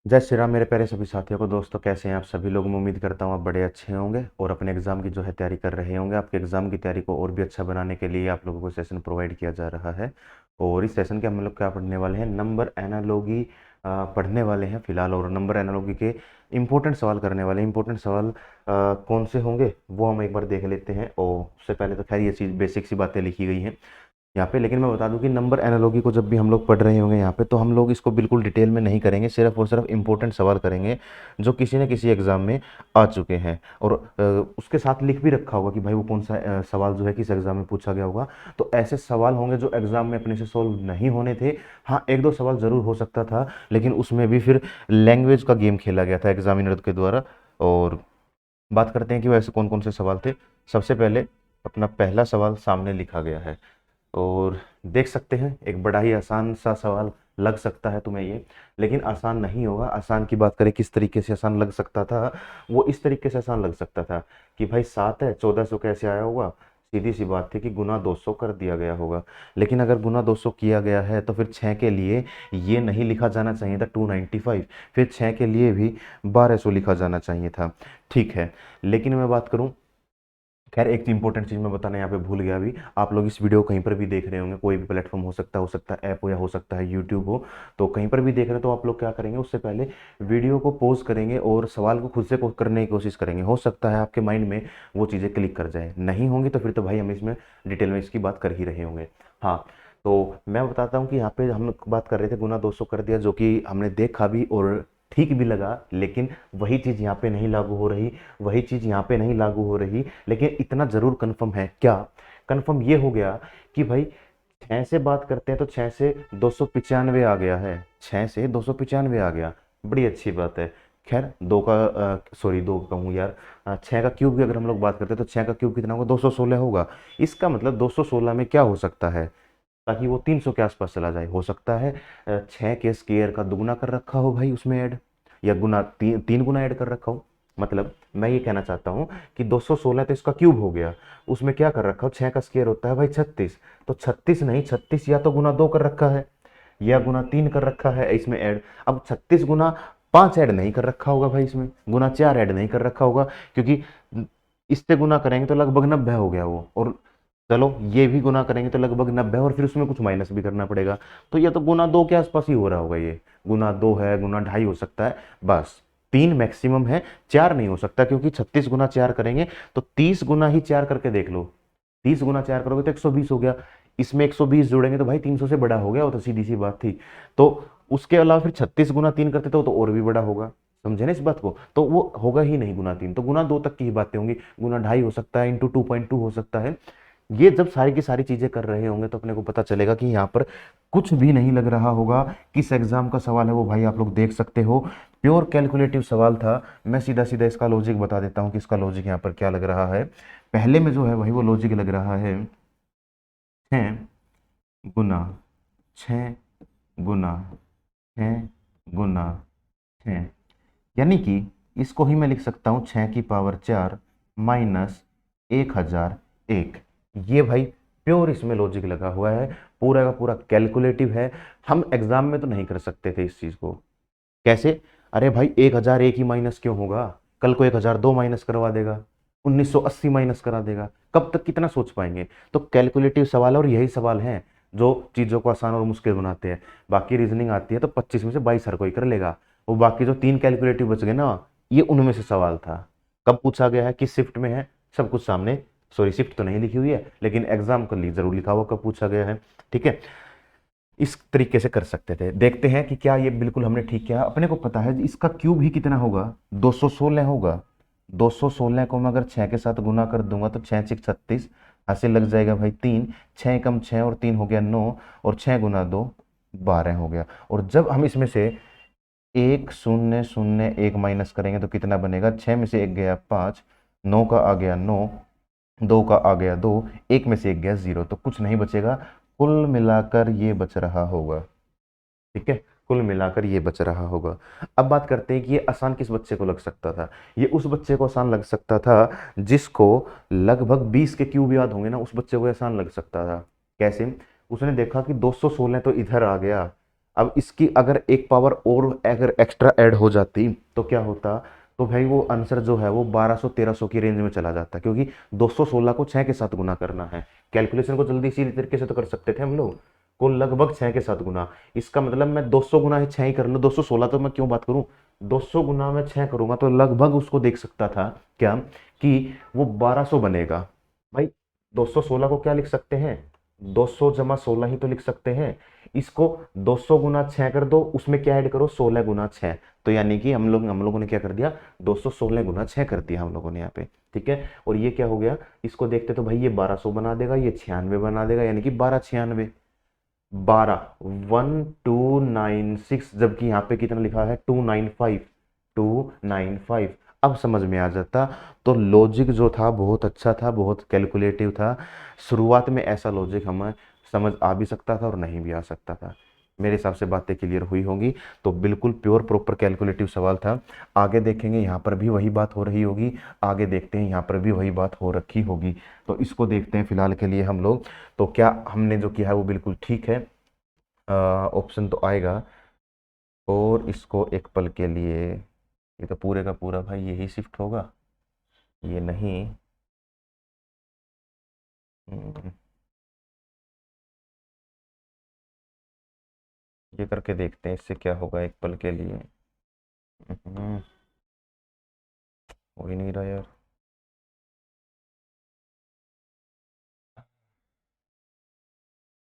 जय श्री राम मेरे प्यारे सभी साथियों को। दोस्तों कैसे हैं आप सभी लोग। मैं उम्मीद करता हूँ आप बड़े अच्छे होंगे और अपने एग्ज़ाम की जो है तैयारी कर रहे होंगे। आपके एग्ज़ाम की तैयारी को और भी अच्छा बनाने के लिए आप लोगों को सेशन प्रोवाइड किया जा रहा है। और इस सेशन के हम लोग क्या पढ़ने वाले हैं, नंबर एनालॉगी पढ़ने वाले हैं फिलहाल। और नंबर एनालॉगी के इंपॉर्टेंट सवाल करने वाले हैं। इंपॉर्टेंट सवाल कौन से होंगे वो हम एक बार देख लेते हैं। और उससे पहले तो खैर ये चीज़ बेसिक सी बातें लिखी गई हैं यहाँ पे। लेकिन मैं बता दूं कि नंबर एनालॉगी को जब भी हम लोग पढ़ रहे होंगे यहाँ पे, तो हम लोग इसको बिल्कुल डिटेल में नहीं करेंगे, सिर्फ और सिर्फ इंपॉर्टेंट सवाल करेंगे जो किसी न किसी एग्जाम में आ चुके हैं। और उसके साथ लिख भी रखा होगा कि भाई वो कौन सा सवाल जो है किस एग्जाम में पूछा गया होगा। तो ऐसे सवाल होंगे जो एग्जाम में अपने से सोल्व नहीं होने थे। हाँ, एक दो सवाल जरूर हो सकता था, लेकिन उसमें भी फिर लैंग्वेज का गेम खेला गया था एग्जामिनर के द्वारा। और बात करते हैं कि वैसे कौन कौन से सवाल थे। सबसे पहले अपना पहला सवाल सामने लिखा गया है और देख सकते हैं, एक बड़ा ही आसान सा सवाल लग सकता है तुम्हें ये, लेकिन आसान नहीं होगा। आसान की बात करें किस तरीके से आसान लग सकता था, वो इस तरीके से आसान लग सकता था कि भाई 7 है, 1400 कैसे आया होगा। सीधी सी बात थी कि गुना 200 कर दिया गया होगा। लेकिन अगर गुना 200 किया गया है तो फिर 6 के लिए ये नहीं लिखा जाना चाहिए था 295, फिर 6 के लिए भी 1200 लिखा जाना चाहिए था। ठीक है, लेकिन मैं बात करूं, खैर एक इंपॉर्टेंट चीज़ मैं बताना यहाँ पे भूल गया अभी। आप लोग इस वीडियो को कहीं पर भी देख रहे होंगे, कोई भी प्लेटफॉर्म हो सकता है ऐप हो या हो सकता है यूट्यूब हो। तो कहीं पर भी देख रहे हो तो आप लोग क्या करेंगे, उससे पहले वीडियो को पॉज करेंगे और सवाल को खुद से करने की कोशिश करेंगे। हो सकता है आपके माइंड में वो चीज़ें क्लिक कर जाए, नहीं होंगी तो फिर तो भाई हम इसमें डिटेल में इसकी बात कर ही रहे होंगे। हाँ, तो मैं बताता हूँ कि यहाँ पे हम लोग बात कर रहे थे गुना 200 कर दिया, जो कि हमने देखा भी और ठीक भी लगा। लेकिन वही चीज़ यहाँ पे नहीं लागू हो रही, वही चीज़ यहाँ पे नहीं लागू हो रही। लेकिन इतना ज़रूर कंफर्म है, क्या कंफर्म ये हो गया कि भाई 6 से बात करते हैं तो 6 से 295 आ गया है। 6 से 295 आ गया, बड़ी अच्छी बात है। खैर दो का सॉरी दो कहूँ यार, 6 का क्यूब की अगर हम लोग बात करते हैं तो 6 का क्यूब कितना होगा, 216 होगा। इसका मतलब 216 में क्या हो सकता है, ताकि वो 300 के आसपास चला जाए। हो सकता है 6 के स्क्वायर का दुगुना कर रखा हो भाई उसमें ऐड, या गुना तीन गुना ऐड कर रखा हो। मतलब मैं ये कहना चाहता हूँ कि 216 तो इसका क्यूब हो गया, उसमें क्या कर रखा हो, 6 का स्क्वायर होता है भाई 36। तो 36 नहीं, 36 या तो गुना 2 कर रखा है या गुना 3 कर रखा है इसमें ऐड। अब 36 गुना 5 ऐड नहीं कर रखा होगा भाई, इसमें गुना 4 ऐड नहीं कर रखा होगा, क्योंकि इससे गुना करेंगे तो लगभग 90 हो गया वो। और चलो ये भी गुना करेंगे तो लगभग 90, और फिर उसमें कुछ माइनस भी करना पड़ेगा। तो ये तो गुना 2 के आसपास ही हो रहा होगा, ये गुना 2 है, गुना 2.5 हो सकता है बस। 3 मैक्सिमम है, 4 नहीं हो सकता, क्योंकि 36 गुना 4 करेंगे तो 30 गुना ही 4 करके देख लो। 30 गुना 4 करोगे तो 120 हो गया। इसमें 120 जोड़ेंगे तो भाई 300 से बड़ा हो गया, वो तो सीधी सी बात थी। तो उसके अलावा फिर 36 गुना 3 करते तो और भी बड़ा होगा। समझे ना इस बात को, तो वो होगा ही नहीं गुना 3, तो गुना 2 तक की ही बातें होंगी। गुना 2.5 हो सकता है, इंटू 2.2 हो सकता है। ये जब सारी की सारी चीजें कर रहे होंगे तो अपने को पता चलेगा कि यहाँ पर कुछ भी नहीं लग रहा होगा। किस एग्जाम का सवाल है वो भाई आप लोग देख सकते हो, प्योर कैलकुलेटिव सवाल था। मैं सीधा सीधा इसका लॉजिक बता देता हूँ कि इसका लॉजिक यहाँ पर क्या लग रहा है। पहले में जो है भाई वो लॉजिक लग रहा है 6 गुना 6 गुना 6 गुना 6, यानी कि इसको ही मैं लिख सकता हूँ 6 की पावर 4 माइनस 1001। ये भाई प्योर इसमें लॉजिक लगा हुआ है, पूरा का पूरा कैलकुलेटिव है। हम एग्जाम में तो नहीं कर सकते थे इस चीज को। कैसे, अरे भाई 1001 ही माइनस क्यों होगा, कल को 1002 माइनस करवा देगा, 1980 माइनस करा देगा, कब तक कितना सोच पाएंगे। तो कैलकुलेटिव सवाल, और यही सवाल हैं जो चीजों को आसान और मुश्किल बनाते हैं। बाकी रीजनिंग आती है तो 25 में से 22 हर कोई कर लेगा। वो बाकी जो 3 कैलकुलेटिव बच गए ना, ये उनमें से सवाल था। कब पूछा गया है, किस शिफ्ट में है, सब कुछ सामने, सॉरी शिफ्ट तो नहीं लिखी हुई है, लेकिन एग्जाम को जरूर लिखा हुआ कब पूछा गया है। ठीक है, इस तरीके से कर सकते थे। देखते हैं कि क्या ये बिल्कुल हमने ठीक किया। अपने को पता है इसका क्यूब ही कितना होगा, 216 होगा। 216 को मैं अगर 6 के साथ गुना कर दूंगा तो 6 6 36, ऐसे लग जाएगा भाई 3, 6 कम 6 और 3 हो गया 9, और 6 गुना 2 12 हो गया। और जब हम इसमें से 1 0 0 1 माइनस करेंगे तो कितना बनेगा, 6 में से 1 गया 5, 9 का आ गया 9, 2 का आ गया 2, 1 में से 1 गया 0, तो कुछ नहीं बचेगा। कुल मिलाकर ये बच रहा होगा। ठीक है, कुल मिलाकर ये बच रहा होगा। अब बात करते हैं कि ये आसान किस बच्चे को लग सकता था। ये उस बच्चे को आसान लग सकता था जिसको लगभग 20 के क्यूब याद होंगे ना, उस बच्चे को आसान लग सकता था। कैसे, उसने देखा कि 216 तो इधर आ गया, अब इसकी अगर एक पावर और अगर एक्स्ट्रा ऐड हो जाती तो क्या होता, तो भाई वो आंसर जो है वो 1200-1300 की रेंज में चला जाता, क्योंकि 216 को 6 के साथ गुना करना है। कैलकुलेशन को जल्दी इसी तरीके से तो कर सकते थे हम लोग, को लगभग 6 के साथ गुना। इसका मतलब मैं 200 गुना ही 6 ही कर लूँ, 216 तो मैं क्यों बात करूँ, 200 गुना मैं 6 करूंगा तो लगभग उसको देख सकता था क्या, कि वो 1200 बनेगा। भाई 216 को क्या लिख सकते हैं, 200 जमा 16 ही तो लिख सकते हैं। इसको 200 गुना 6 कर दो, उसमें क्या ऐड करो, 16 गुना 6। तो यानी कि हम लोगों ने क्या कर दिया, 216 गुना 6 कर दिया हम लोगों ने यहाँ पे। ठीक है, और ये क्या हो गया, इसको देखते तो भाई ये 1200 बना देगा, ये 96 बना देगा, यानी कि 1296, 12 1296, जबकि यहाँ पे कितना लिखा है 295, 295। अब समझ में आ जाता। तो लॉजिक जो था बहुत अच्छा था, बहुत कैलकुलेटिव था। शुरुआत में ऐसा लॉजिक हमें समझ आ भी सकता था और नहीं भी आ सकता था। मेरे हिसाब से बातें क्लियर हुई होंगी। तो बिल्कुल प्योर प्रॉपर कैलकुलेटिव सवाल था। आगे देखेंगे यहाँ पर भी वही बात हो रही होगी, आगे देखते हैं यहाँ पर भी वही बात हो रखी होगी। तो इसको देखते हैं फिलहाल के लिए हम लोग। तो क्या हमने जो किया है वो बिल्कुल ठीक है, ऑप्शन तो आएगा। और इसको एक पल के लिए, ये तो पूरे का पूरा भाई यही शिफ्ट होगा, ये नहीं। हम्म, ये करके देखते हैं इससे क्या होगा एक पल के लिए। हो ही नहीं रहा यार।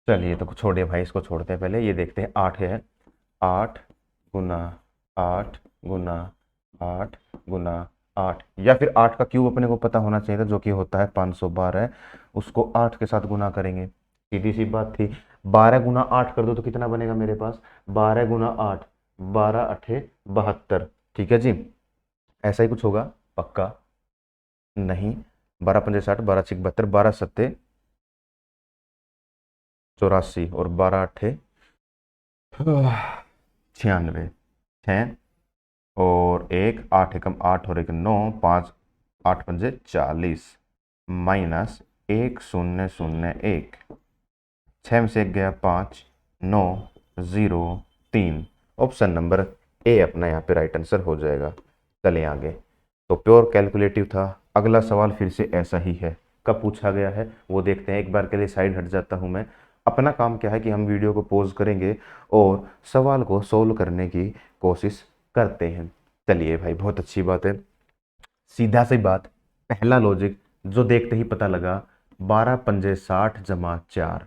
चलिए तो छोड़िए भाई, इसको छोड़ते हैं, पहले ये देखते हैं। 8 है, 8 गुना 8 गुना 8 गुना 8, या फिर 8 का क्यूब अपने को पता होना चाहिए था, जो कि होता है 512। उसको 8 के साथ गुना करेंगे, सीधी सी बात थी। 12 गुना 8 कर दो तो कितना बनेगा मेरे पास, 12 गुना 8, 12 अठे 72। ठीक है जी, ऐसा ही कुछ होगा पक्का। नहीं, 12 पंजे 60, 12 छिक 72, 12 सत्ते 84, और 12 अठे 96। 6 और एक 8 एकम 8 और एक 9, 5 8 पंजे 40, माइनस 1001, 6 में से एक गया 5, 9 0 3। ऑप्शन नंबर ए अपना यहाँ पे राइट आंसर हो जाएगा। चलें आगे। तो प्योर कैलकुलेटिव था। अगला सवाल फिर से ऐसा ही है, कब पूछा गया है वो देखते हैं। एक बार के लिए साइड हट जाता हूँ मैं। अपना काम क्या है कि हम वीडियो को पॉज करेंगे और सवाल को सोल्व करने की कोशिश करते हैं। चलिए भाई, बहुत अच्छी बात है। सीधा सी बात, पहला लॉजिक जो देखते ही पता लगा, 12 पंजे 60 जमा 4,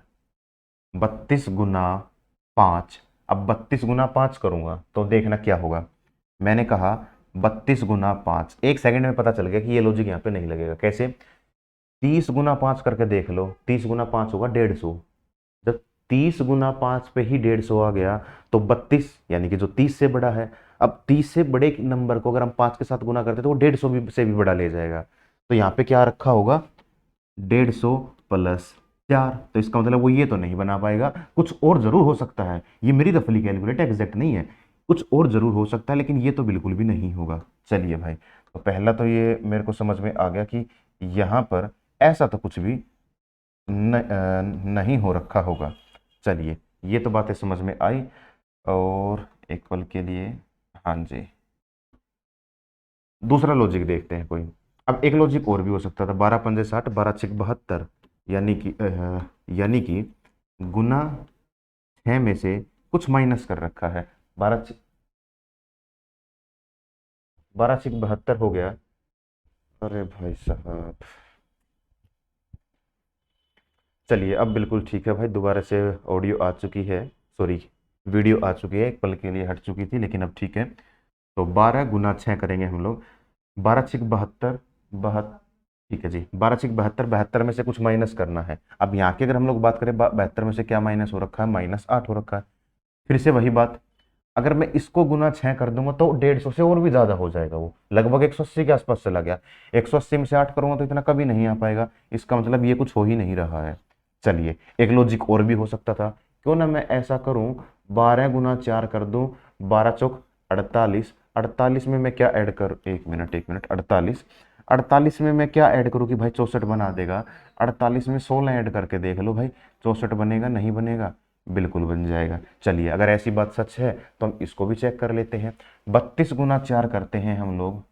32 गुना 5। अब 32 गुना 5 करूंगा तो देखना क्या होगा। मैंने कहा 32 गुना 5, एक सेकंड में पता चल गया कि ये लॉजिक यहाँ पे नहीं लगेगा। कैसे, 30 गुना 5 करके देख लो, 30 गुना 5 होगा 150। जब 30 गुना 5 पे ही 150 आ गया तो 32, यानी कि जो 30 से बड़ा है। अब 30 से बड़े नंबर को अगर हम 5 के साथ गुना करते तो वो 150 भी से भी बड़ा ले जाएगा। तो यहाँ पे क्या रखा होगा, 150 प्लस 4। तो इसका मतलब वो ये तो नहीं बना पाएगा, कुछ और जरूर हो सकता है। ये मेरी रफली कैलकुलेट एग्जैक्ट नहीं है, कुछ और जरूर हो सकता है, लेकिन ये तो बिल्कुल भी नहीं होगा। चलिए भाई, तो पहला तो ये मेरे को समझ में आ गया कि यहाँ पर ऐसा तो कुछ भी नहीं हो रखा होगा। चलिए, ये तो बातें समझ में आई। और एक पल के लिए, हाँ जी, दूसरा लॉजिक देखते हैं कोई। अब एक लॉजिक और भी हो सकता था, 12 पंजे 60, 12 छिक 72, यानी कि गुना 6 में से कुछ माइनस कर रखा है। 12 छिक 72 हो गया। अरे भाई साहब, चलिए अब बिल्कुल ठीक है भाई, दोबारा से ऑडियो आ चुकी है, सॉरी वीडियो आ चुकी है, एक पल के लिए हट चुकी थी लेकिन अब ठीक है। तो 12 गुना 6 करेंगे हम लोग, 12 छिक 72, बहत्तर। ठीक है जी, 12 छिक 72, 72 में से कुछ माइनस करना है। अब यहाँ की अगर हम लोग बात करें, 72 में से क्या माइनस हो रखा है, -8 हो रखा है। फिर से वही बात, अगर मैं इसको गुना 6 कर दूंगा तो 150 से और भी ज्यादा हो जाएगा, वो लगभग 180 के आसपास चला गया। 180 में से 8 करूंगा तो इतना कभी नहीं आ पाएगा। इसका मतलब ये कुछ हो ही नहीं रहा है। चलिए, एक लॉजिक और भी हो सकता था, क्यों ना मैं ऐसा करूं, 12 गुना 4 कर दूं, 12 चौक 48। 48 में मैं क्या ऐड कर, एक मिनट 48, 48 में मैं क्या ऐड करूं कि भाई 64 बना देगा। 48 में 16 ऐड करके देख लो भाई, 64 बनेगा नहीं बनेगा। बिल्कुल बन जाएगा। चलिए, अगर ऐसी बात सच है तो हम इसको भी चेक कर लेते हैं। 32 गुना 4 करते हैं हम लोग,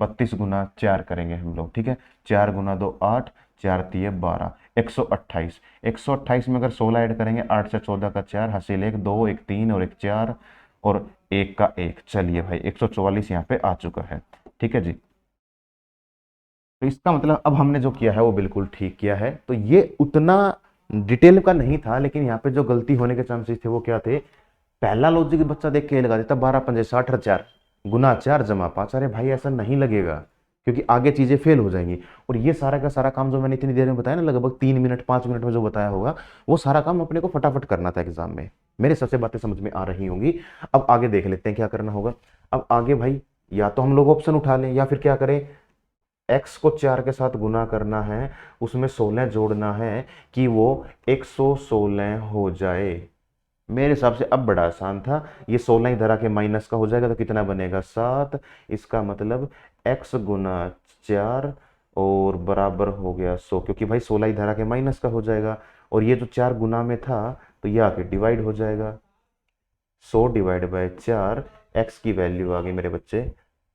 32 गुना 4 करेंगे हम लोग, ठीक है। 4 गुना 2 8, 4 तिये 12, 128। 128 में अगर 16 ऐड करेंगे, 8 से 14 का 4, हासिल 1 2 1 3 और 1 4 और 1 का 1। चलिए भाई, 144 यहाँ पे आ चुका है, ठीक है जी। तो इसका मतलब अब हमने जो किया है वो बिल्कुल ठीक किया है। तो ये उतना डिटेल का नहीं था, लेकिन यहाँ पे जो गलती होने के चांसेस थे वो क्या थे। पहला लॉजिक बच्चा देख के ये लगा देता 12 पंजे 60 और 4 गुना 4 जमा 5। अरे भाई ऐसा नहीं लगेगा, क्योंकि आगे चीजें फेल हो जाएंगी। और ये सारा का सारा काम जो मैंने इतनी देर में बताया ना, लगभग 3 मिनट 5 मिनट में जो बताया होगा, वो सारा काम अपने को फटाफट करना था एग्जाम में। मेरे सबसे बातें समझ में आ रही होंगी। अब आगे देख लेते हैं क्या करना होगा। अब आगे भाई, या तो हम लोग ऑप्शन उठा लें या फिर क्या करें, x को 4 के साथ गुना करना है, उसमें 16 जोड़ना है कि वो 116 हो जाए। मेरे हिसाब से अब बड़ा आसान था। ये 16 इधर आके माइनस का हो जाएगा तो कितना बनेगा 7। इसका मतलब x गुना 4 और बराबर हो गया 100, क्योंकि भाई 16 इधर आके माइनस का हो जाएगा और ये जो 4 गुना में था तो ये आके डिवाइड हो जाएगा। 100 डिवाइड बाय 4, x की वैल्यू आ गई मेरे बच्चे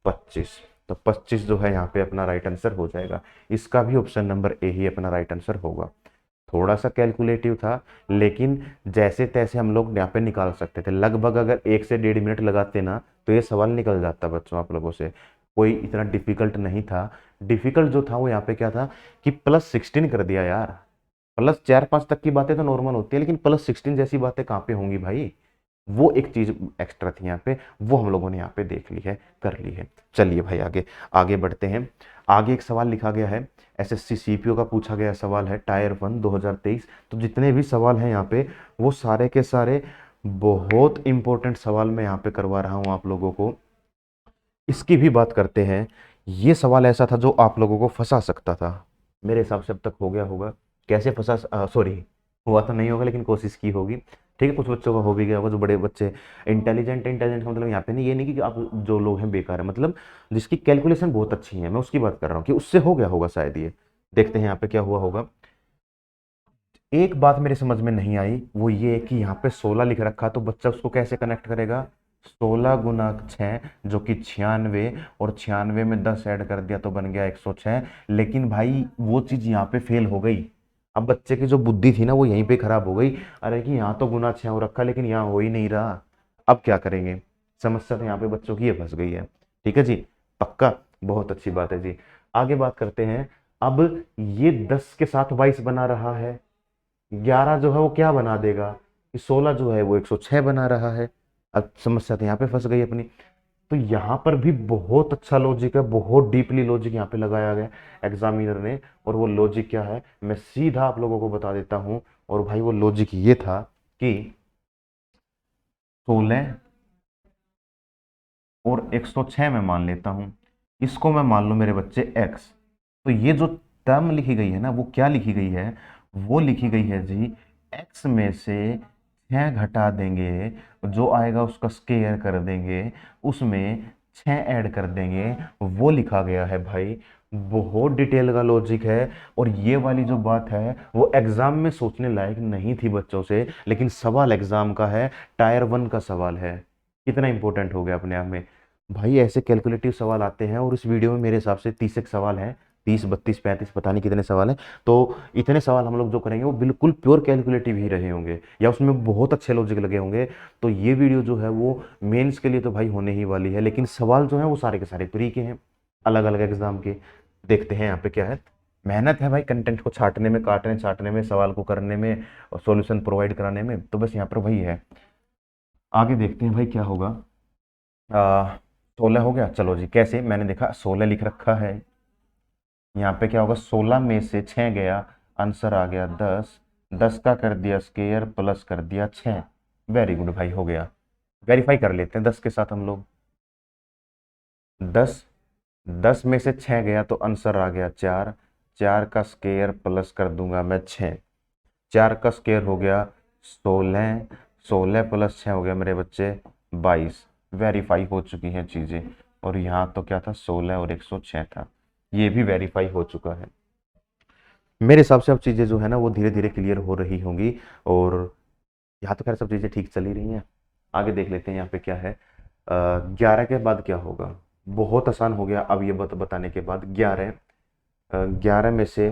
25। तो 25 जो है यहाँ पे अपना राइट आंसर हो जाएगा। इसका भी ऑप्शन नंबर ए ही अपना राइट आंसर होगा। थोड़ा सा कैलकुलेटिव था, लेकिन जैसे तैसे हम लोग यहाँ पे निकाल सकते थे। लगभग अगर 1 से 1.5 मिनट लगाते ना तो ये सवाल निकल जाता बच्चों आप लोगों से। कोई इतना डिफिकल्ट नहीं था। डिफिकल्ट जो था वो यहाँ पे क्या था कि +16 कर दिया यार। +4 5 तक की बातें तो नॉर्मल होती है, लेकिन +16 जैसी बातें कहाँ पे होंगी भाई। वो एक चीज एक्स्ट्रा थी यहाँ पे, वो हम लोगों ने यहाँ पे देख ली है, कर ली है। चलिए भाई आगे आगे बढ़ते हैं। आगे एक सवाल लिखा गया है, एसएससी सीपीओ का पूछा गया सवाल है, टायर 1 2023। तो जितने भी सवाल हैं यहाँ पे वो सारे के सारे बहुत इंपॉर्टेंट सवाल मैं यहाँ पे करवा रहा हूँ आप लोगों को। इसकी भी बात करते हैं। ये सवाल ऐसा था जो आप लोगों को फंसा सकता था। मेरे हिसाब से अब तक हो गया होगा। कैसे फंसा, सॉरी, हुआ तो नहीं होगा लेकिन कोशिश की होगी। ठीक है, कुछ बच्चों का हो भी गया होगा, जो बड़े बच्चे इंटेलिजेंट इंटेलिजेंट का मतलब यहाँ पे नहीं, ये नहीं कि आप जो लोग हैं बेकार है, मतलब जिसकी कैलकुलेशन बहुत अच्छी है, मैं उसकी बात कर रहा हूँ कि उससे हो गया होगा शायद ये। देखते हैं यहाँ पे क्या हुआ होगा। एक बात मेरे समझ में नहीं आई, वो ये है कि यहाँ पे 16 लिख रखा, तो बच्चा उसको कैसे कनेक्ट करेगा। 16 गुना 6 जो कि 96, और 96 में 10 ऐड कर दिया तो बन गया 106। लेकिन भाई वो चीज यहाँ पे फेल हो गई। अब बच्चे की जो बुद्धि थी ना वो यहीं पे खराब हो गई। अरे कि यहाँ तो गुना 6 हो रखा लेकिन यहाँ हो ही नहीं रहा। अब क्या करेंगे। समस्या तो यहाँ पे बच्चों की ये फंस गई है। ठीक है जी, पक्का, बहुत अच्छी बात है जी। आगे बात करते हैं। अब ये 10 के साथ 22 बना रहा है, 11 जो है वो क्या बना देगा, कि 16 जो है वो 106 बना रहा है। अब समस्या तो यहाँ पे फंस गई अपनी। तो यहाँ पर भी बहुत अच्छा लॉजिक है, बहुत डीपली लॉजिक यहाँ पे लगाया गया एग्जामिनर ने। और वो लॉजिक क्या है मैं सीधा आप लोगों को बता देता हूँ। और भाई वो लॉजिक ये था कि 16 और 106 में मान लेता हूँ, इसको मैं मान लूँ मेरे बच्चे x। तो ये जो टर्म लिखी गई है ना वो क्या लिखी गई है, वो लिखी गई है जी x में से 6 घटा देंगे, जो आएगा उसका स्क्वायर कर देंगे, उसमें 6 ऐड कर देंगे, वो लिखा गया है भाई। बहुत डिटेल का लॉजिक है। और ये वाली जो बात है वो एग्जाम में सोचने लायक नहीं थी बच्चों से, लेकिन सवाल एग्जाम का है, टायर 1 का सवाल है। कितना इंपॉर्टेंट हो गया अपने आप में। भाई ऐसे कैलकुलेटिव सवाल आते हैं, और इस वीडियो में मेरे हिसाब से 30 एक सवाल हैं, 30 32 35 पता नहीं कितने सवाल हैं। तो इतने सवाल हम लोग जो करेंगे वो बिल्कुल प्योर कैलकुलेटिव ही रहे होंगे, या उसमें बहुत अच्छे लॉजिक लगे होंगे। तो ये वीडियो जो है वो मेंस के लिए तो भाई होने ही वाली है, लेकिन सवाल जो है वो सारे के सारे प्री के हैं, अलग अलग एग्जाम के। देखते हैं यहाँ पे क्या है। मेहनत है भाई कंटेंट को छाटने में, काटने छाटने में, सवाल को करने में और सॉल्यूशन प्रोवाइड कराने में, तो बस यहाँ पर वही है। आगे देखते हैं भाई क्या होगा। 16 हो गया, चलो जी। कैसे, मैंने देखा 16 लिख रखा है, यहाँ पे क्या होगा 16 में से 6 गया, आंसर आ गया 10। 10 का कर दिया स्क्वायर प्लस कर दिया 6। वेरी गुड भाई, हो गया। वेरीफाई कर लेते हैं 10 के साथ हम लोग। 10 10 में से 6 गया तो आंसर आ गया 4। 4 का स्क्वायर प्लस कर दूंगा मैं 6। 4 का स्क्वायर हो गया 16। 16 प्लस 6 हो गया मेरे बच्चे 22। वेरीफाई हो चुकी हैं चीज़ें। और यहाँ तो क्या था 16 और 106 था, ये भी वेरीफाई हो चुका है। मेरे हिसाब से अब चीज़ें जो है ना वो धीरे धीरे क्लियर हो रही होंगी। और यहाँ तो खैर सब चीज़ें ठीक चल ही रही हैं। आगे देख लेते हैं यहाँ पे क्या है। 11 के बाद क्या होगा, बहुत आसान हो गया अब ये बताने के बाद। 11 में से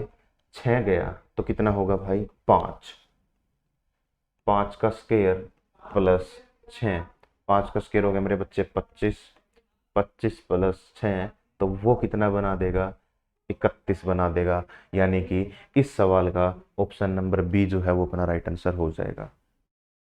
6 गया तो कितना होगा भाई, 5। 5 का स्क्वायर प्लस 6, 5 का स्क्वायर हो गया मेरे बच्चे 25, 25 प्लस 6 तो वो कितना बना देगा, 31 बना देगा। यानी कि इस सवाल का ऑप्शन नंबर बी जो है वो अपना राइट आंसर हो जाएगा।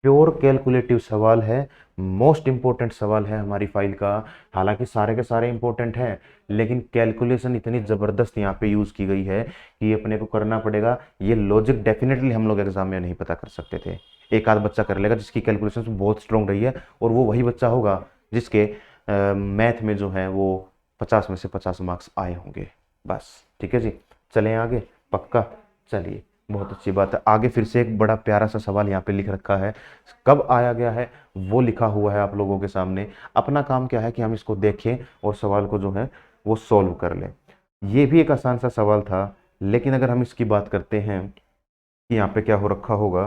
प्योर कैलकुलेटिव सवाल है, मोस्ट इंपॉर्टेंट सवाल है हमारी फाइल का। हालांकि सारे के सारे इंपॉर्टेंट हैं, लेकिन कैलकुलेशन इतनी ज़बरदस्त यहाँ पे यूज़ की गई है कि अपने को करना पड़ेगा। ये लॉजिक डेफिनेटली हम लोग एग्जाम में नहीं पता कर सकते थे। एक आध बच्चा कर लेगा जिसकी कैलकुलेशन बहुत स्ट्रॉन्ग रही है, और वो वही बच्चा होगा जिसके मैथ में जो है वो 50 में से 50 मार्क्स आए होंगे। बस ठीक है जी, चलें आगे, पक्का। चलिए, बहुत अच्छी बात है। आगे फिर से एक बड़ा प्यारा सा सवाल यहाँ पे लिख रखा है, कब आया गया है वो लिखा हुआ है आप लोगों के सामने। अपना काम क्या है कि हम इसको देखें और सवाल को जो है वो सॉल्व कर लें। ये भी एक आसान सा सवाल था, लेकिन अगर हम इसकी बात करते हैं कि यहाँ पे क्या हो रखा होगा,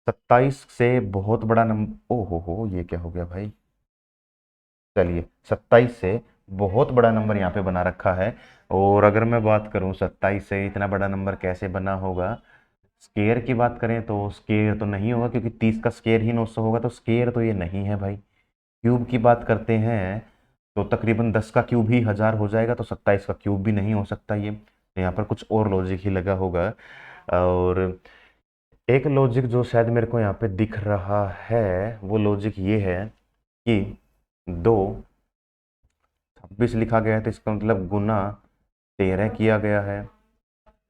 27 से बहुत बड़ा नंबर, ओ हो ये क्या हो गया भाई। चलिए, 27 से बहुत बड़ा नंबर यहाँ पे बना रखा है। और अगर मैं बात करूँ 27 से इतना बड़ा नंबर कैसे बना होगा, स्केयर की बात करें तो स्केयर तो नहीं होगा, क्योंकि 30 का स्केयर ही 900 होगा, तो स्केयर तो ये नहीं है भाई। क्यूब की बात करते हैं तो तकरीबन 10 का क्यूब ही 1000 हो जाएगा, तो 27 का क्यूब भी नहीं हो सकता ये। तो यहाँ पर कुछ और लॉजिक ही लगा होगा। और एक लॉजिक जो शायद मेरे को यहाँ पे दिख रहा है, वो लॉजिक ये है कि 26 लिखा गया है तो इसका मतलब गुना 13 किया गया है।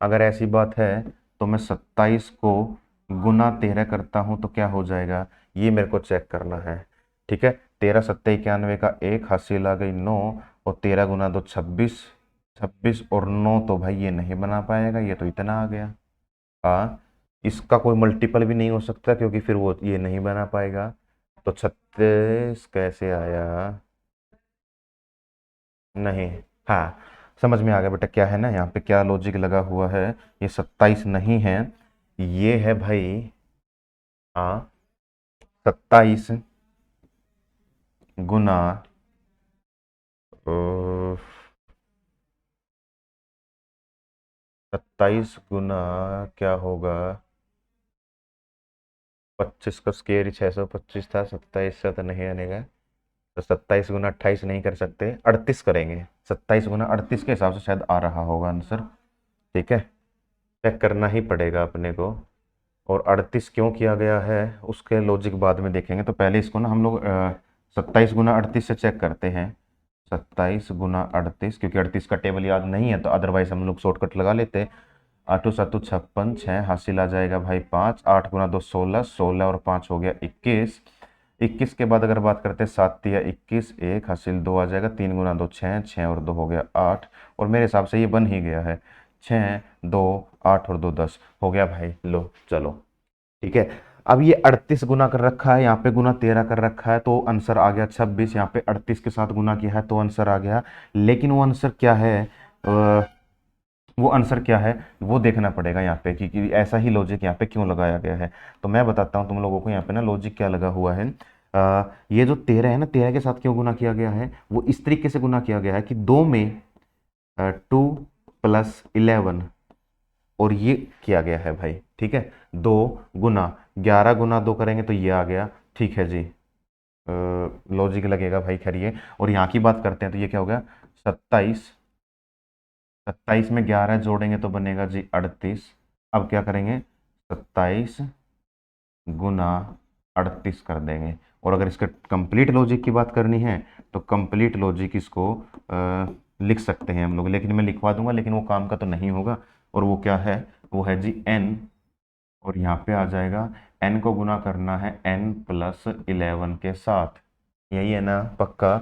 अगर ऐसी बात है तो मैं 27 को गुना 13 करता हूँ तो क्या हो जाएगा, ये मेरे को चेक करना है। ठीक है, 13 सत्ते 91 का 1 हासिल आ गई 9, और 13 गुना 2 26, 26 और 9 तो भाई ये नहीं बना पाएगा, ये तो इतना आ गया। हाँ, इसका कोई मल्टीपल भी नहीं हो सकता क्योंकि फिर वो ये नहीं बना पाएगा। तो 36 कैसे आया, नहीं। हाँ, समझ में आ गया बेटा, क्या है ना यहाँ पे क्या लॉजिक लगा हुआ है। ये 27 नहीं है, ये है भाई, हाँ, 27 गुना 27 गुना क्या होगा, 25 का स्केयर ही 625 था, 27 से तो नहीं आनेगा। तो 27 गुना 28 नहीं कर सकते, 38 करेंगे। 27 गुना 38 के हिसाब से शायद आ रहा होगा आंसर। ठीक है, चेक करना ही पड़ेगा अपने को। और 38 क्यों किया गया है उसके लॉजिक बाद में देखेंगे, तो पहले इसको ना हम लोग 27 गुना 38 से चेक करते हैं। 27 गुना 38, क्योंकि 38 का टेबल याद नहीं है तो अदरवाइज हम लोग शॉर्टकट लगा लेते। 8 7 56, 6 हासिल आ जाएगा भाई 5, 8 गुना 2 16, 16 और 5 हो गया 21। 21 के बाद अगर बात करते हैं 7 या 21, 1 हासिल 2 आ जाएगा, 3 गुना 2 6, 6 और 2 हो गया 8, और मेरे हिसाब से ये बन ही गया है। 6 2 8 और 2 10 हो गया भाई। लो चलो, ठीक है। अब ये 38 गुना कर रखा है, यहाँ पे गुना 13 कर रखा है, तो आंसर आ गया 26। यहाँ पे 38 के साथ गुना किया है तो आंसर आ गया। लेकिन वो आंसर क्या है, वो आंसर क्या है वो देखना पड़ेगा यहाँ पे कि ऐसा ही लॉजिक यहाँ पे क्यों लगाया गया है। तो मैं बताता हूँ तुम लोगों को यहाँ पे ना लॉजिक क्या लगा हुआ है। ये जो 13 है ना, 13 के साथ क्यों गुना किया गया है, वो इस तरीके से गुना किया गया है कि 2 में 2 प्लस 11, और ये किया गया है भाई। ठीक है, 2 गुना 11 गुना 2 करेंगे तो ये आ गया। ठीक है जी, लॉजिक लगेगा भाई, खैर ये। और यहाँ की बात करते हैं तो ये क्या हो गया, 27, 27 में 11 जोड़ेंगे तो बनेगा जी 38। अब क्या करेंगे, 27 गुना 38 कर देंगे। और अगर इसका कंप्लीट लॉजिक की बात करनी है तो कंप्लीट लॉजिक इसको लिख सकते हैं हम लोग, लेकिन मैं लिखवा दूंगा, लेकिन वो काम का तो नहीं होगा। और वो क्या है, वो है जी n, और यहाँ पे आ जाएगा n को गुना करना है n प्लस 11 के साथ। यही है ना पक्का,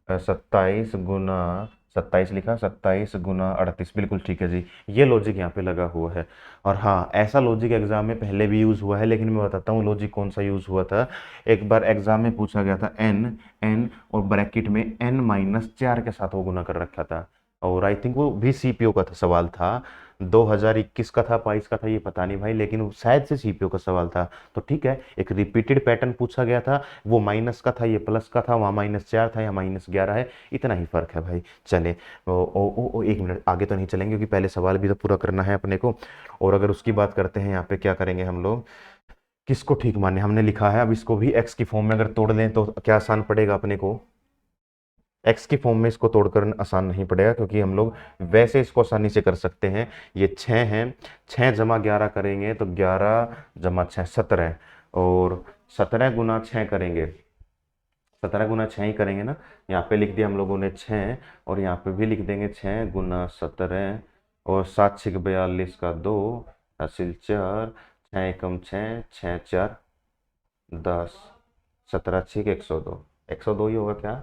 27 गुना 27 लिखा, 27 गुना 38, बिल्कुल ठीक है जी। ये लॉजिक यहाँ पे लगा हुआ है। और हाँ, ऐसा लॉजिक एग्जाम में पहले भी यूज़ हुआ है, लेकिन मैं बताता हूँ लॉजिक कौन सा यूज़ हुआ था। एक बार एग्जाम में पूछा गया था n, और ब्रैकेट में n-4 के साथ वो गुना कर रखा था, और आई थिंक वो भी सीपीओ का था सवाल था, 2021 का था 22 का था ये पता नहीं भाई, लेकिन वो शायद से सीपीओ का सवाल था। तो ठीक है, एक रिपीटेड पैटर्न पूछा गया था, वो माइनस का था ये प्लस का था, वहाँ -4 था या -11 है, इतना ही फर्क है भाई। चले एक मिनट आगे तो नहीं चलेंगे क्योंकि पहले सवाल भी तो पूरा करना है अपने को। और अगर उसकी बात करते हैं यहाँ पे क्या करेंगे हम लोग, किसको ठीक माने हमने लिखा है, अब इसको भी एक्स की फॉर्म में अगर तोड़ लें तो क्या आसान पड़ेगा अपने को, एक्स की फॉर्म में इसको तोड़कर आसान नहीं पड़ेगा क्योंकि हम लोग वैसे इसको आसानी से कर सकते हैं। ये 6 हैं, 6 जमा 11 करेंगे तो 11 जमा 6 17, और 17 गुना 6 करेंगे, 17 गुना 6 ही करेंगे ना। यहाँ पे लिख दिया हम लोगों ने 6, और यहाँ पे भी लिख देंगे 6 गुना 17, और 7 6 42 का 2 हासिल 4, 6 एकम 6, 6 4 10, 17 6 102, 102 ही होगा क्या,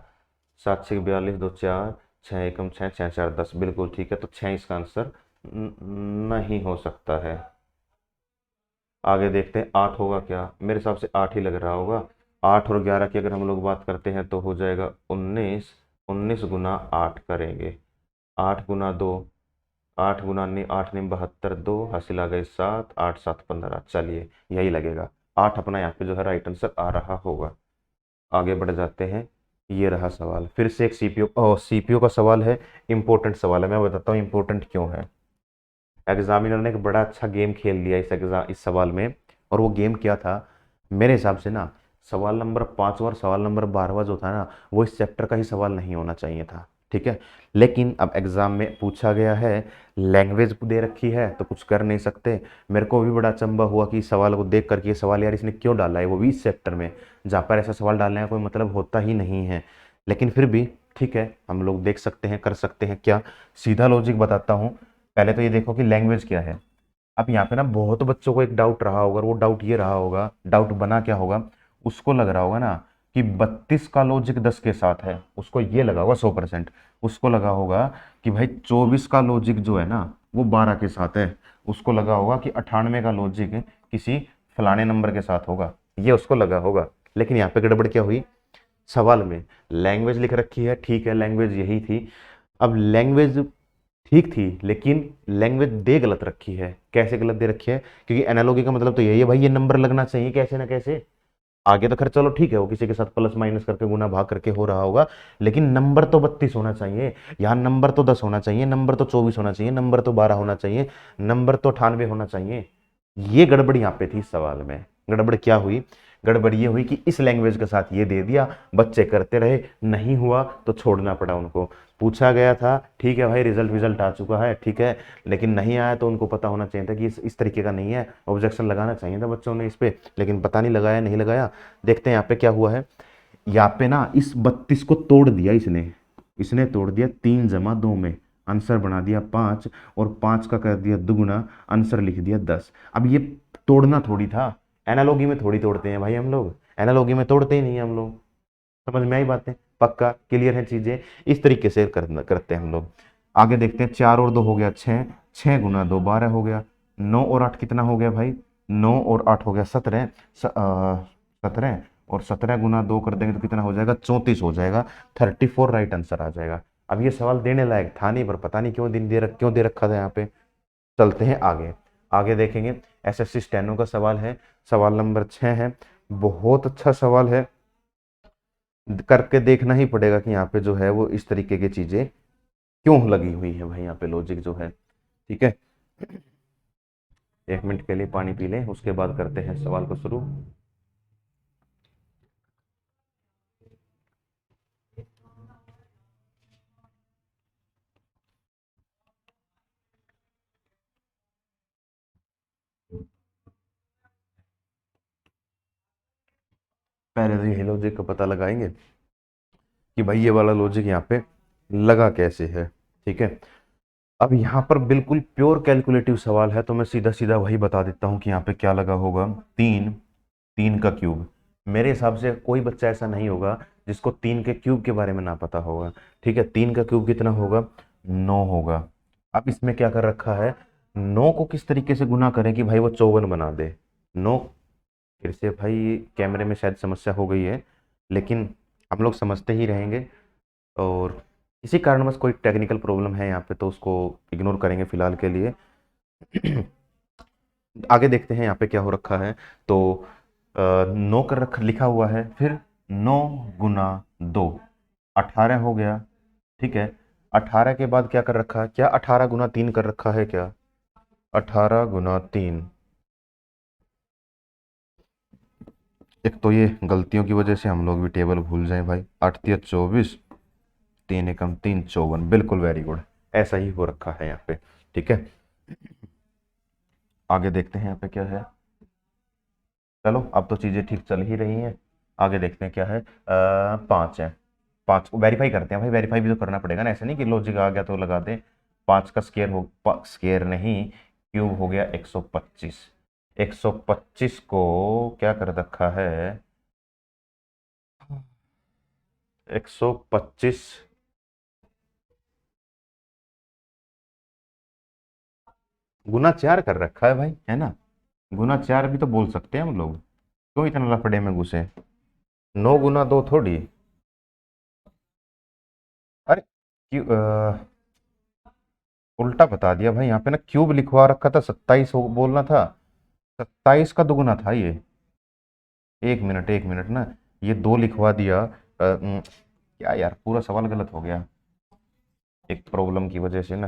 7 6 42 2 4, 6 एकम 6, 6 4 10, बिल्कुल ठीक है। तो 6 इसका आंसर नहीं हो सकता है। आगे देखते हैं 8 होगा क्या, मेरे हिसाब से 8 ही लग रहा होगा। 8 और 11 की अगर हम लोग बात करते हैं तो हो जाएगा 19, 19 गुना 8 करेंगे, 8 गुना 2, 8 गुना 8 ने 72, 2 हासिल आ गए 7, 8 7 15, चलिए यही लगेगा 8 अपना यहाँ पे जो है राइट आंसर आ रहा होगा। आगे बढ़ जाते हैं, ये रहा सवाल, फिर से एक सीपीयू का सवाल है, इंपॉर्टेंट सवाल है, मैं बताता हूँ इंपॉर्टेंट क्यों है। एग्जामिनर ने एक बड़ा अच्छा गेम खेल लिया इस सवाल में, और वो गेम क्या था, मेरे हिसाब से ना सवाल नंबर 5 और सवाल नंबर 12 जो था ना, वो इस चैप्टर का ही सवाल नहीं होना चाहिए था, ठीक है। लेकिन अब एग्जाम में पूछा गया है, लैंग्वेज दे रखी है तो कुछ कर नहीं सकते। मेरे को भी बड़ा अचंभा हुआ कि इस सवाल को देख करके ये सवाल यार इसने क्यों डाला है, वो भी इस चैप्टर में जहाँ पर ऐसा सवाल डालने का कोई मतलब होता ही नहीं है। लेकिन फिर भी ठीक है, हम लोग देख सकते हैं, कर सकते हैं क्या, सीधा लॉजिक बताता हूँ। पहले तो ये देखो कि लैंग्वेज क्या है। अब यहाँ पे ना बहुत बच्चों को एक डाउट रहा होगा, और वो डाउट ये रहा होगा, डाउट बना क्या होगा, उसको लग रहा होगा ना कि 32 का लॉजिक 10 के साथ है, उसको ये लगा होगा 100%, उसको लगा होगा कि भाई 24 का लॉजिक जो है ना वो 12 के साथ है, उसको लगा होगा कि 98 का लॉजिक किसी फलाने नंबर के साथ होगा, ये उसको लगा होगा। लेकिन यहाँ पे गड़बड़ क्या हुई, सवाल में लैंग्वेज लिख रखी है, ठीक है लैंग्वेज यही थी। अब लैंग्वेज ठीक थी लेकिन लैंग्वेज दे गलत रखी है, कैसे गलत दे रखी है, क्योंकि एनालॉगी का मतलब तो यही है भाई, ये नंबर लगना चाहिए कैसे ना कैसे। आगे तो खैर चलो ठीक है, वो किसी के साथ प्लस माइनस करके गुना भाग करके हो रहा होगा, लेकिन नंबर तो 32 होना चाहिए, यहाँ नंबर तो 10 होना चाहिए, नंबर तो 24 होना चाहिए, नंबर तो 12 होना चाहिए, नंबर तो 98 होना चाहिए। ये गड़बड़ यहाँ पे थी इस सवाल में। गड़बड़ क्या हुई, गड़बड़ ये हुई कि इस लैंग्वेज के साथ ये दे दिया, बच्चे करते रहे, नहीं हुआ तो छोड़ना पड़ा उनको। पूछा गया था ठीक है भाई, रिजल्ट विजल्ट आ चुका है ठीक है, लेकिन नहीं आया तो उनको पता होना चाहिए था कि इस तरीके का नहीं है, ऑब्जेक्शन लगाना चाहिए था बच्चों ने इस पे, लेकिन पता नहीं लगाया नहीं लगाया। देखते हैं यहाँ पे क्या हुआ है, यहाँ पे ना इस 32 को तोड़ दिया इसने, इसने तोड़ दिया 3 जमा 2 में, आंसर बना दिया 5, और 5 का कर दिया दुगुना, आंसर लिख दिया 10। अब ये तोड़ना थोड़ी था, एनालॉगी में थोड़ी तोड़ते हैं भाई हम लोग, एनालॉगी में तोड़ते ही नहीं हम लोग, समझ में आई बातें, पक्का क्लियर है चीजें, इस तरीके से करते हैं हम लोग। आगे देखते हैं, 4 और 2 हो गया 6, 6 गुना 2 12 हो गया, 9 और 8 कितना हो गया भाई, 9 और 8 हो गया 17, 17, और 17 गुना 2 कर देंगे तो कितना हो जाएगा, 34 हो जाएगा, 34 राइट आंसर आ जाएगा। अब ये सवाल देने लायक था नहीं, पर पता नहीं क्यों दे रखा था यहाँ पे। चलते हैं आगे, आगे देखेंगे, एसएससी स्टेनो का सवाल है, सवाल नंबर 6 है, बहुत अच्छा सवाल है, करके देखना ही पड़ेगा कि यहाँ पे जो है वो इस तरीके की चीजें क्यों लगी हुई है भाई, यहाँ पे लॉजिक जो है, ठीक है। 1 मिनट के लिए पानी पी लें, उसके बाद करते हैं सवाल को शुरू। पहले तो यही लॉजिक का पता लगाएंगे कि भाई ये वाला लॉजिक यहाँ पे लगा कैसे है, ठीक है। अब यहाँ पर बिल्कुल प्योर कैलकुलेटिव सवाल है, तो मैं सीधा सीधा वही बता देता हूँ कि यहाँ पे क्या लगा होगा, 3, 3 का क्यूब। मेरे हिसाब से कोई बच्चा ऐसा नहीं होगा जिसको 3 के क्यूब के बारे में ना पता होगा, ठीक है। 3 का क्यूब कितना होगा, 9 होगा। अब इसमें क्या कर रखा है, 9 को किस तरीके से गुना करें कि भाई वो 54 बना दे, 9, फिर से भाई कैमरे में शायद समस्या हो गई है, लेकिन हम लोग समझते ही रहेंगे। और इसी कारणवश कोई टेक्निकल प्रॉब्लम है यहाँ पे, तो उसको इग्नोर करेंगे फिलहाल के लिए। आगे देखते हैं यहाँ पे क्या हो रखा है। तो 9 कर रखा लिखा हुआ है, फिर 9 गुना 2, 18 हो गया। ठीक है, 18 के बाद क्या कर रखा है, क्या 18 गुना 3 कर रखा है क्या? 18 गुना 3। एक तो ये गलतियों की वजह से हम लोग भी टेबल भूल जाएं भाई। 8 × 3 = 24, 3 × 1 = 3 = 54। बिल्कुल, वेरी गुड, ऐसा ही हो रखा है यहाँ पे। ठीक है, आगे देखते हैं यहाँ पे क्या है। चलो, अब तो चीज़ें ठीक चल ही रही हैं। आगे देखते हैं क्या है। 5 है, 5 को वेरीफाई करते हैं भाई, वेरीफाई भी तो करना पड़ेगा ना, ऐसे नहीं कि लॉजिक आ गया तो लगा दें। 5 का स्केयर हो, स्केयर नहीं, क्यूब हो गया 125। 125 को क्या कर रखा है, 125 गुना 4 कर रखा है भाई, है ना। गुना 4 भी तो बोल सकते हैं हम लोग, क्यों इतना लफड़े में घुसे। 9 गुना 2 थोड़ी। अरे क्यों उल्टा बता दिया भाई, यहाँ पे ना क्यूब लिखवा रखा था, 27 बोलना था। 27 का दुगुना था ये। एक मिनट, एक मिनट ना, ये 2 लिखवा दिया। क्या यार, पूरा सवाल गलत हो गया एक प्रॉब्लम की वजह से ना।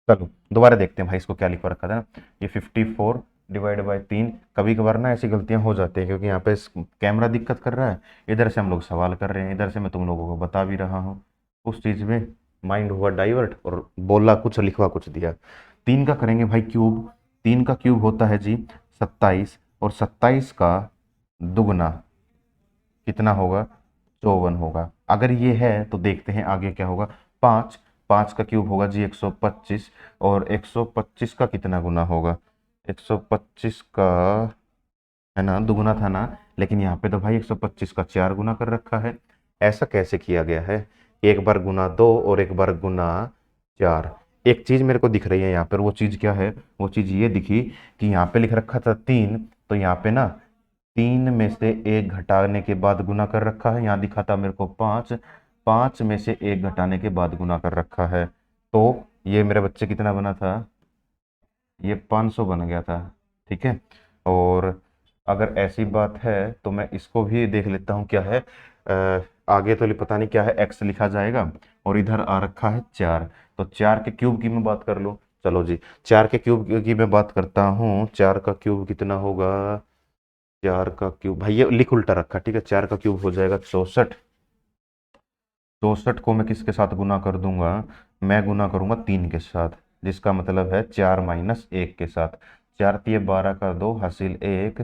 चलो दोबारा देखते हैं भाई, इसको क्या लिखवा रखा था ना। ये 54/3। कभी कभार ना ऐसी गलतियां हो जाती है, क्योंकि यहाँ पे कैमरा दिक्कत कर रहा है, इधर से हम लोग सवाल कर रहे हैं, इधर से मैं तुम लोगों को बता भी रहा हूँ। उस चीज़ में माइंड हुआ डाइवर्ट और बोला कुछ, लिखवा कुछ दिया। 3 का करेंगे भाई क्यूब। 3 का क्यूब होता है जी 27, और 27 का दुगना कितना होगा, 54 होगा। अगर ये है तो देखते हैं आगे क्या होगा। 5, 5 का क्यूब होगा जी 125, और 125 का कितना गुना होगा, 125 का, है ना, दुगुना था ना। लेकिन यहाँ पे तो भाई 125 का 4 गुना कर रखा है। ऐसा कैसे किया गया है, एक बार गुना 2 और एक बार गुना 4। एक चीज मेरे को दिख रही है यहाँ पर, वो चीज क्या है, वो चीज ये दिखी कि यहाँ पे लिख रखा था 3, तो यहाँ पे ना 3 में से 1 घटाने के बाद गुना कर रखा है। यहाँ दिखा था मेरे को 5, 5 में से 1 घटाने के बाद गुना कर रखा है। तो ये मेरे बच्चे कितना बना था, ये 500 बन गया था। ठीक है, और अगर ऐसी बात है तो मैं इसको भी देख लेता हूँ क्या है। आगे तो पता नहीं क्या है, एक्स लिखा जाएगा, और इधर आ रखा है 4। तो 4 के क्यूब की मैं बात कर लूँ। चलो जी, 4 के क्यूब की मैं बात करता हूँ। 4 का क्यूब कितना होगा, 4 का क्यूब भाई ये लिख उल्टा रखा, ठीक है। 4 का क्यूब हो जाएगा 64। 64 को मैं किसके साथ गुना कर दूंगा, मैं गुना करूंगा 3 के साथ, जिसका मतलब है 4 - 1 के साथ। 4×3 = 12 का 2 हासिल 1,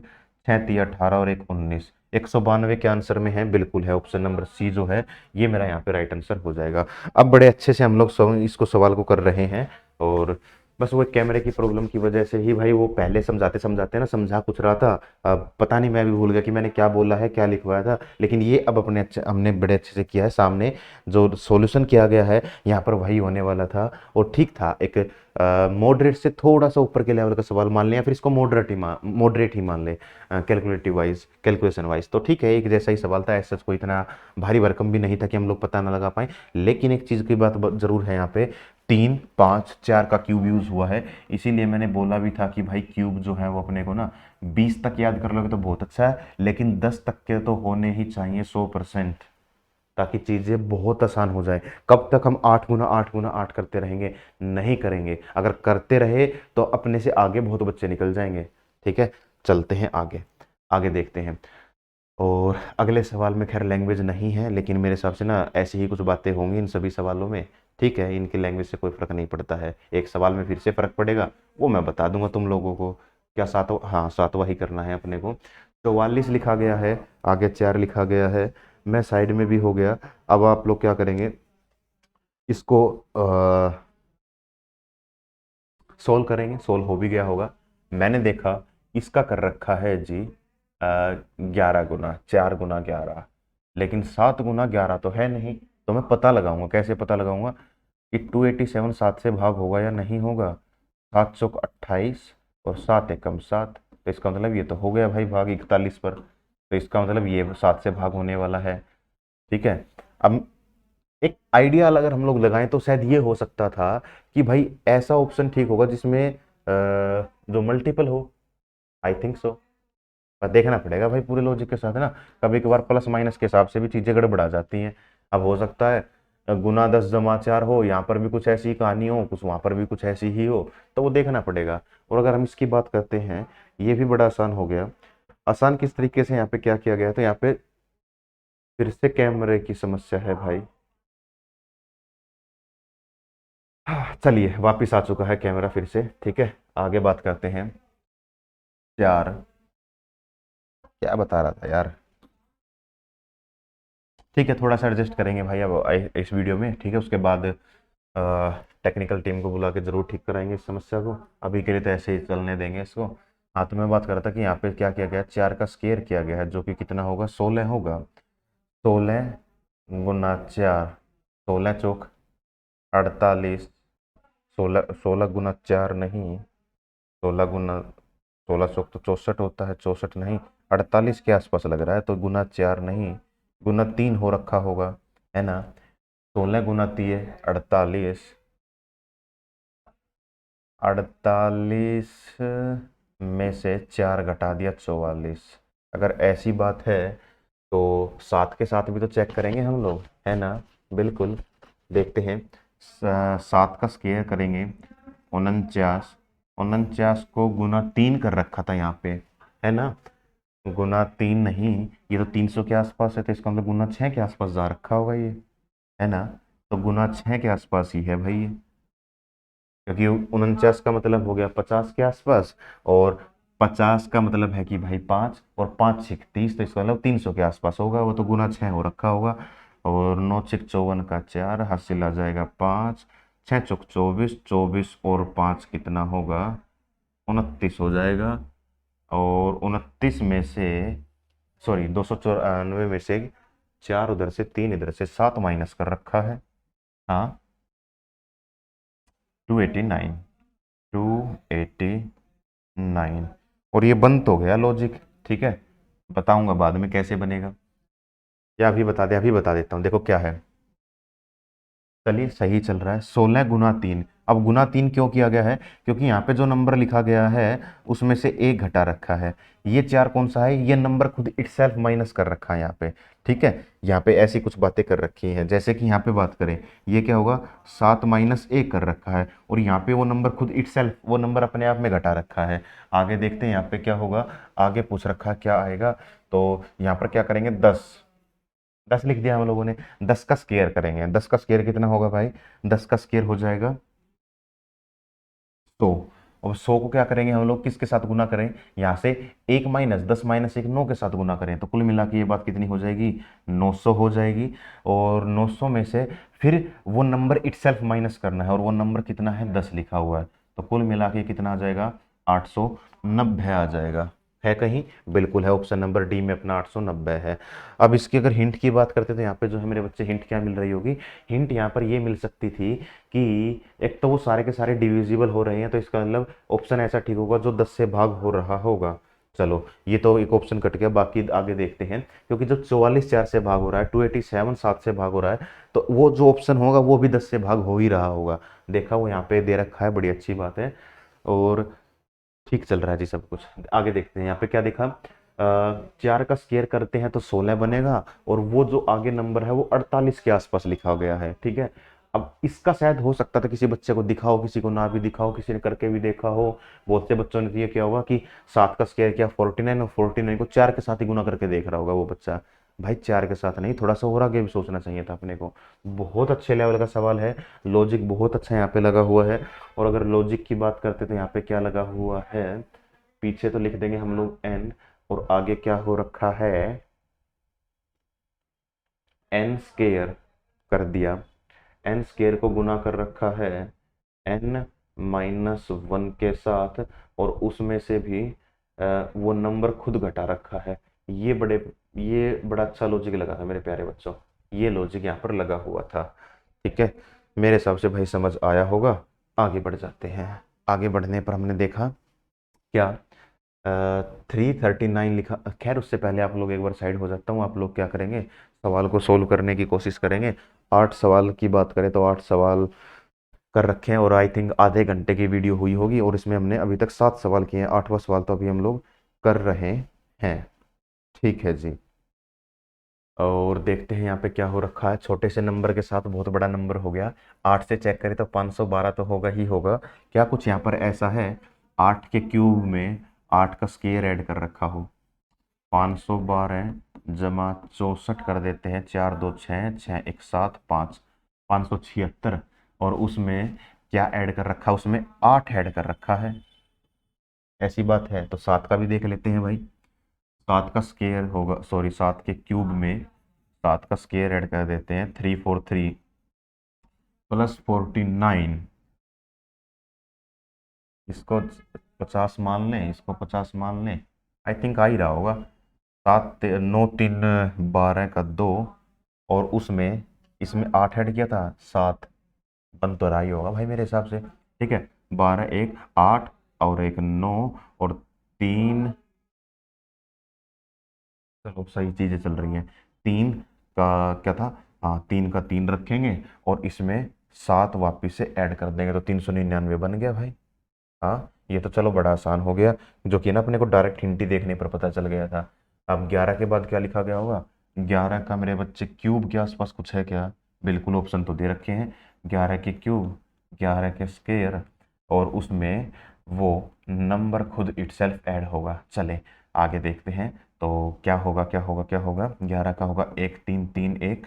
6×3 = 18 और 1 = 19। 192 के आंसर में है, बिल्कुल है, ऑप्शन नंबर सी जो है ये मेरा यहाँ पे राइट आंसर हो जाएगा। अब बड़े अच्छे से हम लोग इसको सवाल को कर रहे हैं, और बस वो कैमरे की प्रॉब्लम की वजह से ही भाई, वो पहले समझाते समझाते ना समझा कुछ रहा था। अब पता नहीं, मैं भी भूल गया कि मैंने क्या बोला है, क्या लिखवाया था। लेकिन ये अब अपने अच्छे हमने बड़े अच्छे से किया है, सामने जो सॉल्यूशन किया गया है यहाँ पर वही होने वाला था। और ठीक था, एक मॉडरेट से थोड़ा सा ऊपर के लेवल का सवाल मान लें, या फिर इसको मॉडरेट ही मान लें, कैलकुलेटिव वाइज, कैलकुलेशन वाइज। तो ठीक है, एक जैसा ही सवाल था, ऐसा कोई इतना भारी भरकम भी नहीं था कि हम लोग पता ना लगा पाए। लेकिन एक चीज़ की बात जरूर है यहाँ पे, 3, 5, 4 का क्यूब यूज हुआ है। इसीलिए मैंने बोला भी था कि भाई क्यूब जो है वो अपने को ना 20 तक याद कर लोगे तो बहुत अच्छा है, लेकिन 10 तक के तो होने ही चाहिए 100%, ताकि चीज़ें बहुत आसान हो जाए। कब तक हम 8 × 8 × 8 करते रहेंगे, नहीं करेंगे। अगर करते रहे तो अपने से आगे बहुत बच्चे निकल जाएंगे। ठीक है, चलते हैं आगे, आगे देखते हैं। और अगले सवाल में खैर लैंग्वेज नहीं है, लेकिन मेरे हिसाब से ना ऐसी ही कुछ बातें होंगी इन सभी सवालों में। ठीक है, इनकी लैंग्वेज से कोई फ़र्क नहीं पड़ता है। एक सवाल में फिर से फ़र्क पड़ेगा, वो मैं बता दूंगा तुम लोगों को। क्या सातवां, हाँ सातवां ही करना है अपने को। 44 लिखा गया है, आगे 4 लिखा गया है, मैं साइड में भी हो गया। अब आप लोग क्या करेंगे, इसको सोल्व करेंगे। सोल्व हो भी गया होगा, मैंने देखा इसका कर रखा है जी 11 गुना, 4 × 11। लेकिन 7 × 11 तो है नहीं, तो मैं पता लगाऊंगा। कैसे पता लगाऊंगा कि 287 7 से भाग होगा या नहीं होगा। 7 × 28 और 7 × 7, तो इसका मतलब ये तो हो गया भाई भाग 41 पर, तो इसका मतलब ये 7 से भाग होने वाला है। ठीक है, अब एक आइडिया अगर हम लोग लगाएं तो शायद ये हो सकता था कि भाई ऐसा ऑप्शन ठीक होगा जिसमें जो मल्टीपल हो। I think so. पर देखना पड़ेगा भाई पूरे लॉजिक के साथ है ना। कभी कभार प्लस माइनस के हिसाब से भी चीजें गड़बड़ा जाती हैं। अब हो सकता है गुना 10 जमा 4 हो, यहाँ पर भी कुछ ऐसी ही कहानी हो, कुछ वहां पर भी कुछ ऐसी ही हो, तो वो देखना पड़ेगा। और अगर हम इसकी बात करते हैं, ये भी बड़ा आसान हो गया। आसान किस तरीके से, यहाँ पे क्या किया गया है, तो यहाँ पे फिर से कैमरे की समस्या है भाई। चलिए वापिस आ चुका है कैमरा फिर से, ठीक है। आगे बात करते हैं। 4 क्या बता रहा था यार। ठीक है, थोड़ा सा एडजस्ट करेंगे भाई अब इस वीडियो में, ठीक है। उसके बाद टेक्निकल टीम को बुला के जरूर ठीक कराएंगे इस समस्या को। अभी के लिए तो ऐसे ही चलने देंगे इसको। हाँ, तो मैं बात कर रहा था कि यहाँ पे क्या किया गया है, 4 का स्केयर किया गया है, जो कि कितना होगा, 16 होगा। 16 गुना 4, 16 चौक 48। 16 गुना 4 नहीं, 16 गुना 16 चौक तो 64 होता है, 64 नहीं, 48 के आसपास लग रहा है, तो गुना 4 नहीं, गुना 3 हो रखा होगा, है ना। 16 गुना 3 48, 48 में से 4 घटा दिया 44। अगर ऐसी बात है तो 7 के साथ भी तो चेक करेंगे हम लोग, है ना। बिल्कुल, देखते हैं। 7 का स्क्वायर करेंगे, 49। 49 को गुना 3 कर रखा था यहाँ पे, है ना। गुना 3 नहीं, ये तो 300 के आसपास है, तो इसका मतलब गुना 6 के आसपास जा रखा होगा ये, है ना। तो गुना 6 के आसपास ही है भाई ये, क्योंकि 49 का मतलब हो गया 50 के आसपास, और 50 का मतलब है कि भाई 5, और 5 6 30, तो इसका मतलब 300 के आसपास होगा, वो तो गुना 6 हो रखा होगा। और 9 6 54 का 4, हासिल आ जाएगा 5, 6 चौक 24, 24 और 5 कितना होगा, 29 हो जाएगा। और 29 में से, सॉरी 294 में से 4 उधर से, 3 इधर से, 7 माइनस कर रखा है। हाँ, 289, 289। और ये बन तो गया लॉजिक, ठीक है। बताऊंगा बाद में कैसे बनेगा, या अभी बता दे, अभी बता देता हूँ, देखो क्या है। चलिए सही चल रहा है, 16 गुना 3। अब गुना 3 क्यों किया गया है, क्योंकि यहाँ पे जो नंबर लिखा गया है उसमें से एक घटा रखा है। ये 4 कौन सा है, ये नंबर खुद इटसेल्फ माइनस कर रखा है यहाँ पे, ठीक है। यहाँ पे ऐसी कुछ बातें कर रखी हैं, जैसे कि यहाँ पे बात करें, ये क्या होगा, 7 - 1 कर रखा है, और यहाँ पे वो नंबर खुद इटसेल्फ, वो नंबर अपने आप में घटा रखा है। आगे देखते हैं यहाँ पे क्या होगा, आगे पूछ रखा है क्या आएगा। तो यहाँ पर क्या करेंगे, 10, 10 लिख दिया हम लोगों ने। 10 का स्केयर करेंगे, 10 का स्केयर कितना होगा भाई, 10 का स्केयर हो जाएगा 100। अब 100 को क्या करेंगे हम लोग, किसके साथ गुना करें, यहाँ से 1 - 10 - 1 9 के साथ गुना करें, तो कुल मिला के ये बात कितनी हो जाएगी, 900 हो जाएगी। और 900 में से फिर वो नंबर इटसेल्फ माइनस करना है, और वो नंबर कितना है, 10 लिखा हुआ है, तो कुल मिला के कितना आ जाएगा, 890 आ जाएगा। है कहीं, बिल्कुल है, ऑप्शन नंबर डी में अपना 890 है। अब इसकी अगर हिंट की बात करते तो यहाँ पे जो है मेरे बच्चे, हिंट क्या मिल रही होगी, हिंट यहाँ पर ये मिल सकती थी कि एक तो वो सारे के सारे डिविजिबल हो रहे हैं, तो इसका मतलब ऑप्शन ऐसा ठीक होगा जो 10 से भाग हो रहा होगा। चलो ये तो एक ऑप्शन कट गया, बाकी आगे देखते हैं। क्योंकि जो 44 4 से भाग हो रहा है, 287 7 से भाग हो रहा है, तो वो जो ऑप्शन होगा वो भी 10 से भाग हो ही रहा होगा। देखा, वो यहाँ पे दे रखा है, बड़ी अच्छी बात है। और ठीक चल रहा है जी सब कुछ। आगे देखते हैं यहाँ पे क्या देखा, 4 का स्केयर करते हैं तो 16 बनेगा, और वो जो आगे नंबर है वो 48 के आसपास लिखा गया है, ठीक है। अब इसका शायद हो सकता था किसी बच्चे को दिखा हो, किसी को ना भी दिखा हो, किसी ने करके भी देखा हो। बहुत से बच्चों ने तो ये क्या होगा कि 7 का स्केयर किया 49, और 49 को 4 के साथ ही गुना करके देख रहा होगा वो बच्चा। भाई 4 के साथ नहीं, थोड़ा सा और आगे भी सोचना चाहिए था अपने को। बहुत अच्छे लेवल का सवाल है, लॉजिक बहुत अच्छा यहाँ पे लगा हुआ है। और अगर लॉजिक की बात करते तो यहाँ पे क्या लगा हुआ है, पीछे तो लिख देंगे हम लोग n, और आगे क्या हो रखा है, n स्केयर कर दिया, n स्केयर को गुना कर रखा है n - 1 के साथ, और उसमें से भी वो नंबर खुद घटा रखा है। ये बड़े ये बड़ा अच्छा लॉजिक लगा था मेरे प्यारे बच्चों, ये लॉजिक यहाँ पर लगा हुआ था, ठीक है। मेरे हिसाब से भाई समझ आया होगा। आगे बढ़ जाते हैं। आगे बढ़ने पर हमने देखा क्या, 339 लिखा। खैर उससे पहले आप लोग एक बार साइड हो जाता हूँ। आप लोग क्या करेंगे, सवाल को सोल्व करने की कोशिश करेंगे। 8 सवाल की बात करें तो 8 सवाल कर रखे हैं, और आई थिंक आधे घंटे की वीडियो हुई होगी, और इसमें हमने अभी तक 7 सवाल किए हैं। 8वां सवाल तो अभी हम लोग कर रहे हैं। ठीक है जी। और देखते हैं यहाँ पे क्या हो रखा है। छोटे से नंबर के साथ बहुत बड़ा नंबर हो गया। 8 से चेक करें तो 512 तो होगा ही होगा। क्या कुछ यहाँ पर ऐसा है 8 के क्यूब में 8 का स्क्वायर ऐड कर रखा हो। 512 जमा 64 कर देते हैं, 4 2 6, 6 1 7 5, 576। और उसमें क्या ऐड कर रखा है, उसमें 8 ऐड कर रखा है। ऐसी बात है तो 7 का भी देख लेते हैं भाई। 7 का स्क्वायर होगा, सॉरी 7 के क्यूब में 7 का स्क्वायर ऐड कर देते हैं। 343 प्लस 49, इसको 50 मान लें, इसको 50 मान लें। आई थिंक आ ही रहा होगा। 9 3 12 का 2, और उसमें इसमें 8 ऐड किया था, 7 बन तो रहा ही होगा भाई मेरे हिसाब से। ठीक है, 12 एक 8 और एक 9 और 3, चलो सही चीज़ें चल रही हैं। 3 का क्या था, हाँ 3 का 3 रखेंगे, और इसमें 7 वापिस से ऐड कर देंगे तो 399 बन गया भाई। हाँ ये तो चलो बड़ा आसान हो गया, जो कि ना अपने को डायरेक्ट हिंट ही देखने पर पता चल गया था। अब 11 के बाद क्या लिखा गया होगा, 11 का मेरे बच्चे क्यूब के आसपास कुछ है क्या। बिल्कुल, ऑप्शन तो दे रखे हैं। 11 के क्यूब, 11 के स्क्वायर, और उसमें वो नंबर खुद इटसेल्फ ऐड होगा। चले आगे देखते हैं तो क्या होगा, क्या होगा, क्या होगा। 11 का होगा 1 3 3 1,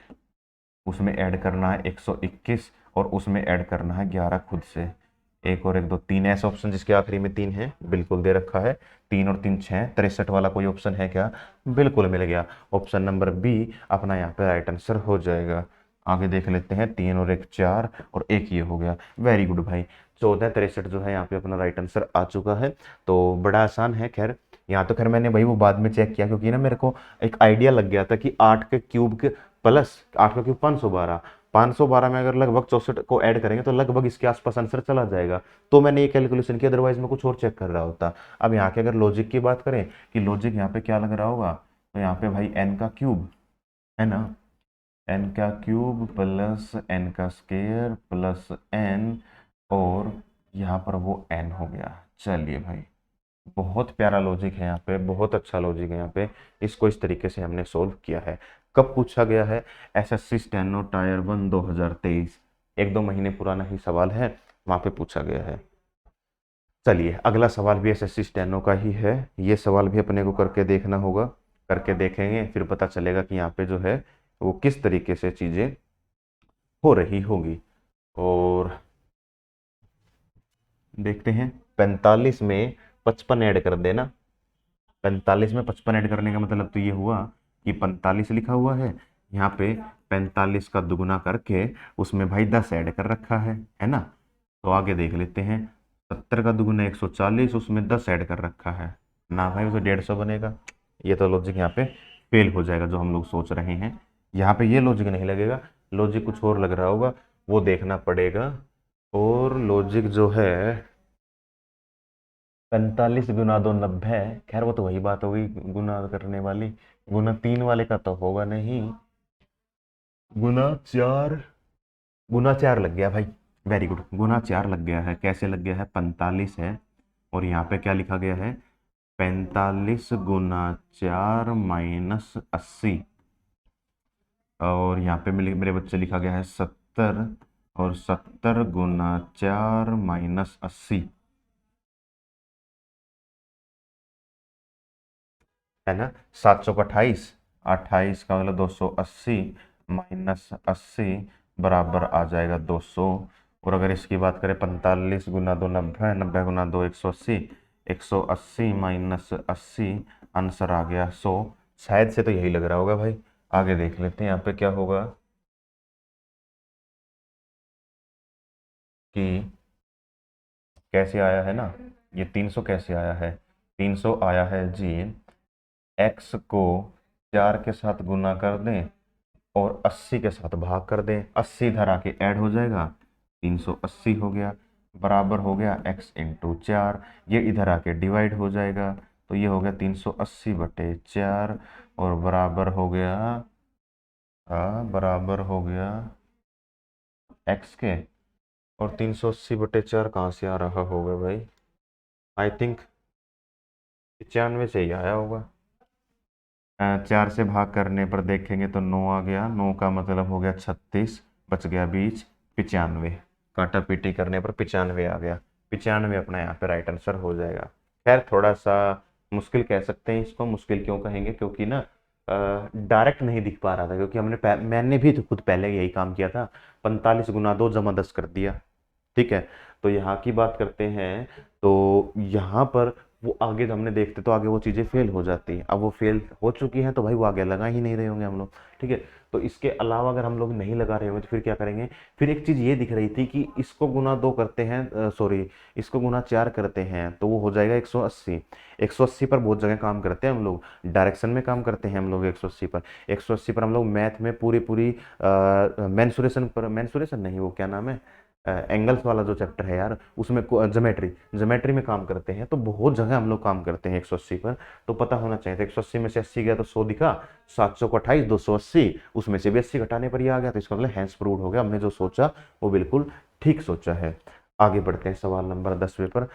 उसमें ऐड करना है 121, और उसमें ऐड करना है 11 खुद से। एक और एक दो तीन, ऐसा ऑप्शन जिसके आखिरी में 3 है बिल्कुल दे रखा है। 3 और 3 6, 63 वाला कोई ऑप्शन है क्या, बिल्कुल मिल गया। ऑप्शन नंबर बी अपना यहाँ पे राइट आंसर हो जाएगा। आगे देख लेते हैं, 3 और 1 4, और एक ये हो गया। वेरी गुड भाई, 14 63 जो है यहाँ पे अपना राइट आंसर आ चुका है। तो बड़ा आसान है। खैर यहाँ तो खैर मैंने भाई वो बाद में चेक किया, क्योंकि ना मेरे को एक आइडिया लग गया था कि 8 के क्यूब के प्लस 8 का क्यूब 512, 512 में अगर लगभग 64 को ऐड करेंगे तो लगभग इसके आसपास आंसर चला जाएगा। तो मैंने ये कैलकुलेशन किया, अदरवाइज मैं कुछ और चेक कर रहा होता। अब यहाँ के अगर लॉजिक की बात करें कि लॉजिक यहाँ पे क्या लग रहा होगा, तो यहाँ पे भाई n का क्यूब है ना, n का क्यूब प्लस n का स्क्वायर प्लस n, और यहाँ पर वो n हो गया। चलिए भाई, बहुत प्यारा लॉजिक है यहाँ पे, बहुत अच्छा लॉजिक है यहाँ पे। इसको इस तरीके से हमने सोल्व किया है। कब पूछा गया है, एसएससी स्टेनो टायर 1 2023, 1-2 महीने पुराना ही सवाल है, वहाँ पे पूछा गया है। चलिए अगला सवाल भी एसएससी स्टेनो का ही है। ये सवाल भी अपने को करके देखना होगा, करके देखेंगे फिर पता चलेगा कि यहाँ पे जो है वो किस तरीके से चीज़ें हो रही होगी। और देखते हैं, 45 में 55 ऐड कर देना। 45 में 55 ऐड करने का मतलब तो ये हुआ कि 45 लिखा हुआ है, यहाँ पे 45 का दुगुना करके उसमें भाई 10 ऐड कर रखा है ना। तो आगे देख लेते हैं, 70 का दुगुना 140, उसमें 10 ऐड कर रखा है ना भाई, तो 150 बनेगा। ये तो लॉजिक यहाँ पे फेल हो जाएगा जो हम लोग सोच रहे हैं। यहाँ पे ये लॉजिक नहीं लगेगा, लॉजिक कुछ और लग रहा होगा, वो देखना पड़ेगा। और लॉजिक जो है 45 × 2 90, खैर वो तो वही बात हो गई गुना करने वाली। गुना 3 वाले का तो होगा नहीं, गुना 4, गुना 4 लग गया भाई। वेरी गुड, गुना 4 लग गया है। कैसे लग गया है, 45 है, और यहाँ पे क्या लिखा गया है, 45 × 4 - 80, और यहाँ पे मेरे बच्चे लिखा गया है 70, और 70 × 4 - 80 है ना। 728, 28 का मतलब 280 -80 बराबर आ जाएगा 200। और अगर इसकी बात करें 45 × 2 90, 90 × 2 180, 180 - 80, आंसर आ गया 100। शायद से तो यही लग रहा होगा भाई। आगे देख लेते हैं यहाँ पे क्या होगा कि कैसे आया है ना, ये 300 कैसे आया है। 300 आया है जी, एक्स को 4 के साथ गुना कर दें और 80 के साथ भाग कर दें, 80 इधर आके ऐड हो जाएगा, 380 हो गया, बराबर हो गया x × 4। ये इधर आके डिवाइड हो जाएगा, तो ये हो गया 380/4 और बराबर हो गया x के। और 380/4 कहाँ से आ रहा होगा भाई? आई थिंक 95 से ही आया होगा। 4 से भाग करने पर देखेंगे तो 9 आ गया, 9 का मतलब हो गया 36, बच गया 20, 95। काटा पीटी करने पर 95 आ गया। 95 अपना यहाँ पे राइट आंसर हो जाएगा। खैर थोड़ा सा मुश्किल कह सकते हैं इसको। मुश्किल क्यों कहेंगे? क्योंकि ना डायरेक्ट नहीं दिख पा रहा था, क्योंकि मैंने भी तो खुद पहले यही काम किया था। 45 गुना 2 जमा 10 कर दिया। ठीक है। तो यहाँ की बात करते हैं तो यहाँ पर वो आगे हमने देखते तो आगे वो चीज़ें फेल हो जाती हैं। अब वो फेल हो चुकी हैं तो भाई वो आगे लगा ही नहीं रहे होंगे हम लोग। ठीक है। तो इसके अलावा अगर हम लोग नहीं लगा रहे होंगे तो फिर क्या करेंगे? फिर एक चीज़ ये दिख रही थी कि इसको गुना 2 करते हैं, सॉरी, इसको गुना 4 करते हैं तो वो हो जाएगा 180। 180 पर बहुत जगह काम करते हैं हम लोग। डायरेक्शन में काम करते हैं हम लोग 180 पर। 180 पर हम लोग मैथ में पूरी पूरी मैंसुरेशन नहीं, वो क्या नाम है, एंगल्स वाला जो चैप्टर है यार, उसमें ज्योमेट्री ज्योमेट्री में काम करते हैं। तो बहुत जगह हम लोग काम करते हैं 180 पर। तो पता होना चाहिए था। 180 में से 80 गया तो 100 दिखा, 700 को 28, 280, उसमें से भी 80 घटाने पर ही आ गया। तो इसका मतलब हैंस प्रूव्ड हो गया, हमने जो सोचा वो बिल्कुल ठीक सोचा है। आगे बढ़ते हैं सवाल नंबर 10वें पर।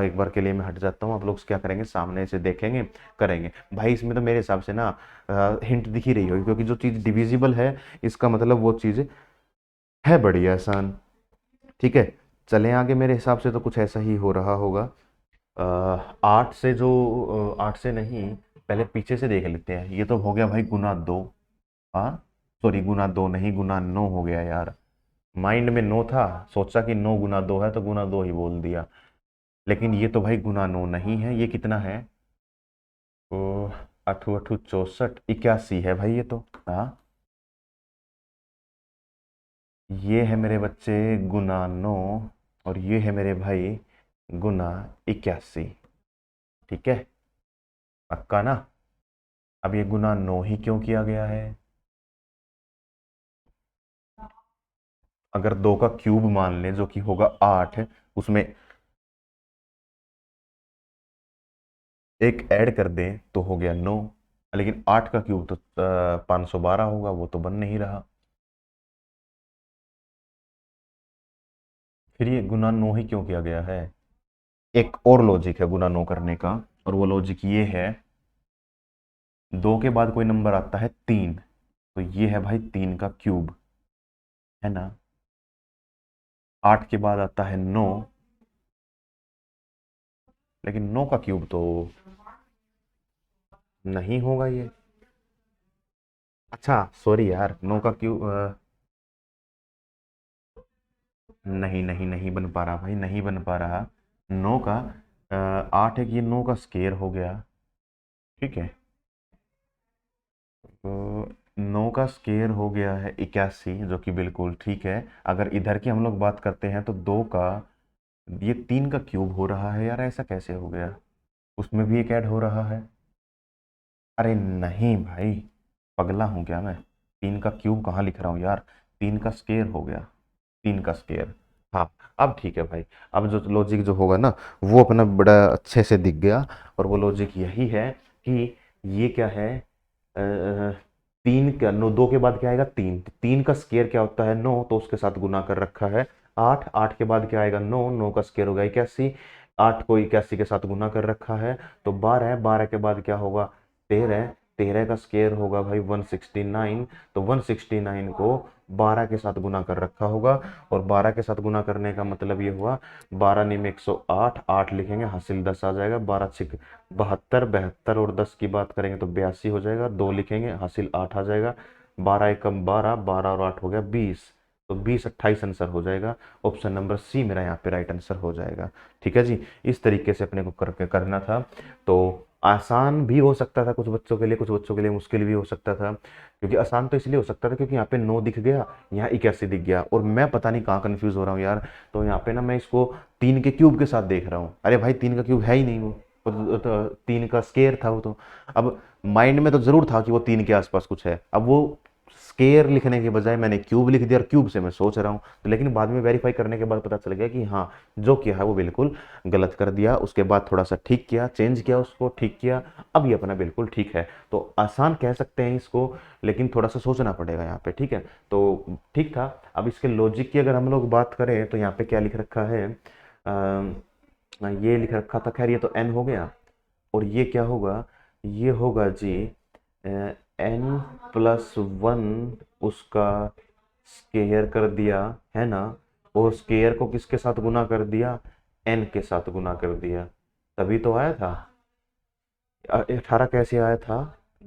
एक बार के लिए मैं हट जाता हूँ। आप लोग क्या करेंगे? सामने से देखेंगे, करेंगे। भाई इसमें तो मेरे हिसाब से ना हिंट दिख ही रही होगी, क्योंकि जो चीज़ डिविजिबल है इसका मतलब वो चीज़ है बड़ी आसान। ठीक है। चलें आगे। मेरे हिसाब से तो कुछ ऐसा ही हो रहा होगा। 8 से जो 8 से नहीं, पहले पीछे से देख लेते हैं। ये तो हो गया भाई गुना 2। हाँ, सॉरी, गुना 2 नहीं, गुना 9 हो गया यार। माइंड में 9 था, सोचा कि 9 गुना 2 है तो गुना 2 ही बोल दिया। लेकिन ये तो भाई गुना 9 नहीं है। ये कितना है? तो 8 8 64, 81 है भाई ये तो। हाँ, ये है मेरे बच्चे गुना 9, और ये है मेरे भाई गुना 81। ठीक है, पक्का ना? अब ये गुना 9 ही क्यों किया गया है? अगर 2 का क्यूब मान लें जो कि होगा 8, उसमें एक ऐड कर दें तो हो गया 9। लेकिन 8 का क्यूब तो 512 होगा, वो तो बन नहीं रहा। फिर ये गुना 9 ही क्यों किया गया है? एक और लॉजिक है गुना 9 करने का, और वो लॉजिक ये है, 2 के बाद कोई नंबर आता है 3, तो ये है भाई 3 का क्यूब, है ना। 8 के बाद आता है 9, लेकिन 9 का क्यूब तो नहीं होगा ये। अच्छा सॉरी यार, 9 का क्यूब नहीं नहीं नहीं बन पा रहा भाई, नहीं बन पा रहा। 9 का 8 है कि ये 9 का स्केयर हो गया। ठीक है। तो 9 का स्केयर हो गया है 81, जो कि बिल्कुल ठीक है। अगर इधर की हम लोग बात करते हैं तो 2 का, ये 3 का क्यूब हो रहा है यार, ऐसा कैसे हो गया? उसमें भी एक ऐड हो रहा है। अरे नहीं भाई, पगला हूँ क्या मैं? 3 का क्यूब कहाँ लिख रहा हूँ यार, 3 का स्केयर हो गया, 3 का स्केयर। हाँ, अब ठीक है भाई। अब जो लॉजिक जो होगा ना, वो अपना बड़ा अच्छे से दिख गया। और वो लॉजिक यही है कि ये क्या है, 3 का 9, 2 के बाद क्या आएगा? 3। 3 का स्केयर क्या होता है? 9, तो उसके साथ गुना कर रखा है 8। 8 के बाद क्या आएगा? 9। 9 का स्केयर होगा 81। 8 को 81 के साथ गुना कर रखा है तो 12। 12 के बाद क्या होगा? 13। 13 का स्केयर होगा भाई 169, तो 169 को 12 के साथ गुना कर रखा होगा। और 12 के साथ गुना करने का मतलब ये हुआ, 12 निम 108, 8 लिखेंगे, हासिल 10 आ जाएगा। 12 छिक 72, 72 और 10 की बात करेंगे तो 82 हो जाएगा। 2 लिखेंगे, हासिल 8 आ जाएगा। 12 एकम 12, 12 और 8 हो गया 20, तो 20 28 आंसर हो जाएगा। ऑप्शन नंबर सी मेरा यहाँ पे राइट आंसर हो जाएगा। ठीक है जी, इस तरीके से अपने को करके करना था। तो आसान भी हो सकता था कुछ बच्चों के लिए, कुछ बच्चों के लिए मुश्किल भी हो सकता था। क्योंकि आसान तो इसलिए हो सकता था क्योंकि यहाँ पे 9 दिख गया, यहाँ 81 दिख गया, और मैं पता नहीं कहाँ कंफ्यूज हो रहा हूँ यार। तो यहाँ पे ना मैं इसको 3 के क्यूब के साथ देख रहा हूँ। अरे भाई 3 का क्यूब है ही नहीं वो, 3 का स्केयर था वो तो। अब माइंड में तो जरूर था कि वो 3 के आसपास कुछ है। अब वो स्केयर लिखने के बजाय मैंने क्यूब लिख दिया और क्यूब से मैं सोच रहा हूँ। तो लेकिन बाद में वेरीफाई करने के बाद पता चल गया कि हाँ, जो किया है वो बिल्कुल गलत कर दिया। उसके बाद थोड़ा सा ठीक किया, चेंज किया, उसको ठीक किया, अब ये अपना बिल्कुल ठीक है। तो आसान कह सकते हैं इसको, लेकिन थोड़ा सा सोचना पड़ेगा यहाँ पे, ठीक है। तो ठीक था। अब इसके लॉजिक की अगर हम लोग बात करें तो यहाँ पे क्या लिख रखा है, ये लिख रखा था, खैर ये तो एन हो गया। और ये क्या होगा, ये होगा जी एन प्लस वन, उसका स्केयर कर दिया, है ना। और स्केयर को किसके साथ गुना कर दिया, एन के साथ गुना कर दिया, तभी तो आया था। 18 कैसे आया था,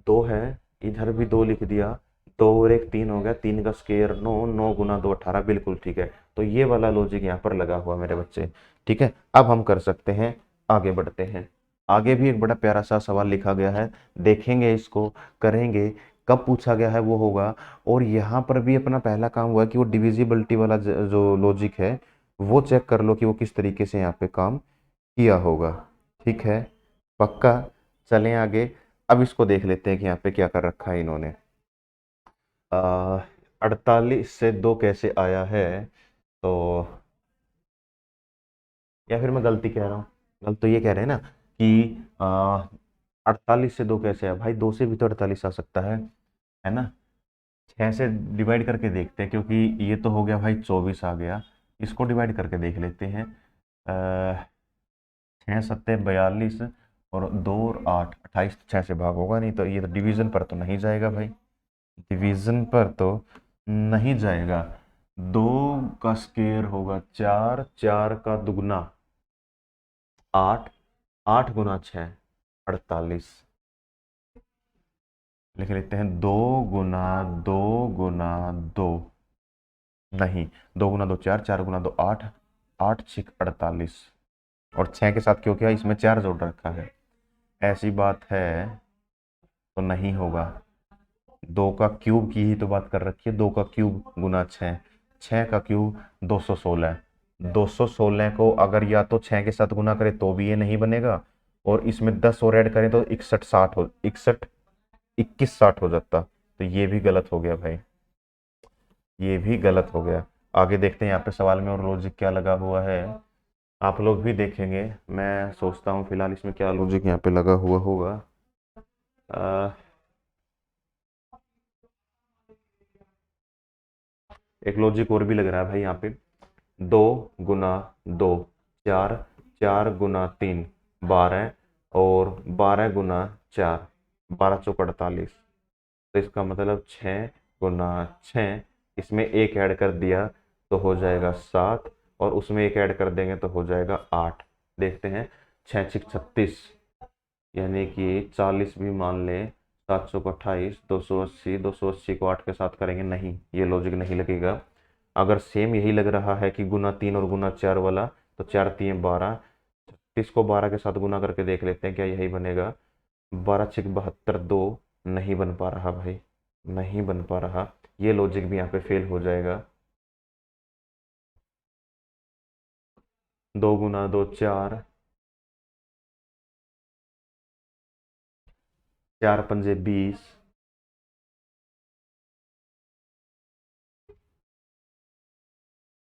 दो है, इधर भी दो लिख दिया, दो और एक तीन हो गया, तीन का स्केयर नौ, नौ गुना दो 18, बिल्कुल ठीक है। तो ये वाला लॉजिक यहाँ पर लगा हुआ मेरे बच्चे, ठीक है। अब हम कर सकते हैं, आगे बढ़ते हैं। आगे भी एक बड़ा प्यारा सा सवाल लिखा गया है, देखेंगे इसको, करेंगे, कब पूछा गया है वो होगा। और यहाँ पर भी अपना पहला काम हुआ कि वो डिविजिबिलिटी वाला जो लॉजिक है वो चेक कर लो कि वो किस तरीके से यहाँ पे काम किया होगा, ठीक है, पक्का। चलें आगे। अब इसको देख लेते हैं कि यहाँ पे क्या कर रखा है इन्होंने। 48 से दो कैसे आया है, तो या फिर मैं गलती कह रहा हूँ, गलत तो ये कह रहे हैं ना कि 48 से दो कैसे आया, भाई दो से भी तो 48 आ सकता है ना। 6 से डिवाइड करके देखते हैं, क्योंकि ये तो हो गया भाई 24 आ गया, इसको डिवाइड करके देख लेते हैं। 6 7 42 और 2 और 8 28, 6 से भाग होगा नहीं, तो ये तो डिवीजन पर तो नहीं जाएगा भाई, डिवीजन पर तो नहीं जाएगा। दो का स्केयर होगा चार, चार का दुगना आठ, आठ गुना 6 48, लिख लेते हैं, दो गुना दो गुना दो, नहीं, दो गुना दो चार, चार गुना दो आठ, आठ छिक 48, और 6 के साथ क्यों किया, इसमें 4 जोड़ रखा है, ऐसी बात है तो नहीं होगा। दो का क्यूब की ही तो बात कर रखी है, दो का क्यूब गुना 6, 6 का क्यूब 216, 216 को अगर या तो 6 के साथ गुना करें तो भी ये नहीं बनेगा, और इसमें 10 और ऐड करें तो 61 60 हो, 61 21 60 हो जाता, तो ये भी गलत हो गया भाई, ये भी गलत हो गया। आगे देखते हैं यहाँ पे सवाल में और लॉजिक क्या लगा हुआ है, आप लोग भी देखेंगे। मैं सोचता हूँ फिलहाल इसमें क्या लॉजिक यहाँ पे लगा हुआ होगा। एक लॉजिक और भी लग रहा है भाई यहाँ पे, दो गुना दो चार, चार गुना तीन 12, और 12 गुना चार 12 चौक 48, तो इसका मतलब 6 गुना 6, इसमें एक ऐड कर दिया तो हो जाएगा 7, और उसमें एक ऐड कर देंगे तो हो जाएगा 8। देखते हैं, 6 छिक 36, यानी कि 40 भी मान लें, 7 चौक 28, 280, 280 को 8 के साथ करेंगे, नहीं, ये लॉजिक नहीं लगेगा। अगर सेम यही लग रहा है कि गुना 3 और गुना 4 वाला, तो 4 3 12, 36 को 12 के साथ गुना करके देख लेते हैं क्या यही बनेगा, 12 छिक 72, 2, नहीं बन पा रहा भाई, नहीं बन पा रहा, ये लॉजिक भी यहाँ पे फेल हो जाएगा। 2 गुना 2 4, 4 पंजे 20,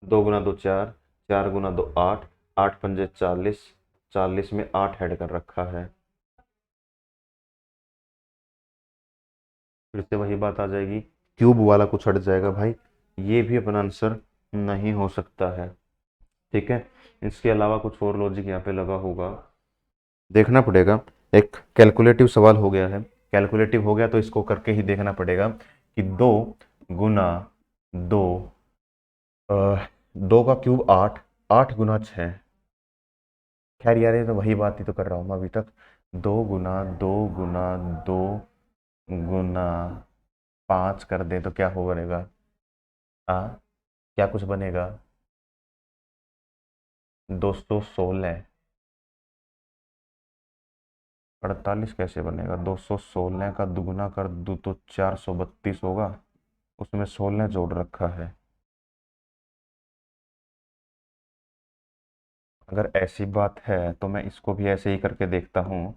2 गुना 2 4, 4 गुना 2 8, 8 पंजे 40, 40 में 8 ऐड कर रखा है, फिर से वही बात आ जाएगी, क्यूब वाला कुछ हट जाएगा भाई, ये भी अपना आंसर नहीं हो सकता है, ठीक है। इसके अलावा कुछ और लॉजिक यहाँ पे लगा होगा, देखना पड़ेगा। एक कैलकुलेटिव सवाल हो गया है, कैलकुलेटिव हो गया तो इसको करके ही देखना पड़ेगा कि दो गुना दो, दो का क्यूब 8, 8 गुना 6, खैर यार ये तो वही बात ही तो कर रहा हूँ मैं अभी तक, दो गुना दो गुना 5 कर दे तो क्या हो बनेगा, हाँ, क्या कुछ बनेगा, 216, 48 कैसे बनेगा, 216 का दुगुना कर दूँ तो 432 होगा, उसमें 16 जोड़ रखा है। अगर ऐसी बात है तो मैं इसको भी ऐसे ही करके देखता हूँ,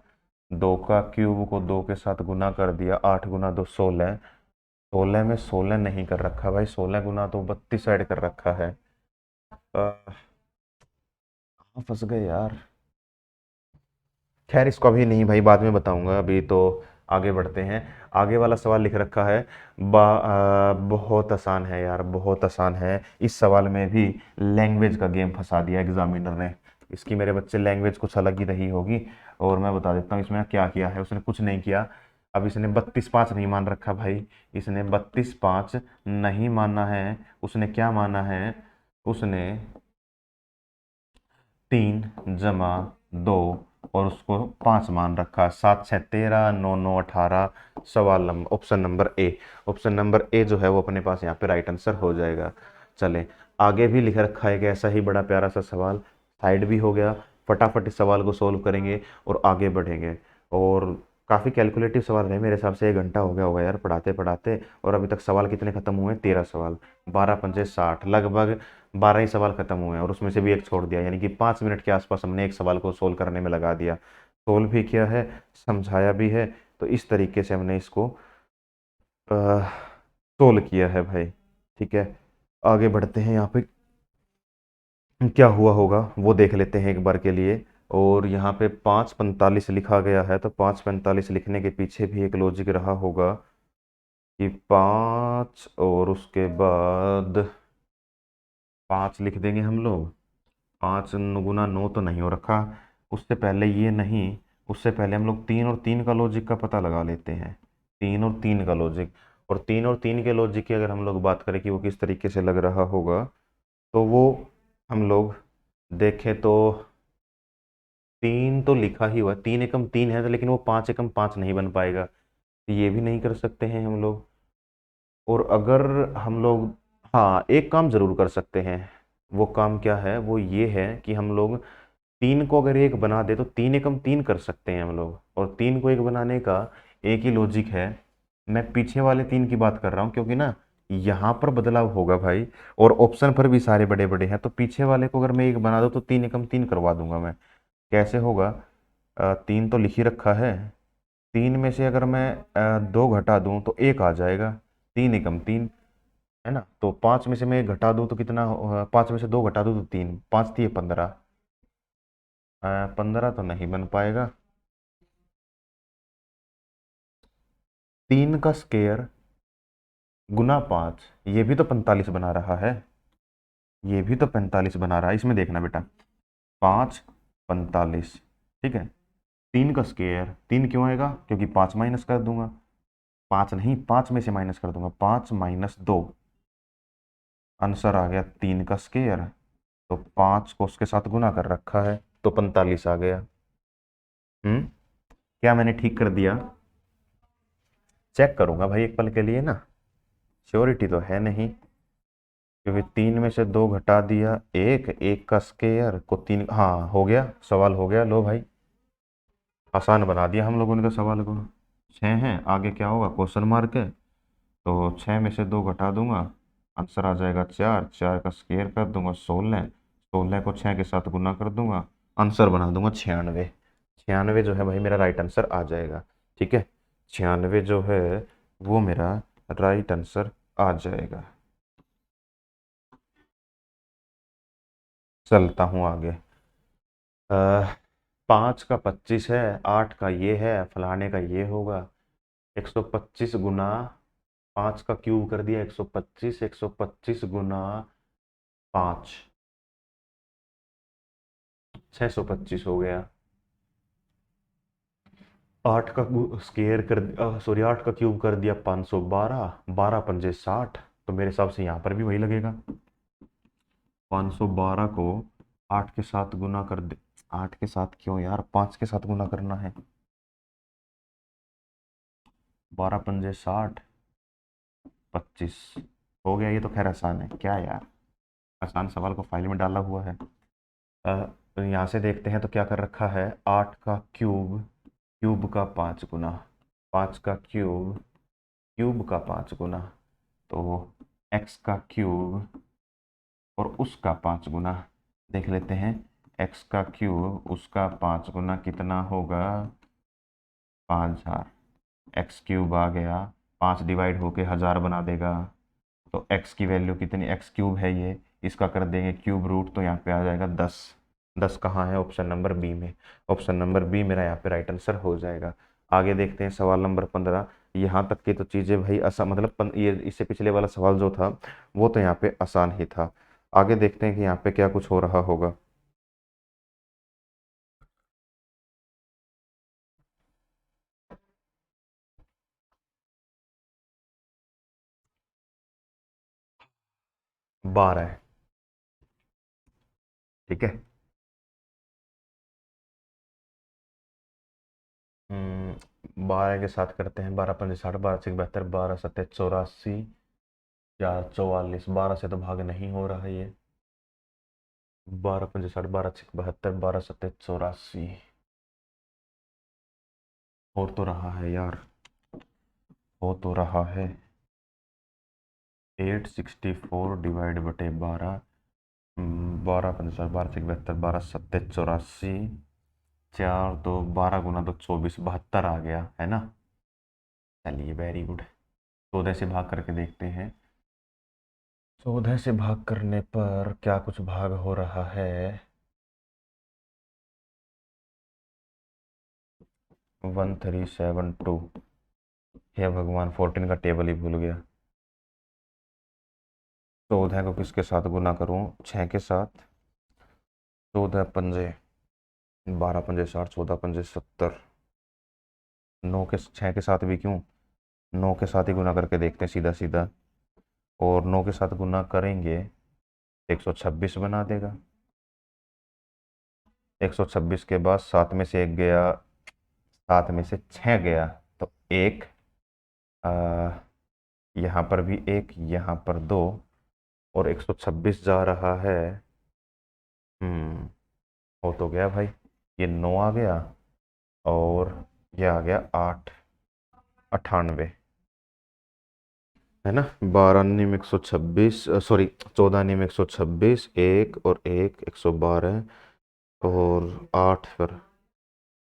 दो का क्यूब को दो के साथ गुना कर दिया, 8 गुना दो 16, 16 में 16 नहीं कर रखा भाई, 16 गुना तो 32 ऐड कर रखा है। कहाँ फंस गए यार। खैर इसको अभी नहीं भाई, बाद में बताऊंगा, अभी तो आगे बढ़ते हैं। आगे वाला सवाल लिख रखा है, बहुत आसान है यार, बहुत आसान है। इस सवाल में भी लैंग्वेज का गेम फंसा दिया एग्जामिनर ने। इसकी मेरे बच्चे लैंग्वेज कुछ अलग ही रही होगी। और मैं बता देता हूँ इसमें क्या किया है, उसने कुछ नहीं किया। अब इसने 32/5 नहीं मान रखा भाई, इसने 32/5 नहीं माना है। उसने क्या माना है, उसने 3 + 2 और उसको 5 मान रखा। 7 × 6 = 13, 9 × 9 = 18। सवाल number, option number A, option number A जो है वो अपने पास यहाँ पे राइट आंसर हो जाएगा। चले, आगे भी लिख रखा है कि ऐसा ही बड़ा प्यारा सा सवाल, साइड भी हो गया। फटाफट इस सवाल को सोल्व करेंगे और आगे बढ़ेंगे। और काफ़ी कैलकुलेटिव सवाल रहे मेरे हिसाब से, 1 घंटा हो गया होगा यार पढ़ाते पढ़ाते, और अभी तक सवाल कितने खत्म हुए, 13 सवाल, 12×5 = 60, लगभग 12 ही सवाल खत्म हुए हैं, और उसमें से भी एक छोड़ दिया, यानी कि 5 मिनट के आसपास हमने एक सवाल को सोल्व करने में लगा दिया। सोल्व भी किया है, समझाया भी है, तो इस तरीके से हमने इसको सोल्व किया है भाई। ठीक है, आगे बढ़ते हैं। यहाँ पे क्या हुआ होगा वो देख लेते हैं एक बार के लिए। और यहाँ पे 5:45 लिखा गया है, तो 5:45 लिखने के पीछे भी एक लॉजिक रहा होगा कि 5 और उसके बाद 5 लिख देंगे हम लोग। 5×9 तो नहीं हो रखा, उससे पहले ये नहीं, उससे पहले हम लोग 3 और 3 का लॉजिक का पता लगा लेते हैं। 3 और 3 का लॉजिक, और 3 और 3 के लॉजिक की अगर हम लोग बात करें कि वो किस तरीके से लग रहा होगा, तो वो हम लोग देखें तो 3 तो लिखा ही हुआ, 3 × 3 है, तो लेकिन वो 5 × 5 नहीं बन पाएगा, तो ये भी नहीं कर सकते हैं हम लोग। और अगर हम लोग, हाँ एक काम जरूर कर सकते हैं। वो काम क्या है, वो ये है कि हम लोग 3 को अगर 1 बना दे तो 3 × 3 कर सकते हैं हम लोग, और 3 को 1 बनाने का एक ही लॉजिक है। मैं पीछे वाले 3 की बात कर रहा हूँ, क्योंकि ना यहाँ पर बदलाव होगा भाई, और ऑप्शन पर भी सारे बड़े बड़े हैं, तो पीछे वाले को अगर मैं 1 बना दूँ तो 3 × 3 करवा दूंगा मैं। कैसे होगा, 3 तो लिख ही रखा है, 3 में से अगर मैं 2 घटा दूं तो 1 आ जाएगा, 3 × 3, है ना। तो 5 में से मैं 1 घटा दूं तो कितना, 5 में से 2 घटा दूं तो 3, 5×3 = 15। 15 तो नहीं बन पाएगा। 3 का स्क्वायर गुना 5, ये भी तो 45 बना रहा है, ये भी तो 45 बना रहा है, इसमें देखना बेटा, 5 × 45, ठीक है। 3 का स्क्वायर, 3 क्यों आएगा, क्योंकि 5 माइनस कर दूंगा, 5 नहीं, 5 में से माइनस कर दूंगा, 5 - 2, आंसर आ गया 3 का स्क्वायर। तो 5 को उसके साथ गुना कर रखा है, तो 45 आ गया। क्या मैंने ठीक कर दिया, चेक करूंगा भाई एक पल के लिए ना, श्योरिटी तो है नहीं, क्योंकि 3 में से 2 घटा दिया, 1, 1 का स्क्वायर को 3, हाँ हो गया, सवाल हो गया। लो भाई, आसान बना दिया हम लोगों ने तो सवाल को। 6 है, आगे क्या होगा, क्वेश्चन मार्क है, तो 6 में से 2 घटा दूंगा, आंसर आ जाएगा 4, 4 का स्क्वायर कर दूंगा 16, 16 को 6 के साथ गुना कर दूंगा, आंसर बना दूंगा 96। 96 जो है भाई मेरा राइट आंसर आ जाएगा। ठीक है, 96 जो है वो मेरा राइट आंसर आ जाएगा। चलता हूँ आगे। 5 का 25 है, 8 का ये है, फलाने का ये होगा। 125 गुना 5 का क्यूब कर दिया, 125, 125 गुना 5, 625 हो गया। 8 का स्क्वायर कर, सॉरी 8 का क्यूब कर दिया 512, 12×5 = 60, तो मेरे हिसाब से यहाँ पर भी वही लगेगा। 512 को 8 के साथ गुना कर दे, 8 के साथ क्यों यार, 5 के साथ गुना करना है। 12×5 = 60, 25 हो गया। ये तो खैर आसान है क्या यार, आसान सवाल को फाइल में डाला हुआ है। तो यहाँ से देखते हैं तो क्या कर रखा है, 8 का क्यूब, क्यूब का 5 गुना, 5 का क्यूब, क्यूब का 5 गुना, तो x का क्यूब और उसका 5 गुना। देख लेते हैं, x का क्यूब उसका 5 गुना कितना होगा, 5000, x क्यूब आ गया 5 डिवाइड होके 1000 बना देगा। तो x की वैल्यू कितनी, x क्यूब है ये, इसका कर देंगे क्यूब रूट, तो यहाँ पे आ जाएगा 10। 10 कहाँ है, ऑप्शन नंबर बी में। ऑप्शन नंबर बी मेरा यहाँ पे राइट आंसर हो जाएगा। आगे देखते हैं सवाल नंबर 15। यहाँ तक की तो चीज़ें भाई आसान, मतलब ये इससे पिछले वाला सवाल जो था वो तो यहाँ पे आसान ही था। आगे देखते हैं कि यहाँ पे क्या कुछ हो रहा होगा। बारह है, ठीक है। 12 के साथ करते हैं, 12×5 = 60, 12×6 = 72, 12×7 = 84, 4×44, 12 से तो भाग नहीं हो रहा है ये। 12×5 = 60, 12×6 = 72, 12×7 = 84। हो तो रहा है यार, हो तो रहा है। 864 डिवाइड बटे 12, 12×5 = 12×6 = 72, 12×7 = 84, 4 तो 12 गुना तो 24, 72 आ गया है ना। चलिए वेरी गुड। 14 से भाग करके देखते हैं। 14 से भाग करने पर क्या कुछ भाग हो रहा है। 1372। हे भगवान, 14 का टेबल ही भूल गया। 14 को किसके साथ गुना करूं, 6 के साथ। 14×5 = 12×5 = 60, 14×5 = 70। 9 के 6 के साथ भी क्यों, 9 के साथ ही गुना करके देखते हैं सीधा सीधा। और 9 के साथ गुना करेंगे 126 बना देगा। 126 के बाद 7 में से 1 गया, 7 में से 6 गया, तो 1, यहाँ पर भी 1, यहाँ पर 2, और 126 जा रहा है। हो तो गया भाई, ये 9 आ गया और ये आ गया 8, 98 है ना। 12 × 126, सॉरी 14 × 126, 1 और 1 112, और 8 पर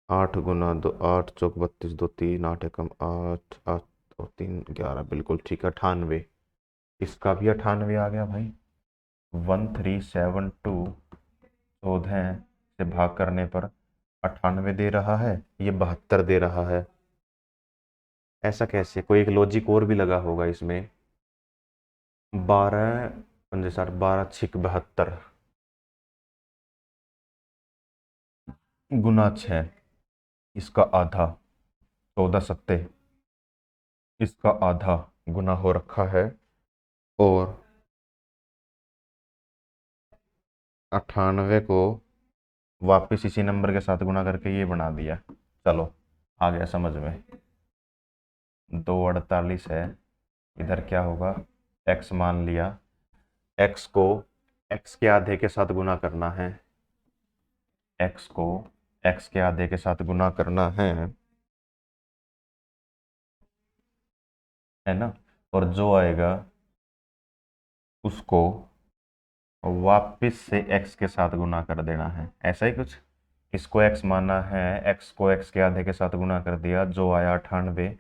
8 गुना 2, 8 चौक 32, 2 3, 8 एकम 8, 8 और 3 11, बिल्कुल ठीक है, 98। इसका भी 98 आ गया भाई। 1372 14 से भाग करने पर 98 दे रहा है, ये 72 दे रहा है। ऐसा कैसे, कोई एक लॉजिक और भी लगा होगा इसमें। 12×5 = 60, 12×6 = 72, गुना 6, इसका आधा, 14×7 इसका आधा गुना हो रखा है, और 98 को वापस इसी नंबर के साथ गुना करके ये बना दिया। चलो आ गया समझ में। 248 है, इधर क्या होगा, x मान लिया, x को x के आधे के साथ गुना करना है, x को x के आधे के साथ गुना करना है ना। और जो आएगा उसको वापस से x के साथ गुना कर देना है, ऐसा ही कुछ। इसको x माना है, x को x के आधे के साथ गुना कर दिया, जो आया 98।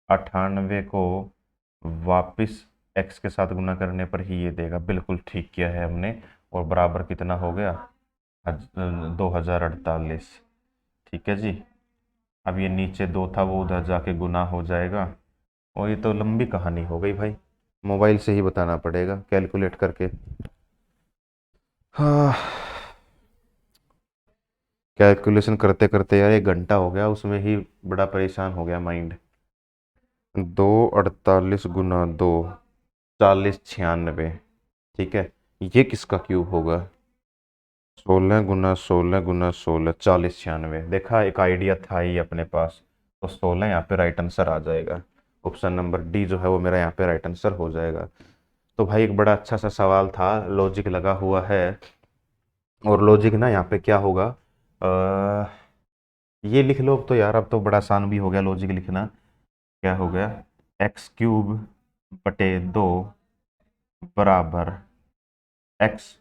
98 को वापस x के साथ गुना करने पर ही ये देगा, बिल्कुल ठीक किया है हमने। और बराबर कितना हो गया, 2048। ठीक है जी। अब ये नीचे 2 था, वो उधर जाके गुना हो जाएगा। और ये तो लंबी कहानी हो गई भाई, मोबाइल से ही बताना पड़ेगा कैलकुलेट करके। हाँ, कैलकुलेशन करते करते यार 1 घंटा हो गया, उसमें ही बड़ा परेशान हो गया माइंड। 248 गुना 2, 40×96, ठीक है। ये किसका क्यूब होगा, 16×16×16, 40×96। देखा, एक आइडिया था ही अपने पास, तो 16 यहाँ पे राइट आंसर आ जाएगा। ऑप्शन नंबर डी जो है वो मेरा यहाँ पे राइट आंसर हो जाएगा। तो भाई एक बड़ा अच्छा सा सवाल था, लॉजिक लगा हुआ है। और लॉजिक ना यहाँ पे क्या होगा, ये लिख लो तो यार, अब तो बड़ा आसान भी हो गया लॉजिक लिखना। क्या हो गया, x³/2 बराबर x,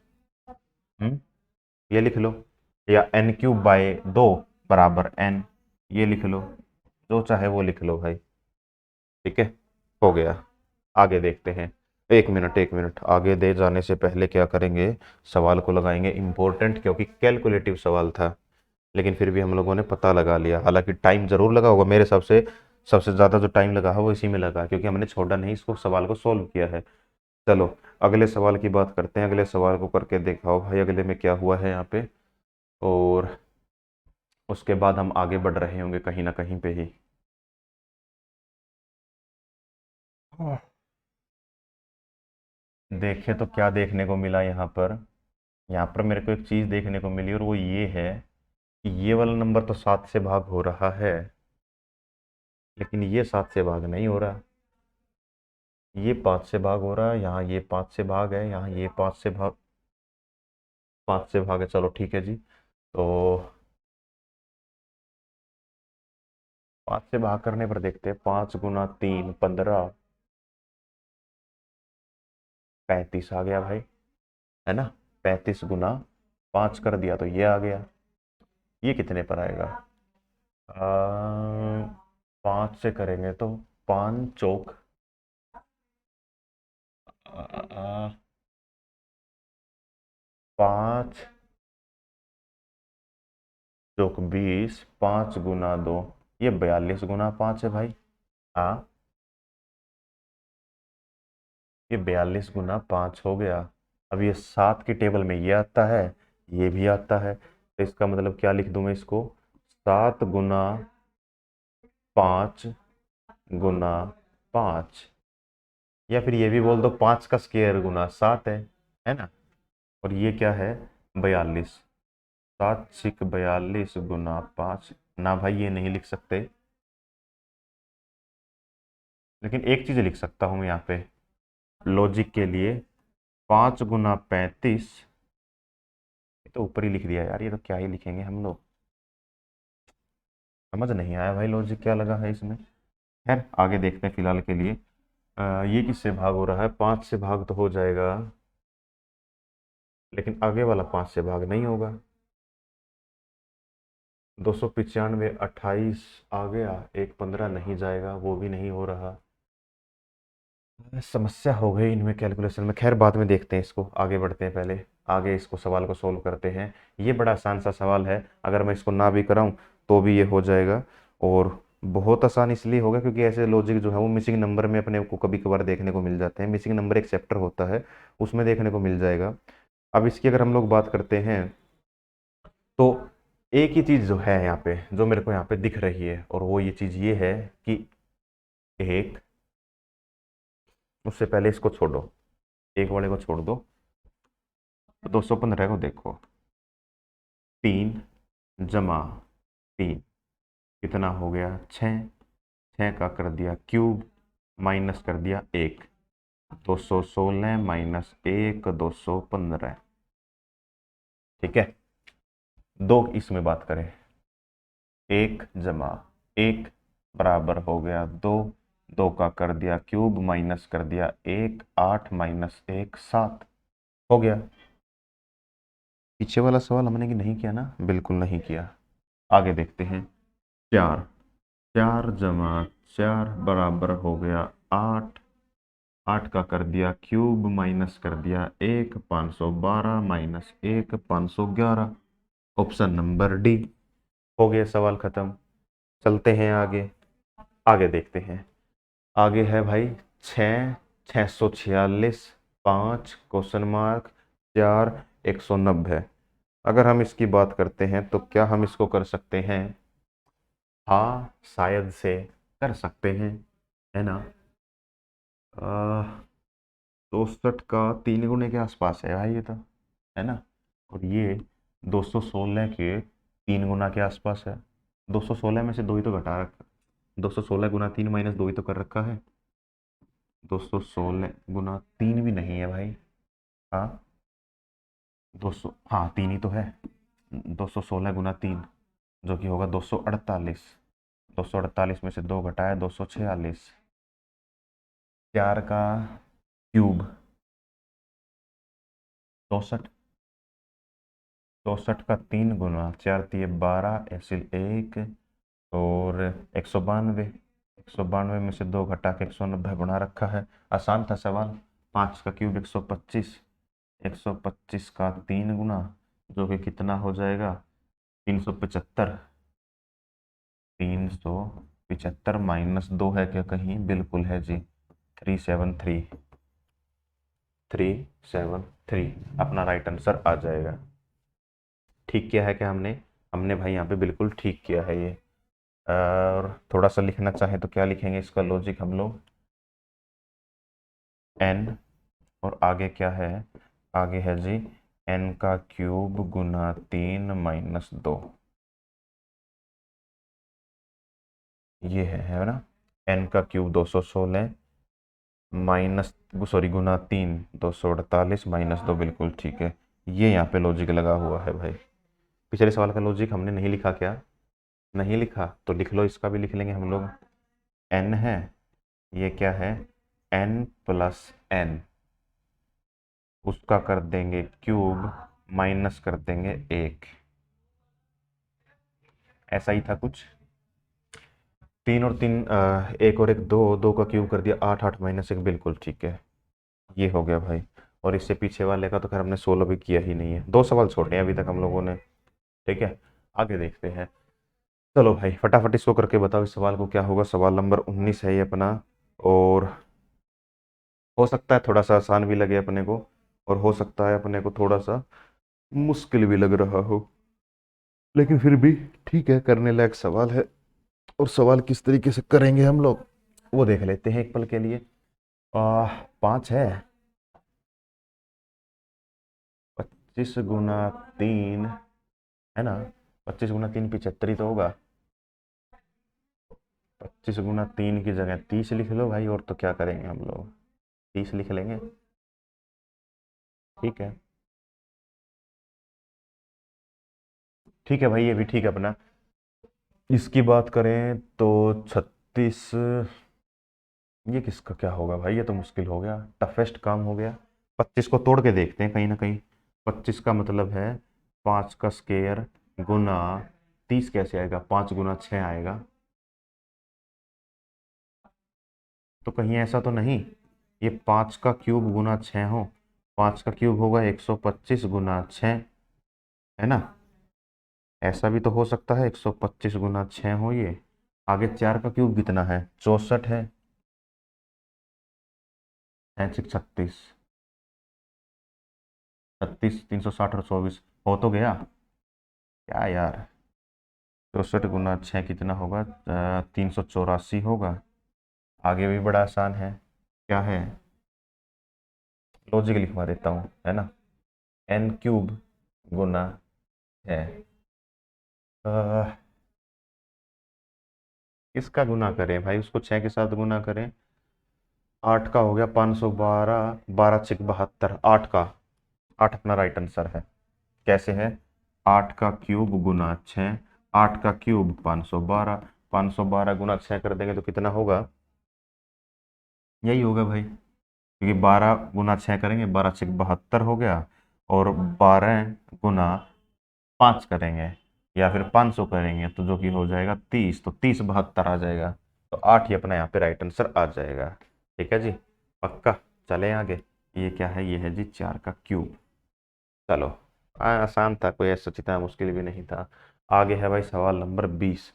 ये लिख लो, या n³/2 बराबर n, ये लिख लो, जो चाहे वो लिख लो भाई, ठीक है। हो गया। आगे देखते हैं। एक मिनट आगे दे जाने से पहले क्या करेंगे, सवाल को लगाएंगे इम्पोर्टेंट, क्योंकि कैलकुलेटिव सवाल था, लेकिन फिर भी हम लोगों ने पता लगा लिया। हालांकि टाइम जरूर लगा होगा, मेरे हिसाब से सबसे ज़्यादा जो टाइम लगा है वो इसी में लगा, क्योंकि हमने छोड़ा नहीं, इसको सवाल को सोल्व किया है। चलो अगले सवाल की बात करते हैं। अगले सवाल को करके दिखाओ भाई, अगले में क्या हुआ है यहाँ पे, और उसके बाद हम आगे बढ़ रहे होंगे कहीं ना कहीं पे ही। देखे तो क्या देखने को मिला यहाँ पर, यहाँ पर मेरे को एक चीज़ देखने को मिली, और वो ये है कि ये वाला नंबर तो 7 से भाग हो रहा है, लेकिन ये 7 से भाग नहीं हो रहा। ये 5 से भाग हो रहा है, यहाँ ये 5 से भाग है, यहाँ ये 5 से भाग है। चलो ठीक है जी। तो 5 से भाग करने पर देखते हैं, 5 गुना 3 15, 35 आ गया भाई, है ना। 35 गुना 5 कर दिया तो ये आ गया। ये कितने पर आएगा, 5 से करेंगे तो 5 चौक 5 चौक 20, 5 गुना 2, ये 42 गुना 5 है भाई। हाँ, ये 42 गुना 5 हो गया। अब ये 7 की टेबल में ये आता है, ये भी आता है, तो इसका मतलब क्या लिख दूं मैं इसको, 7 गुना 5 गुना 5, या फिर ये भी बोल दो 5 का स्क्वायर गुना 7 है ना। और ये क्या है, 42, 7 6 42 गुना 5। ना भाई ये नहीं लिख सकते, लेकिन एक चीज लिख सकता हूँ मैं यहाँ पे लॉजिक के लिए, 5 गुना 35। ये तो ऊपर ही लिख दिया यार, ये तो क्या ही लिखेंगे हम लोग, समझ नहीं आया भाई लॉजिक क्या लगा है इसमें। खैर आगे देखते हैं फिलहाल के लिए। ये किससे भाग हो रहा है, 5 से भाग तो हो जाएगा, लेकिन आगे वाला 5 से भाग नहीं होगा। 295 28 आ गया, एक 15 नहीं जाएगा, वो भी नहीं हो रहा। समस्या हो गई इनमें कैलकुलेशन में। खैर बाद में देखते हैं इसको, आगे बढ़ते हैं, पहले आगे इसको सवाल को सोल्व करते हैं। ये बड़ा आसान सा सवाल है, अगर मैं इसको ना भी कराऊं तो भी ये हो जाएगा। और बहुत आसान इसलिए होगा क्योंकि ऐसे लॉजिक जो है वो मिसिंग नंबर में अपने को कभी कभार देखने को मिल जाते हैं। मिसिंग नंबर एक चैप्टर होता है, उसमें देखने को मिल जाएगा। अब इसकी अगर हम लोग बात करते हैं, तो एक ही चीज़ जो है यहाँ पे, जो मेरे को यहाँ पे दिख रही है, और वो ये चीज़ ये है कि एक, उससे पहले इसको छोड़ो, एक वाले को छोड़ दो, तो 215 को देखो, 3 जमा 3 कितना हो गया, 6। 6 का कर दिया क्यूब, माइनस कर दिया 1, 216 माइनस 1 215। ठीक है, दो इसमें बात करें, 1 जमा 1 बराबर हो गया 2, 2 का कर दिया क्यूब, माइनस कर दिया 1, 8 माइनस 1 7 हो गया। पीछे वाला सवाल हमने कि नहीं किया ना, बिल्कुल नहीं किया। आगे देखते हैं, 4 4 जमा 4 बराबर हो गया 8, 8 का कर दिया क्यूब, माइनस कर दिया 1 512 माइनस 1 511। Option number D. हो गया सवाल खत्म। चलते हैं आगे, आगे देखते हैं। आगे है भाई 6 646, 5 क्वेश्चन मार्क, 4 190। अगर हम इसकी बात करते हैं तो क्या हम इसको कर सकते हैं, हाँ शायद से कर सकते हैं, है ना। 64 का 3 गुने के आसपास है भाई ये तो, है ना। और ये 216 के 3 गुना के आसपास है। 216 में से 2 ही तो घटा रखा, 216 गुना 3 माइनस 2 ही तो कर रखा है। 216 गुना 3 भी नहीं है भाई, हाँ 200, हाँ 3 ही तो है। 216 गुना 3 जो कि होगा 248, 248 में से 2 घटाया 246। 4 का क्यूब 64, 64 का 3 गुना, 4 3 12 एसिल 1 और 192। 192 में से 2 घटा के 190 बना रखा है। आसान था सवाल। 5 का क्यूब 125, 125 का 3 गुना, जो कि कितना हो जाएगा 375। 375 -2 है क्या कहीं? बिल्कुल है जी। 373, 373 अपना राइट आंसर आ जाएगा। ठीक किया है क्या हमने? हमने भाई यहाँ पे बिल्कुल ठीक किया है ये। और थोड़ा सा लिखना चाहे तो क्या लिखेंगे इसका लॉजिक हम लोग? n और आगे क्या है? आगे है जी n का क्यूब गुना 3 - 2। ये है ना? n का क्यूब 216 माइनस सॉरी गुना 3 248 -2। बिल्कुल ठीक है। ये यहाँ पे लॉजिक लगा हुआ है भाई। पिछले सवाल का लॉजिक हमने नहीं लिखा क्या? नहीं लिखा तो लिख लो, इसका भी लिख लेंगे हम लोग। n है, ये क्या है? n प्लस n, उसका कर देंगे क्यूब, माइनस कर देंगे 1। ऐसा ही था कुछ। 3 और 3 1 और 1 2, 2 का क्यूब कर दिया 8, 8 -1। बिल्कुल ठीक है। ये हो गया भाई। और इससे पीछे वाले का तो खैर हमने 16 भी किया ही नहीं है। 2 सवाल छोड़े हैं अभी तक हम लोगों ने। ठीक है, आगे देखते हैं। चलो भाई फटाफट इसको करके बताओ इस सवाल को क्या होगा। सवाल नंबर 19 है ये अपना। और हो सकता है थोड़ा सा आसान भी लगे अपने को, और हो सकता है अपने को थोड़ा सा मुश्किल भी लग रहा हो, लेकिन फिर भी ठीक है, करने लायक सवाल है। और सवाल किस तरीके से करेंगे हम लोग वो देख लेते हैं एक पल के लिए। 5 है, 25 × 3 है ना? 25 × 3 75 ही तो होगा। 25 × 3 की जगह 30 लिख लो भाई, और तो क्या करेंगे हम लोग, 30 लिख लेंगे। ठीक है, ठीक है भाई, ये भी ठीक है अपना। इसकी बात करें तो 36, ये किसका क्या होगा भाई? ये तो मुश्किल हो गया, टफेस्ट काम हो गया। 25 को तोड़ के देखते हैं कहीं ना कहीं। 25 का मतलब है 5 का स्क्वायर गुना 30। कैसे आएगा? 5 × 6 आएगा। तो कहीं ऐसा तो नहीं ये 5 का क्यूब गुना 6 हो? 5 का क्यूब होगा 125 गुना 6, है ना? ऐसा भी तो हो सकता है 125 गुना 6 हो ये। आगे 4 का क्यूब कितना है? 64 है। 6 36, 36 360 और 24 हो तो गया क्या यार? 64 × 6 कितना होगा? 384 होगा। आगे भी बड़ा आसान है। क्या है? लॉजिक लिखवा देता हूँ, है ना? n क्यूब गुना है, किसका गुना करें भाई? उसको 6 के साथ गुना करें। 8 का हो गया 512, 12×6 = 72। 8 का, 8 अपना राइट आंसर है। कैसे है? 8 का क्यूब गुना 6, 8 का क्यूब 512, 512 गुना 6 कर देंगे तो कितना होगा? यही होगा भाई, क्योंकि 12 × 6 करेंगे, 12×6 = 72 हो गया। और 12 × 5 करेंगे या फिर 500 करेंगे तो जो कि हो जाएगा 30, तो 30 72 आ जाएगा। तो 8 ही अपना यहाँ पे राइट आंसर आ जाएगा। ठीक है जी, पक्का। चले आगे। ये क्या है? ये है जी 4 का क्यूब। चलो, आसान था, कोई ऐसा इतना मुश्किल भी नहीं था। आगे है भाई सवाल नंबर 20।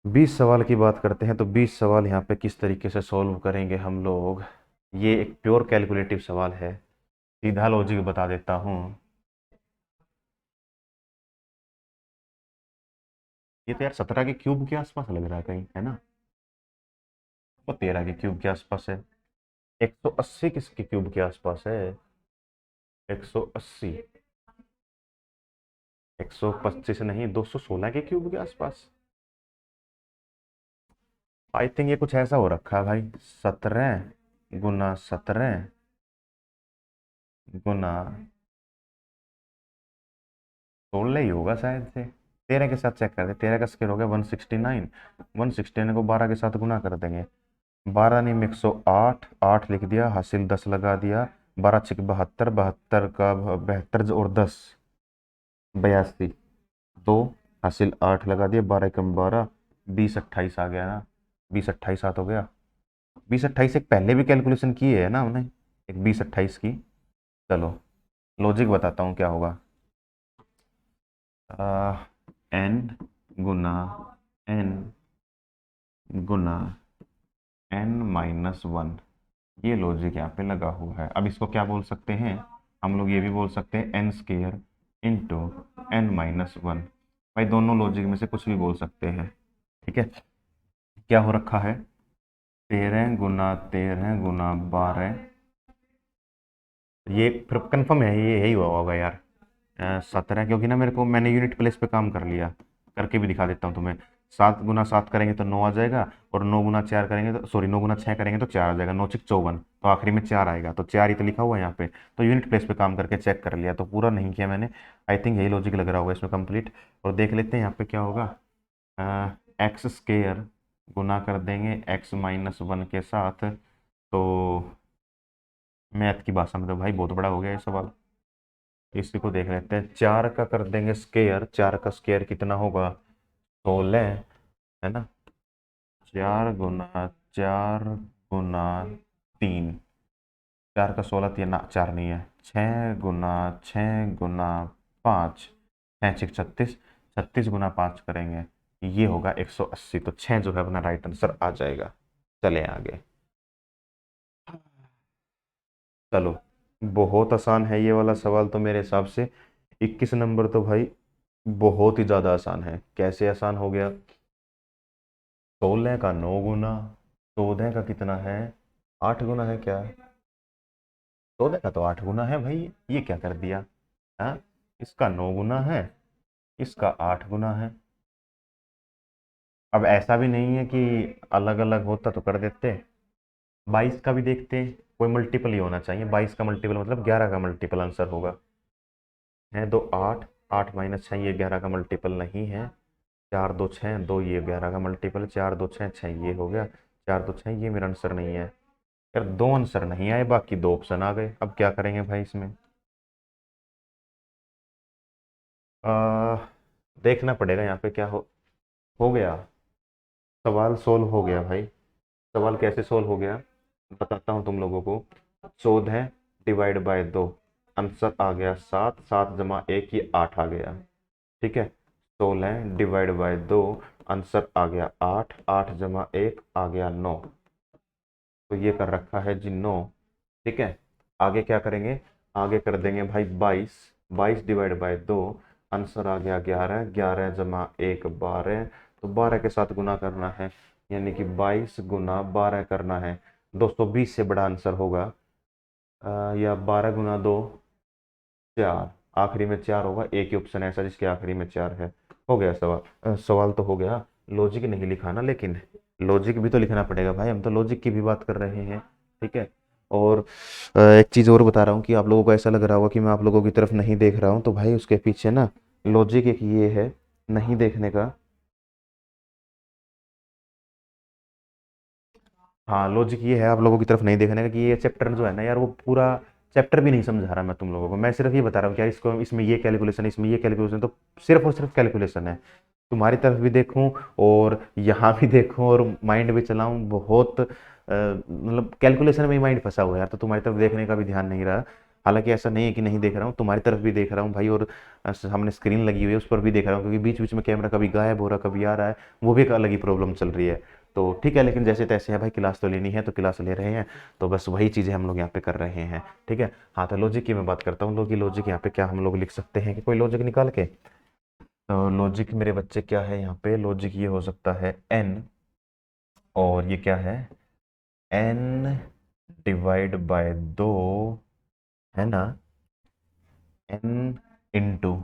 20 सवाल की बात करते हैं तो 20 सवाल यहाँ पे किस तरीके से सॉल्व करेंगे हम लोग। ये एक प्योर कैलकुलेटिव सवाल है, सीधा लॉजिक बता देता हूँ। ये तो यार 17 के क्यूब के आसपास लग रहा है कहीं, है ना? वो 13 के क्यूब के आसपास है। 180 किसके क्यूब के आसपास है? 180, 125 नहीं, 216 के क्यूब के आसपास। आई थिंक ये कुछ ऐसा हो रखा है भाई। 17 × 17 × 16 ही होगा शायद से। 13 के साथ चेक कर दे। 13 का स्क्वायर हो गया 169, 169 को 12 के साथ गुना कर देंगे। 12 नहीं 108, 8 लिख दिया, हासिल 10 लगा दिया। 12×6 = 72, 72 का 72 और 10 82, 2 हासिल 8 लगा दिया, 12 × 12 20 28 आ गया ना। 20 28 7 हो गया। 20 28 एक पहले भी कैलकुलेशन की है ना हमने, एक 20 28 की। चलो लॉजिक बताता हूँ क्या होगा। एन गुना एन गुना n-1, ये लॉजिक यहाँ पे लगा हुआ है। अब इसको क्या बोल सकते हैं, हम लोग ये भी बोल सकते हैं n स्केयर इंटू n-1। भाई दोनों लॉजिक में से कुछ भी बोल सकते हैं, ठीक है। क्या हो रखा है, 13 गुना 12, ये फिर कन्फर्म है, ये यही हुआ होगा यार। 17, क्योंकि ना मेरे को, मैंने यूनिट प्लेस पे काम कर लिया, करके भी दिखा देता हूँ तुम्हें। 7 गुना 7 करेंगे तो 9 आ जाएगा, और 9 गुना 4 करेंगे तो, सॉरी 9 गुना 6 करेंगे तो 4 आ जाएगा, 9 6 54, तो आखिरी में 4 आएगा, तो 4 ही तो लिखा हुआ है यहाँ पे। तो यूनिट प्लेस पे काम करके चेक कर लिया, तो पूरा नहीं किया मैंने। आई थिंक यही लॉजिक लग रहा होगा इसमें कंप्लीट। और देख लेते हैं यहाँ पे क्या होगा। एक्स स्केयर गुना कर देंगे x-1 के साथ, तो मैथ की भाषा में तो भाई बहुत बड़ा हो गया ये सवाल। इसी को देख लेते हैं, 4 का कर देंगे स्केयर, 4 का स्केयर कितना होगा, 16, है ना। 4 गुना 4 गुना 3, 4 का 16, 3 ना 4 नहीं है, 6 गुना 6 गुना 5, 6 6 36, 36 गुना 5 करेंगे, ये होगा 180। तो 6 जो है अपना राइट आंसर आ जाएगा। चले आगे। चलो बहुत आसान है ये वाला सवाल तो मेरे हिसाब से। 21 नंबर तो भाई बहुत ही ज़्यादा आसान है। कैसे आसान हो गया, 16 का 9 गुना, 14 का कितना है, 8 गुना है क्या, 14 का तो 8 गुना है भाई, ये क्या कर दिया। हाँ, इसका 9 गुना है, इसका 8 गुना है। अब ऐसा भी नहीं है कि अलग अलग होता तो कर देते। 22 का भी देखते हैं, कोई मल्टीपल ही होना चाहिए। 22 का मल्टीपल मतलब 11 का मल्टीपल आंसर होगा। है 2 8, 8 - 6 ये 11 का मल्टीपल नहीं है। 4 2 6, 2 ये 11 का मल्टीपल, 4 2 6 6 ये हो गया, 4 2 6 ये मेरा आंसर नहीं है यार। 2 आंसर नहीं आए, बाकी 2 ऑप्शन आ गए। अब क्या करेंगे भाई इसमें, आ, देखना पड़ेगा यहाँ पे क्या हो गया। सवाल सोल्व हो गया भाई। सवाल कैसे सोल्व हो गया बताता हूँ तुम लोगों को। 14 डिवाइड बाय 2, आंसर आ गया 7, 7 जमा 1 ये 8 आ गया, ठीक है। 16 डिवाइड बाय 2, आंसर आ गया 8, 8 जमा 1 आ गया 9, तो ये कर रखा है जी 9, ठीक है। आगे क्या करेंगे, आगे कर देंगे भाई 22, 22 डिवाइड बाय 2, आंसर आ गया 11, 11 जमा 1 12, तो 12 के साथ गुना करना है, यानी कि 22 गुना 12 करना है। 220 से बड़ा आंसर होगा, या 12 गुना 2 4, आखिरी में 4 होगा। एक ही ऑप्शन ऐसा जिसके आखिरी में 4 है। हो गया सवाल, सवाल तो हो गया। लॉजिक नहीं लिखा ना, लेकिन लॉजिक भी तो लिखना पड़ेगा भाई, हम तो लॉजिक की भी बात कर रहे हैं, ठीक है। और एक चीज़ और बता रहा हूँ कि आप लोगों को ऐसा लग रहा होगा कि मैं आप लोगों की तरफ नहीं देख रहा हूँ, तो भाई उसके पीछे ना लॉजिक एक ये है नहीं देखने का। हाँ, लॉजिक ये है आप लोगों की तरफ नहीं देखने का कि ये चैप्टर जो है ना यार, वो पूरा चैप्टर भी नहीं समझा रहा मैं तुम लोगों को। मैं सिर्फ ये बता रहा हूँ कि यार इसको, इसमें ये कैलकुलेशन, इसमें ये कैलकुलेशन, तो सिर्फ और सिर्फ कैलकुलेशन है। तुम्हारी तरफ भी देखूं और यहाँ भी देखूं और माइंड भी चलाऊं, बहुत मतलब कैलकुलेशन में ही माइंड फंसा हुआ है यार, तो तुम्हारी तरफ देखने का भी ध्यान नहीं रहा। हालांकि ऐसा नहीं है कि नहीं देख रहा हूँ, तुम्हारी तरफ भी देख रहा हूँ भाई, और सामने स्क्रीन लगी हुई है उस पर भी देख रहा हूँ, क्योंकि बीच बीच में कैमरा कभी गायब हो रहा, कभी आ रहा है, वो भी एक अलग ही प्रॉब्लम चल रही है। तो ठीक है, लेकिन जैसे तैसे है भाई, क्लास तो लेनी है तो क्लास ले रहे हैं, तो बस वही चीज़ें हम लोग यहाँ पे कर रहे हैं, ठीक है। हाँ, तो लॉजिक की मैं बात करता हूँ, लोग की लॉजिक यहाँ पे क्या हम लोग लिख सकते हैं कि कोई लॉजिक निकाल के। तो लॉजिक मेरे बच्चे क्या है यहाँ पे, लॉजिक ये हो सकता है n, और ये क्या है, n डिवाइड बाय 2, है ना, n इंटू,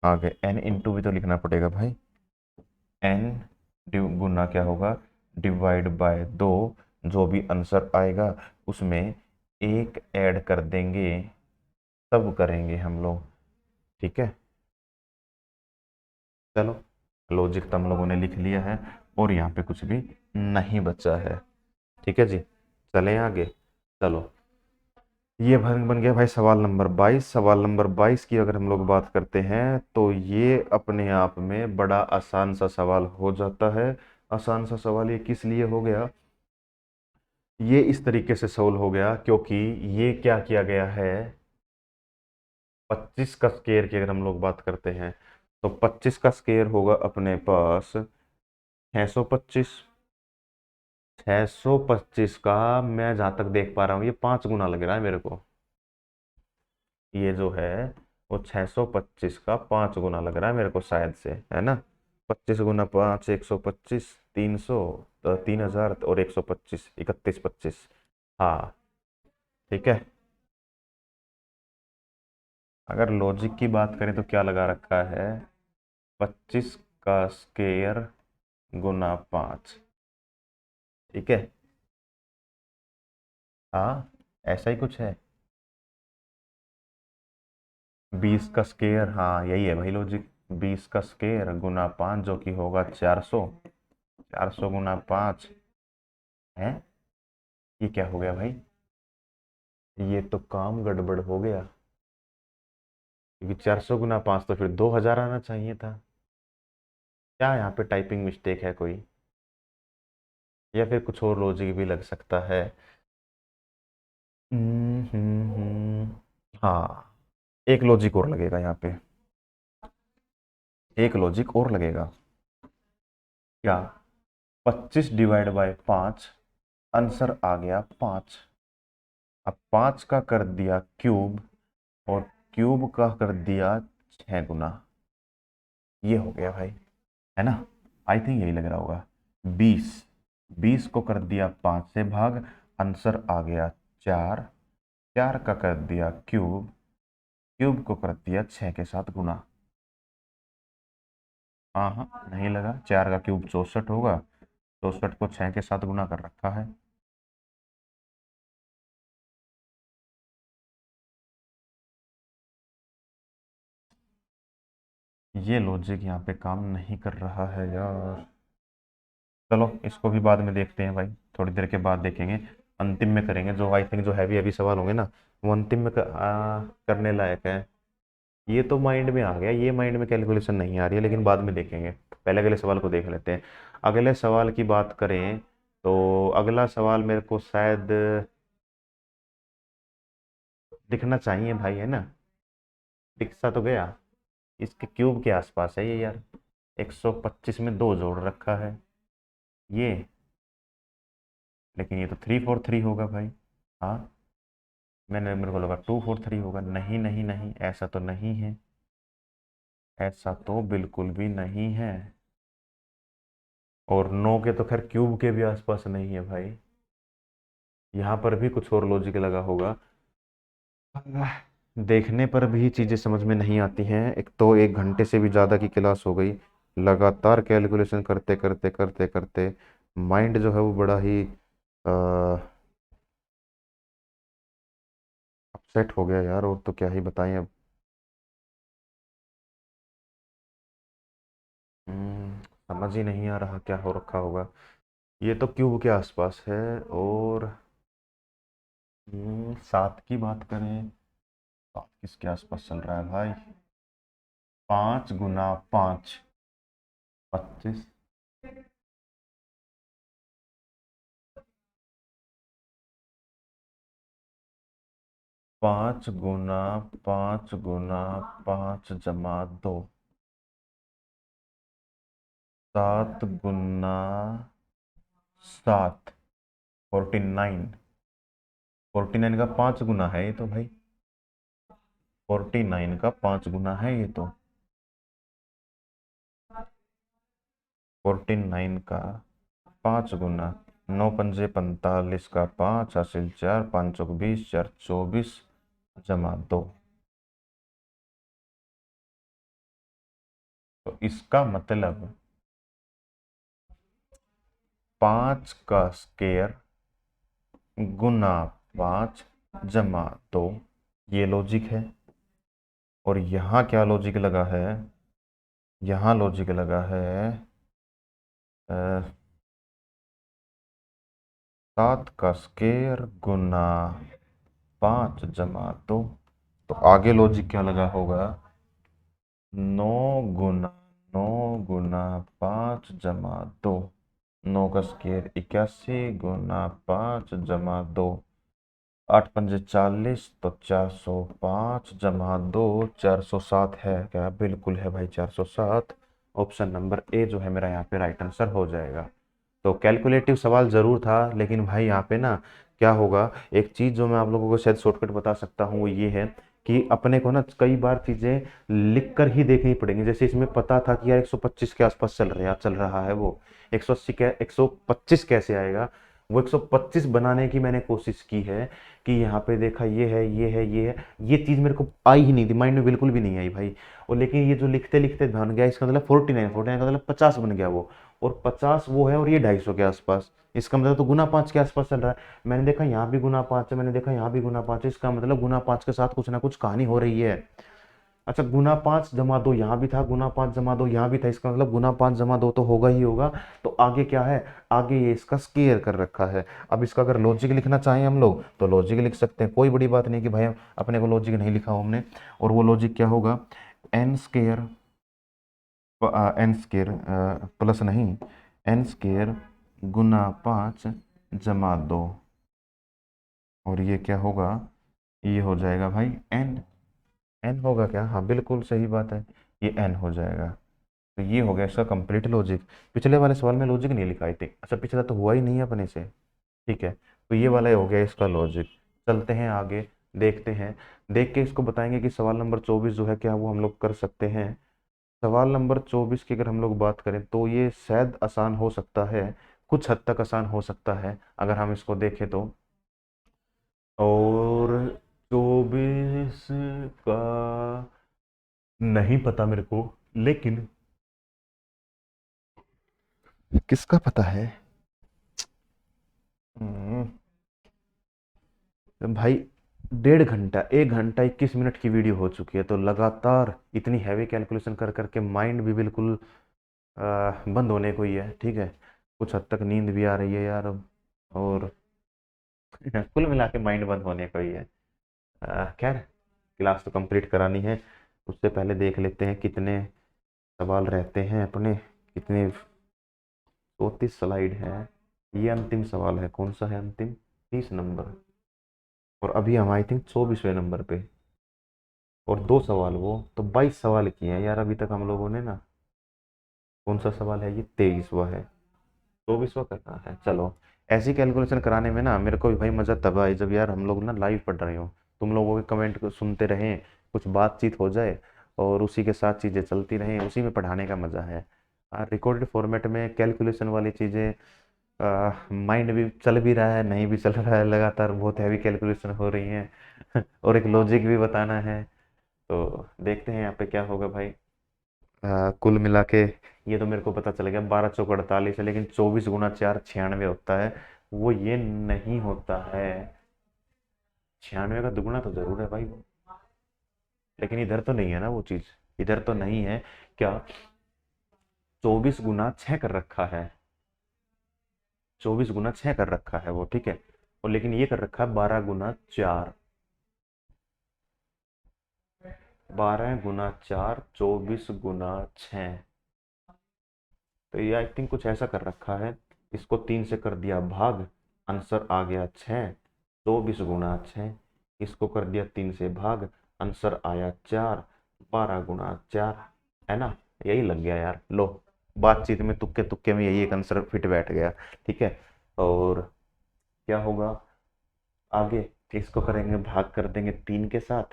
आगे n इंटू भी तो लिखना पड़ेगा भाई। n गुना क्या होगा, डिवाइड बाय 2, जो भी आंसर आएगा उसमें एक ऐड कर देंगे, तब करेंगे हम लोग, ठीक है। चलो लॉजिक तो हम लोगों ने लिख लिया है, और यहाँ पे कुछ भी नहीं बचा है, ठीक है जी। चलें आगे। चलो ये बन गया भाई सवाल नंबर 22। सवाल नंबर 22 की अगर हम लोग बात करते हैं तो ये अपने आप में बड़ा आसान सा सवाल हो जाता है। आसान सा सवाल ये किस लिए हो गया, ये इस तरीके से सॉल्व हो गया क्योंकि ये क्या किया गया है, 25 का स्केयर की अगर हम लोग बात करते हैं तो 25 का स्केयर होगा अपने पास 625। 625 का मैं जहां तक देख पा रहा हूँ ये 5 गुना लग रहा है मेरे को। ये जो है वो 625 का 5 गुना लग रहा है मेरे को शायद से, है ना। 25 गुना 5 125, 300, 3000 और 125 31 25। हाँ ठीक है। अगर लॉजिक की बात करें तो क्या लगा रखा है, 25 का स्केयर गुना 5। ठीक है। हाँ ऐसा ही कुछ है। 20 का स्केयर, हाँ यही है भाई लॉजिक। 20 का स्केयर गुना 5 जो कि होगा 400। 400 गुना 5 है। ये क्या हो गया भाई, ये तो काम गड़बड़ हो गया क्योंकि 400 गुना 5 तो फिर 2000 आना चाहिए था। क्या यहाँ पे टाइपिंग मिस्टेक है कोई, या फिर कुछ और लॉजिक भी लग सकता है। हाँ एक लॉजिक और लगेगा यहाँ पे, एक लॉजिक और लगेगा। क्या, 25 डिवाइड बाय 5, आंसर आ गया 5। अब 5 का कर दिया क्यूब और क्यूब का कर दिया 6 गुना। ये हो गया भाई, है ना। आई थिंक यही लग रहा होगा। 20, 20 को कर दिया 5 से भाग, आंसर आ गया 4। 4 का कर दिया क्यूब, क्यूब को कर दिया 6 के साथ गुना। हाँ हाँ नहीं लगा, 4 का क्यूब 64 होगा, 64 को 6 के साथ गुना कर रखा है। ये लॉजिक यहाँ पे काम नहीं कर रहा है यार। चलो इसको भी बाद में देखते हैं भाई, थोड़ी देर के बाद देखेंगे। अंतिम में करेंगे जो आई थिंक जो हैवी हैवी सवाल होंगे ना, वो अंतिम में करने लायक है। ये तो माइंड में आ गया, ये माइंड में कैलकुलेशन नहीं आ रही है, लेकिन बाद में देखेंगे। पहले अगले सवाल को देख लेते हैं। अगले सवाल की बात करें तो अगला सवाल मेरे को शायद दिखना चाहिए भाई, है ना। दिख सा तो गया, इसके क्यूब के आसपास है ये यार। 125 में 2 जोड़ रखा है ये, लेकिन ये तो 343 होगा भाई। हाँ मेरे को लगा 243 होगा। नहीं नहीं नहीं, ऐसा तो नहीं है, ऐसा तो बिल्कुल भी नहीं है। और 9 के तो खैर क्यूब के भी आसपास नहीं है भाई। यहाँ पर भी कुछ और लॉजिक लगा होगा। देखने पर भी चीज़ें समझ में नहीं आती हैं। एक तो 1 घंटे से भी ज़्यादा की क्लास हो गई, लगातार कैलकुलेशन करते करते करते करते माइंड जो है वो बड़ा ही अपसेट हो गया यार, और तो क्या ही बताएं अब। समझ ही नहीं आ रहा क्या हो रखा होगा। ये तो क्यूब के आसपास है। और 7 की बात करें, 7 किसके आसपास चल रहा है भाई। 5 गुना 5 25। 5 गुना 5 गुना 5 जमा 2, 7 गुना 7, 49। 49 का 5 गुना है ये तो भाई, 49 का 5 गुना है ये तो। 49 का 5 गुना, 9 पंजे 45 का 5 हासिल 4, 5 चौक 20, 4 24 जमा 2। तो इसका मतलब 5 का स्केयर गुना 5 जमा 2, ये लॉजिक है। और यहाँ क्या लॉजिक लगा है, यहाँ लॉजिक लगा है 7 का स्केयर गुना 5 जमा 2। तो आगे लॉजिक क्या लगा होगा, 9 गुना 9 गुना 5 जमा 2। 9 का स्क्वायर 81 गुना 5 जमा 2, 8 पंजे 40, तो 405 जमा 2 407 है क्या? बिल्कुल है भाई 407। ऑप्शन नंबर ए जो है मेरा यहाँ पे राइट आंसर हो जाएगा। तो कैलकुलेटिव सवाल जरूर था, लेकिन भाई यहाँ पे ना क्या होगा, एक चीज जो मैं आप लोगों को शायद शॉर्टकट बता सकता हूँ वो ये है कि अपने को ना कई बार चीजें लिख कर ही देखनी पड़ेंगी। जैसे इसमें पता था कि यार 125 के आसपास चल रहा है वो 180 के 125 कैसे आएगा, वो 125 बनाने की मैंने कोशिश की है कि यहाँ पे देखा ये है ये है ये है, ये चीज मेरे को आई ही नहीं थी, माइंड में बिल्कुल भी नहीं आई भाई। और लेकिन ये जो लिखते लिखते बन गया, इसका मतलब 49 का मतलब 50 बन गया वो, और 50 वो है और ये 250 के आसपास, इसका मतलब तो गुना 5 के आसपास चल रहा है। मैंने देखा यहाँ भी गुना 5 है, मैंने देखा यहाँ भी गुना 5 है, इसका मतलब गुना 5 के साथ कुछ ना कुछ कहानी हो रही है। अच्छा गुना 5 जमा 2 यहाँ भी था, गुना 5 जमा 2 यहाँ भी था, इसका मतलब गुना 5 जमा 2 तो होगा ही होगा। तो आगे क्या है, आगे ये इसका स्क्वायर कर रखा है। अब इसका अगर लॉजिक लिखना चाहें हम लोग तो लॉजिक लिख सकते हैं, कोई बड़ी बात नहीं कि भाई अपने को लॉजिक नहीं लिखा हो हमने। और वो लॉजिक क्या होगा, N square, N square plus नहीं, एन स्क्वायर गुना 5 जमा 2, और ये क्या होगा, ये हो जाएगा भाई एन। एन होगा क्या, हाँ बिल्कुल सही बात है, ये एन हो जाएगा। तो ये हो गया इसका कंप्लीट लॉजिक। पिछले वाले सवाल में लॉजिक नहीं लिखाई थी, अच्छा पिछला तो हुआ ही नहीं है अपने से, ठीक है। तो ये वाला हो गया इसका लॉजिक। चलते हैं आगे, देखते हैं, देख के इसको बताएंगे कि सवाल नंबर 24 जो है क्या वो हम लोग कर सकते हैं। सवाल नंबर 24 की अगर हम लोग बात करें तो ये शायद आसान हो सकता है, कुछ हद तक आसान हो सकता है अगर हम इसको देखें तो। और 24 का नहीं पता मेरे को, लेकिन किसका पता है? हम्म, भाई 1.5 घंटा 1 घंटा 21 मिनट की वीडियो हो चुकी है, तो लगातार इतनी हैवी कैलकुलेशन कर करके माइंड भी बिल्कुल बंद होने को ही है, ठीक है। कुछ हद तक नींद भी आ रही है यार अब, और कुल मिला के माइंड बंद होने को ही है। खैर क्लास तो कंप्लीट करानी है, उससे पहले देख लेते हैं कितने सवाल रहते हैं अपने, कितने 34 स्लाइड है। ये अंतिम सवाल है, कौन सा है अंतिम, 30 नंबर, और अभी हम आई थिंक 24वें नंबर पे, और 2 सवाल वो तो 22 सवाल किए हैं यार अभी तक हम लोगों ने ना। कौन सा सवाल है ये, 23वां है, 24वां करना है। चलो ऐसी कैलकुलेशन कराने में ना मेरे को भी भाई मज़ा तब आए जब यार हम लोग ना लाइव पढ़ रहे हो, तुम लोगों के कमेंट को सुनते रहें, कुछ बातचीत हो जाए और उसी के साथ चीज़ें चलती रहें, उसी में पढ़ाने का मज़ा है। रिकॉर्डेड फॉर्मेट में कैलकुलेशन वाली चीज़ें, माइंड भी चल भी रहा है नहीं भी चल रहा है, लगातार बहुत हैवी कैलकुलेशन हो रही हैं और एक लॉजिक भी बताना है। तो देखते हैं यहाँ पे क्या होगा भाई। कुल मिला के ये तो मेरे को पता चल गया 12 चौक 48 है, लेकिन 24 गुना 4 96 होता है, वो ये नहीं होता है। 96 का दुगुना तो जरूर है भाई वो, लेकिन इधर तो नहीं है ना वो चीज, इधर तो नहीं है क्या। 24 गुना 6 कर रखा है, 24 गुना 6 कर रखा है वो, ठीक है। और लेकिन ये कर रखा है 12 गुना 4, 12 गुना 4 24 गुना 6, तो ये आई थिंक कुछ ऐसा कर रखा है। इसको 3 से कर दिया भाग, आंसर आ गया 6, 24 गुना 6, इसको कर दिया 3 से भाग, आंसर आया 4, 12 गुना 4, है ना। यही लग गया यार, लो बातचीत में तुक्के तुक्के में यही एक आंसर फिट बैठ गया, ठीक है। और क्या होगा आगे, इसको करेंगे भाग कर देंगे 3 के साथ,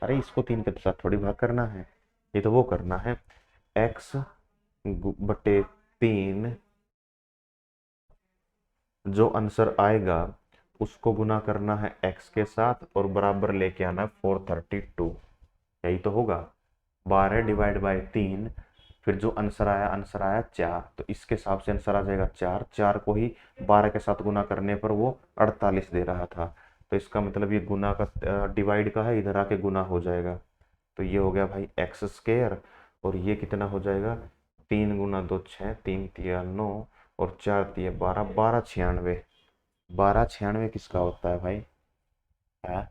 अरे इसको 3 के साथ थोड़ी भाग करना है, ये तो वो करना है x/3, जो आंसर आएगा उसको गुना करना है x के साथ और बराबर लेके आना है 432, यही तो होगा। 12/3, फिर जो आंसर आया 4, तो इसके हिसाब से आंसर आ जाएगा 4, 4 को ही 12 के साथ गुना करने पर वो 48 दे रहा था। तो इसका मतलब ये गुना का डिवाइड का है, इधर आके गुना हो जाएगा। तो ये हो गया भाई x², और ये कितना हो जाएगा, 3 गुना 2 6, 3 तिया 9, और 4 तिया 12, 12 96। 12 96 किसका होता है भाई, है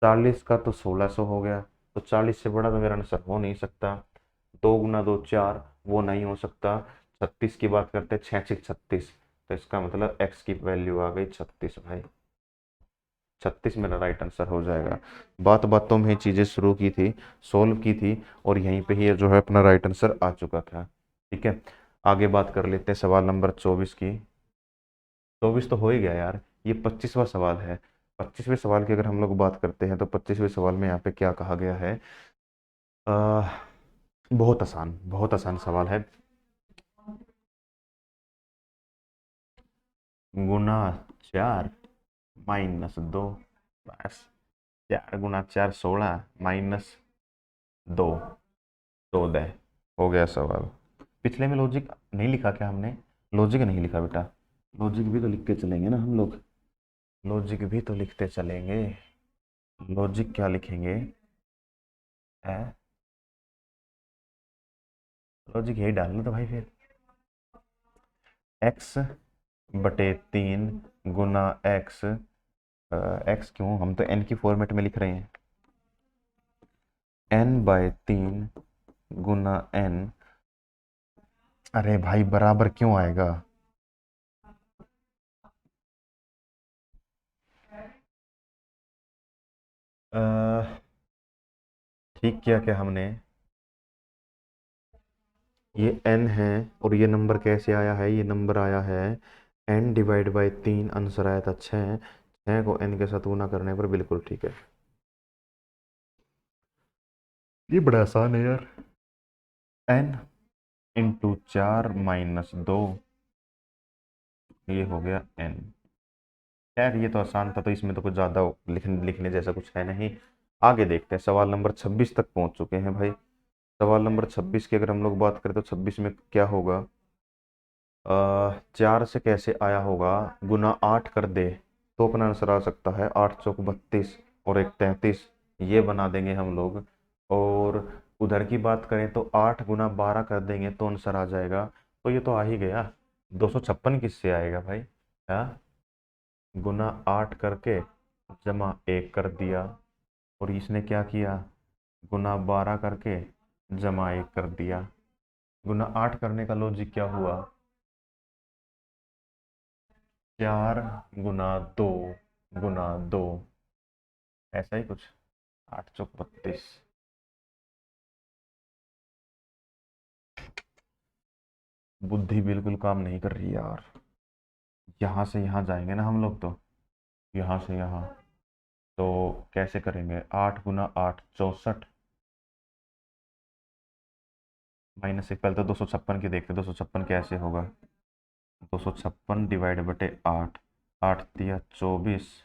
40 का तो 1600 हो गया, तो 40 से बड़ा तो मेरा आंसर हो नहीं सकता। 2 गुना 2 4, वो नहीं हो सकता। 36 की बात करते हैं, 6 6 36, तो इसका मतलब x की वैल्यू आ गई 36 भाई। 36 मेरा राइट आंसर हो जाएगा। बात बातों में चीज़ें शुरू की थी, सोल्व की थी, और यहीं पे ही जो है अपना राइट आंसर आ चुका था। ठीक है, आगे बात कर लेते हैं सवाल नंबर 24 की। 24 तो हो ही गया यार, ये 25वां सवाल है। 25वें सवाल की अगर हम लोग बात करते हैं तो 25वें सवाल में यहाँ पे क्या कहा गया है। आ, बहुत आसान सवाल है। गुना 4 -2, बस। 4 गुना 4 16 -2, 14 हो गया सवाल। पिछले में लॉजिक नहीं लिखा क्या हमने? लॉजिक नहीं लिखा बेटा, लॉजिक भी तो लिख के चलेंगे ना हम लोग, लॉजिक भी तो लिखते चलेंगे। लॉजिक क्या लिखेंगे है? लॉजिक यही डालना तो भाई फिर, x बटे 3 गुना x, x क्यों, हम तो n की फॉर्मेट में लिख रहे हैं। n/3 गुना n, अरे भाई बराबर क्यों आएगा? ठीक किया क्या हमने? ये n है, और ये नंबर कैसे आया है? ये नंबर आया है n/3, आंसर आया था 6, 6 को n के साथ गुना करने पर बिल्कुल ठीक है। ये बड़ा आसान है यार। n/4 - 2, ये हो गया n। यार ये तो आसान था, तो इसमें तो कुछ ज़्यादा लिखने लिखने जैसा कुछ है नहीं। आगे देखते हैं, सवाल नंबर 26 तक पहुंच चुके हैं भाई। सवाल नंबर 26 की अगर हम लोग बात करें तो 26 में क्या होगा? 4 से कैसे आया होगा? गुना 8 कर दे तो अपना आंसर आ सकता है 8 चौक 32 और एक 33, ये बना देंगे हम लोग। और उधर की बात करें तो 8 गुना 12 कर देंगे तो आंसर आ जाएगा। तो ये तो आ ही गया, 256 किससे आएगा भाई? हाँ, गुना 8 करके जमा 1 कर दिया, और इसने क्या किया? गुना 12 करके जमा 1 कर दिया। गुना 8 करने का लॉजिक क्या हुआ? 4 गुना 2 गुना 2, ऐसा ही कुछ, 8 चौक 32। बुद्धि बिल्कुल काम नहीं कर रही यार। यहाँ से यहाँ जाएंगे ना हम लोग, तो यहाँ से यहाँ, तो कैसे करेंगे? 8 गुना 8 64, माइनस एक, पहले तो 256 की देखते, 256 कैसे होगा? 256 डिवाइड बटे 8, 8 तिया 24,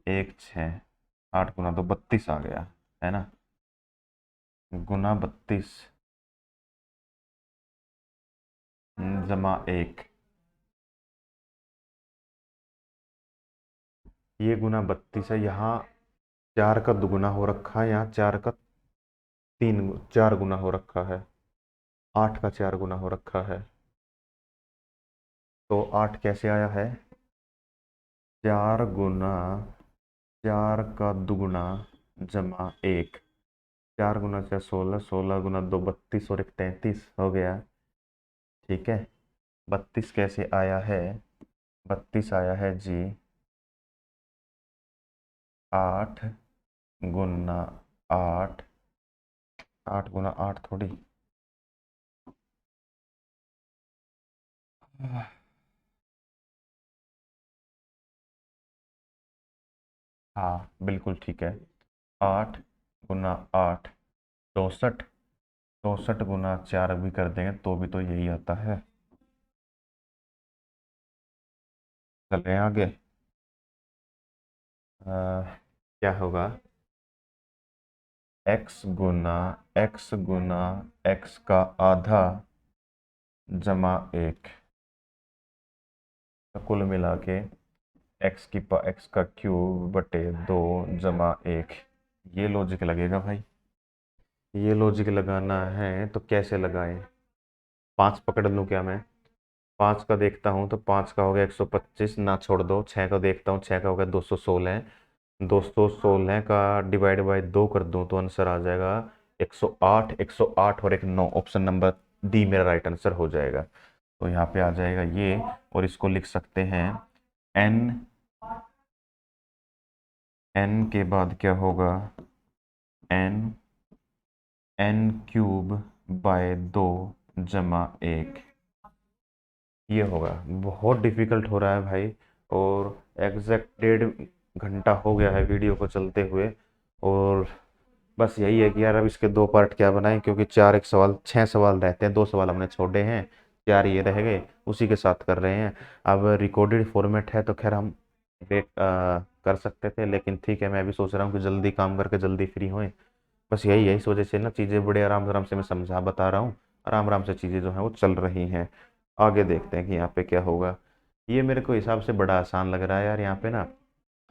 1 6, 8 गुना 2 32 आ गया, है ना? गुना 32 जमा 1, ये गुना 32 है। यहाँ 4 का दुगुना हो रखा है, यहाँ 4 का 4 गुना हो रखा है, 8 का 4 गुना हो रखा है। तो 8 कैसे आया है? 4 गुना 4 का दुगुना जमा 1, 4 गुना 4 16, 16 गुना 2 32 और एक 33 हो गया। ठीक है, 32 कैसे आया है? 32 आया है जी 8 गुना 8, 8 गुना 8 थोड़ी, हाँ बिल्कुल ठीक है। 8 गुना 8 64, 64 गुना 4 भी कर देंगे तो भी तो यही आता है। चलें आगे। क्या होगा? x गुना x का आधा जमा 1, तो कुल मिला के x का क्यूब बटे 2 जमा 1, ये लॉजिक लगेगा भाई। ये लॉजिक लगाना है तो कैसे लगाएं? 5 पकड़ लूँ क्या मैं? 5 का देखता हूँ तो 5 का हो गया 125, ना छोड़ दो। 6 का देखता हूँ, 6 का हो गया 216, 216 का डिवाइड बाय 2 कर दूँ तो आंसर आ जाएगा 108, 108 और एक 9, ऑप्शन नंबर डी मेरा राइट आंसर हो जाएगा। तो यहाँ पे आ जाएगा ये, और इसको लिख सकते हैं एन, एन के बाद क्या होगा, एन, एन क्यूब बाय 2 जमा 1, ये होगा। बहुत डिफिकल्ट हो रहा है भाई, और एग्जैक्ट 1.5 घंटा हो गया है वीडियो को चलते हुए, और बस यही है कि यार अब इसके दो पार्ट क्या बनाएं, क्योंकि चार एक सवाल 6 सवाल रहते हैं, 2 सवाल हमने छोड़े हैं, 4 ये रह गए, उसी के साथ कर रहे हैं। अब रिकॉर्डेड फॉर्मेट है तो खैर हम वेट कर सकते थे, लेकिन ठीक है, मैं भी सोच रहा हूँ कि जल्दी काम करके जल्दी फ्री होएं। बस यही है, इस वजह से ना चीज़ें बड़े आराम आराम से मैं समझा बता रहा हूँ, आराम आराम से चीज़ें जो हैं वो चल रही हैं। आगे देखते हैं कि यहाँ पे क्या होगा। ये मेरे को हिसाब से बड़ा आसान लग रहा है यार। यहाँ पे ना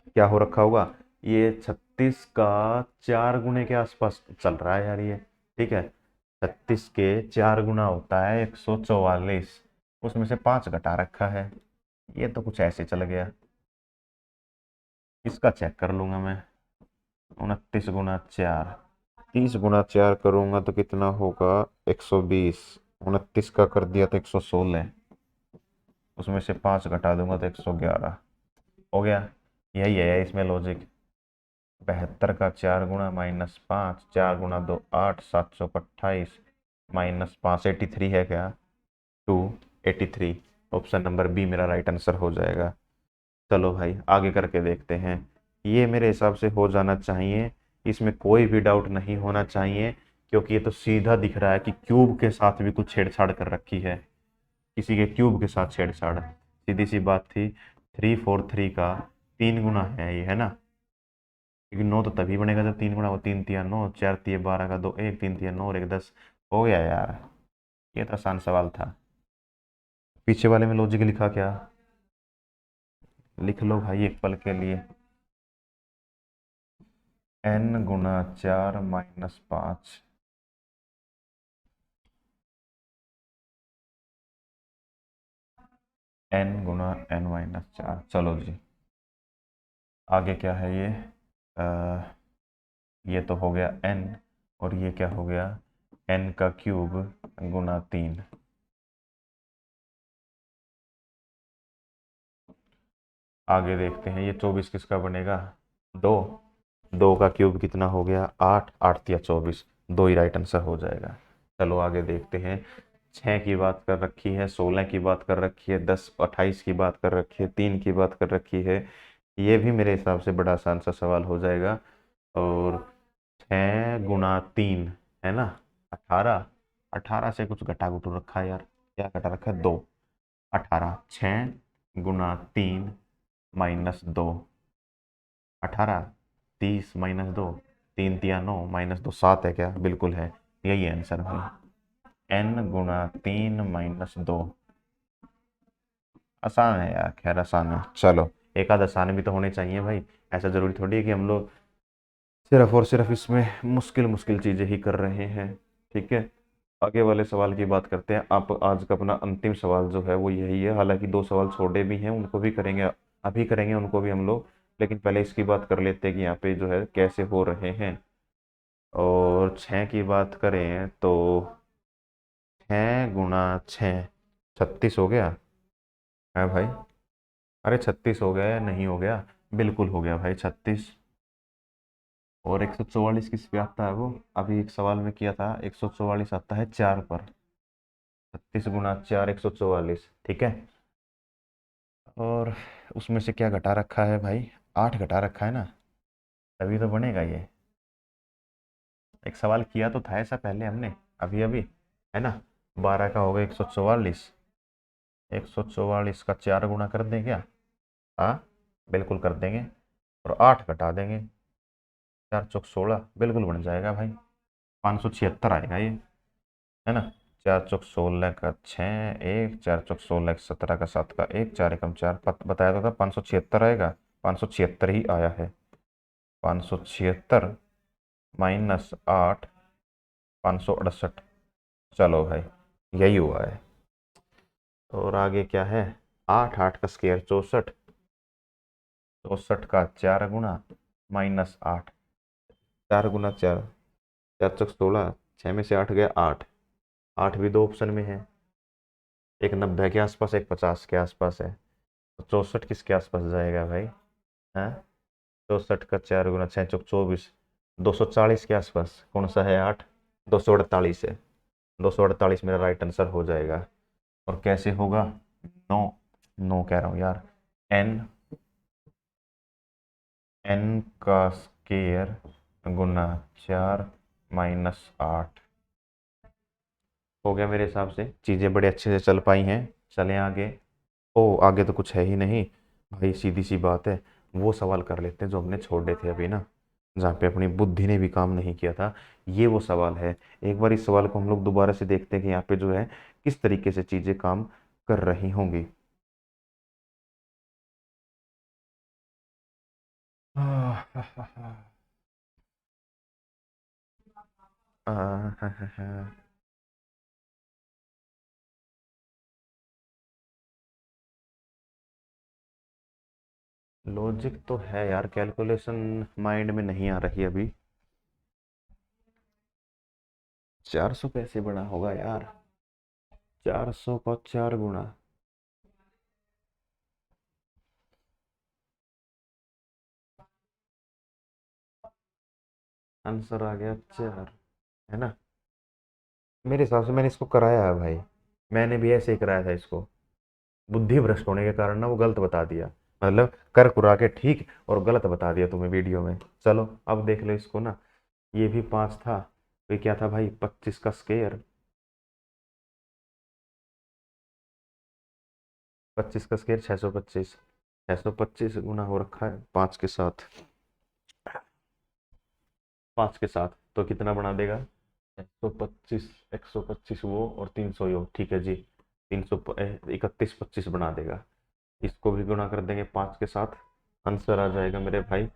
क्या हो रखा होगा, ये 36 का 4 गुने के आसपास चल रहा है यार ये। ठीक है, 36 के 4 गुना होता है 144, उसमें से 5 घटा रखा है, ये तो कुछ ऐसे चल गया। इसका चेक कर लूंगा मैं, 29 गुना 4, 30 गुना 4 करूंगा तो कितना होगा, 120, 29 का कर दिया तो 116, उसमें से 5 घटा दूंगा तो 111 हो गया। यही है इसमें लॉजिक। 72 का 4 गुना -5, 4 गुना 2 8, 728 -5 83 है क्या, 283, ऑप्शन नंबर बी मेरा राइट आंसर हो जाएगा। चलो भाई आगे करके देखते हैं। ये मेरे हिसाब से हो जाना चाहिए, इसमें कोई भी डाउट नहीं होना चाहिए, क्योंकि ये तो सीधा दिख रहा है कि क्यूब के साथ भी कुछ छेड़छाड़ कर रखी है, किसी के क्यूब के साथ छेड़छाड़, सीधी सी बात थी। 343 का 3 गुना है ये, है ना, क्योंकि 9 तो तभी बनेगा जब 3 गुना हो, 3 तिया 9, 4 तिया 12 का 2 1, 3 तिया 9 और 1 10, हो गया यार। ये तो आसान सवाल था। पीछे वाले में लॉजिक लिखा क्या, लिख लो भाई एक पल के लिए। n×4 - 5, n×n-4, चलो जी आगे क्या है ये, ये तो हो गया n, और ये क्या हो गया, n³ × 3। आगे देखते हैं ये 24 किसका बनेगा, 2, 2 का क्यूब कितना हो गया, 8, 8 तिया 24, 2 ही राइट आंसर हो जाएगा। चलो आगे देखते हैं। 6 की बात कर रखी है, 16 की बात कर रखी है, 10 28 की बात कर रखी है, 3 की बात कर रखी है, ये भी मेरे हिसाब से बड़ा आसान सा सवाल हो जाएगा। और 6 × 3 है ना, 18, 18 से कुछ घटा घुटू रखा है यार, क्या घटा रखा है, 2, 18, 6 × 3 -2, 18, 30 -2, 3 तिया 9 -2, 7 है क्या, बिल्कुल है, यही है आंसर भाई, n×3 - 2। आसान है यार, खैर आसान है। चलो एक आध आसान भी तो होने चाहिए भाई, ऐसा जरूरी थोड़ी है कि हम लोग सिर्फ और सिर्फ इसमें मुश्किल मुश्किल चीज़ें ही कर रहे हैं। ठीक है, आगे वाले सवाल की बात करते हैं। आप आज का अपना अंतिम सवाल जो है वो यही है, हालांकि 2 सवाल छोड़े भी हैं, उनको भी करेंगे, अभी करेंगे उनको भी हम लोग, लेकिन पहले इसकी बात कर लेते हैं कि यहाँ पे जो है कैसे हो रहे हैं। और 6 की बात करें तो 6 × 6 36 हो गया है भाई, अरे 36 हो गया या नहीं हो गया, बिल्कुल हो गया भाई 36। और 144 किस पे आता है वो, अभी एक सवाल में किया था, 144 आता है 4 पर, 36 × 4 144, ठीक है। और उसमें से क्या घटा रखा है भाई, 8 घटा रखा है ना, तभी तो बनेगा ये। एक सवाल किया तो था ऐसा पहले हमने, अभी अभी, है ना। 12 का होगा 144, 144 का 4 गुना कर दें क्या, हाँ बिल्कुल कर देंगे, और 8 घटा देंगे, 4 × 4 = 16, बिल्कुल बन जाएगा भाई, 576 आएगा ये, है ना। 4 × 16 का 6 1, 4 × 16 17 का 7 का 1, 4 × 4 बताया तो था 576 आएगा, 576 ही आया है। 576 -8, 568, चलो भाई यही हुआ है। और आगे क्या है, 8, 8 का स्क्वायर 64, 64 का 4 गुना -8, 4 × 4 4 चौक 16, 6 में से 8 गया 8, 8 भी दो ऑप्शन में है, एक 90 के आसपास एक 50 के आसपास है, तो 64 किसके आसपास जाएगा भाई? हैं? 64 का 4 गुना 6 चौक 24, 240 के आसपास कौन सा है? 8, 248 है, 248 मेरा राइट आंसर हो जाएगा। और कैसे होगा? 9, 9 कह रहा हूँ यार, एन, एन का स्केयर गुना 4 माइनस 8 हो गया। मेरे हिसाब से चीज़ें बड़े अच्छे से चल पाई हैं। चलें आगे। ओ आगे तो कुछ है ही नहीं भाई, सीधी सी बात है, वो सवाल कर लेते हैं जो हमने छोड़े थे अभी ना, जहाँ पे अपनी बुद्धि ने भी काम नहीं किया था। ये वो सवाल है। एक बार इस सवाल को हम लोग दोबारा से देखते हैं कि यहाँ पे जो है किस तरीके से चीज़ें काम कर रही होंगी। लॉजिक तो है यार, कैलकुलेशन माइंड में नहीं आ रही अभी। 400 कैसे बना होगा यार? 400 का 4 गुना, आंसर आ गया 4, है ना? मेरे हिसाब से मैंने इसको कराया है भाई, मैंने भी ऐसे ही कराया था इसको। बुद्धि भ्रष्ट होने के कारण ना वो गलत बता दिया, मतलब कर कुरा के ठीक और गलत बता दिया तुम्हें वीडियो में। चलो अब देख लो इसको ना, ये भी 5 था, तो ये क्या था भाई? 25 का स्केयर, 25 का स्केयर 625, 625 गुना हो रखा है 5 के साथ, 5 के साथ तो कितना बना देगा? 125, 125 वो और 300 यो, ठीक है जी, 31, 25 बना देगा। इसको भी गुणा कर देंगे 5 के साथ, आंसर आ जाएगा मेरे भाई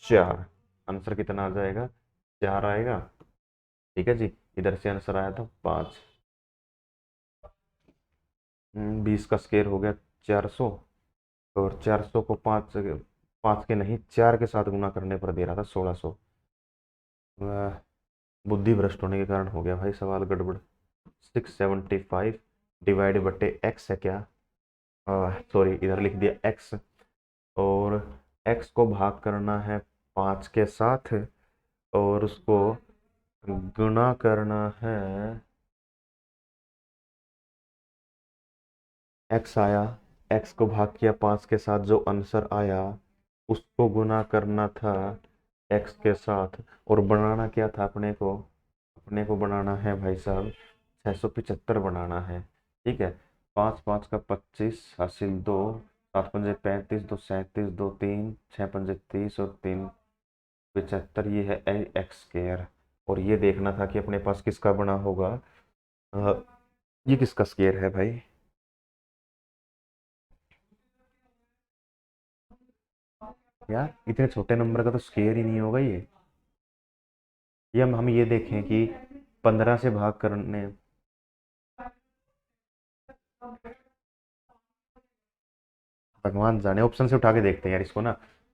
4। आंसर कितना आ जाएगा? 4 आएगा, ठीक है जी। इधर से आंसर आया था 5, 20 का स्केयर हो गया 400, और 400 को 5, 5 के नहीं 4 के साथ गुना करने पर दे रहा था 1600। बुद्धि भ्रष्ट होने के कारण हो गया भाई सवाल गड़बड़। 675 डिवाइड बटे एक्स है क्या? सॉरी इधर लिख दिया एक्स, और एक्स को भाग करना है 5 के साथ, और उसको गुना करना है, एक्स आया, एक्स को भाग किया 5 के साथ, जो आंसर आया उसको गुना करना था एक्स के साथ, और बनाना क्या था अपने को? अपने को बनाना है भाई साहब 675 बनाना है, ठीक है। 5, 5 का 25 हासिल 2, 7 पंजे 35, 2 37, 2 3, 6 पंजे 30 और 3 75, ये है एक्स स्केयर। और ये देखना था कि अपने पास किसका बना होगा। अ, ये किसका स्केयर है भाई? यार इतने छोटे नंबर का तो स्केयर ही नहीं होगा ये हम ये देखें कि 15 से भाग करने, भगवान जाने, ऑप्शन से उठा के देखते हैं यार इसको ना।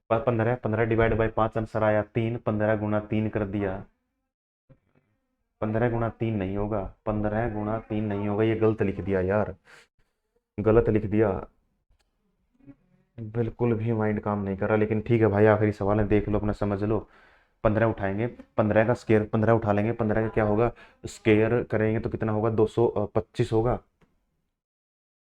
15, 15 डिवाइड बाई 5 आंसर आया 3, 15 गुना 3 कर दिया, 15 गुना 3 नहीं होगा, 15 गुना 3 नहीं होगा, ये गलत लिख दिया यार, गलत लिख दिया। बिल्कुल भी माइंड काम नहीं कर रहा, लेकिन ठीक है भाई, आखिरी सवाल है, देख लो अपना, समझ लो। 15 उठाएंगे, 15 का स्केयर 15 उठा लेंगे, 15 का क्या होगा? स्केयर करेंगे तो कितना होगा? 225 होगा,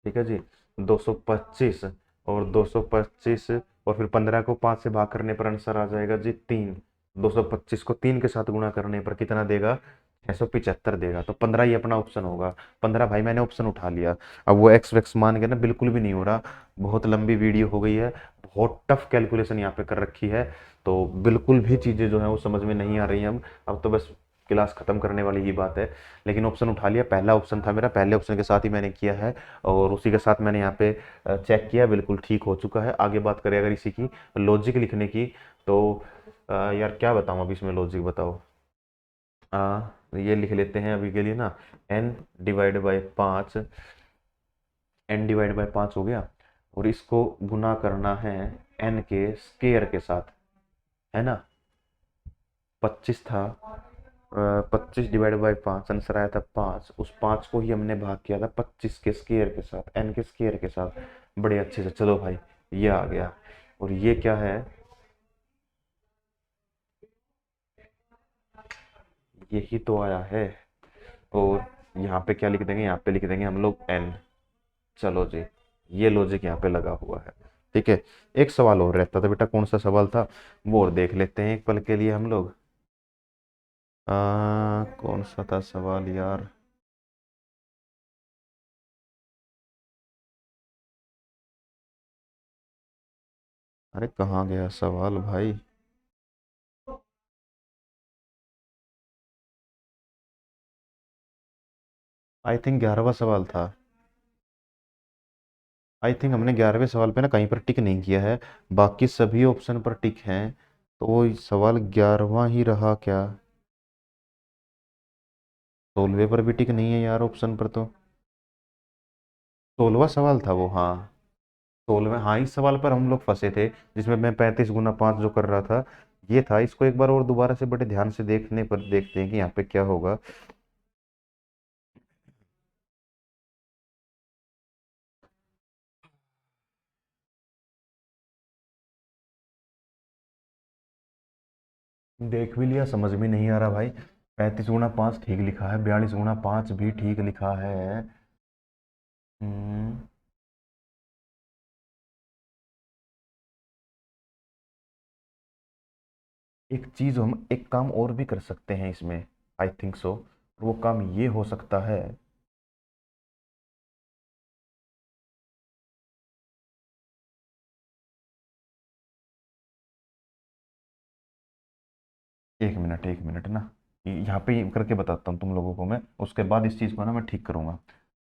ठीक है जी। 225, और 225, और फिर 15 को 5 से भाग करने पर आंसर आ जाएगा जी 3। 225 को 3 के साथ गुणा करने पर कितना देगा? 675 देगा, तो 15 ही अपना ऑप्शन होगा। 15 भाई मैंने ऑप्शन उठा लिया। अब वो एक्स वैक्स मान के ना बिल्कुल भी नहीं हो रहा, बहुत लंबी वीडियो हो गई है, बहुत टफ कैलकुलेशन यहाँ पे कर रखी है, तो बिल्कुल भी चीज़ें जो है वो समझ में नहीं आ रही हैं। अब तो बस क्लास खत्म करने वाली ही बात है। लेकिन ऑप्शन उठा लिया, पहला ऑप्शन था मेरा, पहले ऑप्शन के साथ ही मैंने किया है, और उसी के साथ मैंने यहाँ पे चेक किया, बिल्कुल ठीक हो चुका है। आगे बात करें अगर इसी की लॉजिक लिखने की, तो यार क्या बताऊँ अब इसमें लॉजिक, बताओ। ये लिख लेते हैं अभी के लिए ना, N divide by 5, N divide by 5 हो गया, और इसको गुना करना है एन के स्केयर के साथ, है ना? 25 था, 25/5 आंसर आया था 5। उस 5 को ही हमने भाग किया था 25 के स्क्वायर के साथ, n के स्क्वायर के साथ। बड़े अच्छे से, चलो भाई ये आ गया। और ये क्या है, यही तो आया है। और यहाँ पे क्या लिख देंगे, यहाँ पे लिख देंगे हम लोग n। चलो जी, ये लॉजिक यहाँ पे लगा हुआ है। ठीक है, एक सवाल और रहता था बेटा, कौन सा सवाल था वो और देख लेते हैं एक पल के लिए हम लोग। कौन सा था सवाल यार। अरे कहाँ गया सवाल भाई। आई थिंक 11वां सवाल था। आई थिंक हमने 11वें सवाल पे ना कहीं पर टिक नहीं किया है, बाकी सभी ऑप्शन पर टिक हैं। तो वो सवाल 11वां ही रहा क्या। 16वें पर भी टिक नहीं है यार ऑप्शन पर तो। 16वां सवाल था वो, हाँ। 16वें, हाँ इस सवाल पर हम लोग फंसे थे, जिसमें मैं 35 × 5 जो कर रहा था ये था। इसको एक बार और दोबारा से बड़े ध्यान से देखने पर देखते हैं कि यहाँ पे क्या होगा। देख भी लिया, समझ में नहीं आ रहा भाई। 35 × 5 ठीक लिखा है, 42 × 5 भी ठीक लिखा है। हम्म, एक चीज हम, एक काम और भी कर सकते हैं इसमें। आई थिंक सो, वो काम ये हो सकता है। एक मिनट ना, यहाँ पे करके बताता हूँ तुम लोगों को मैं, उसके बाद इस चीज़ को ना मैं ठीक करूँगा।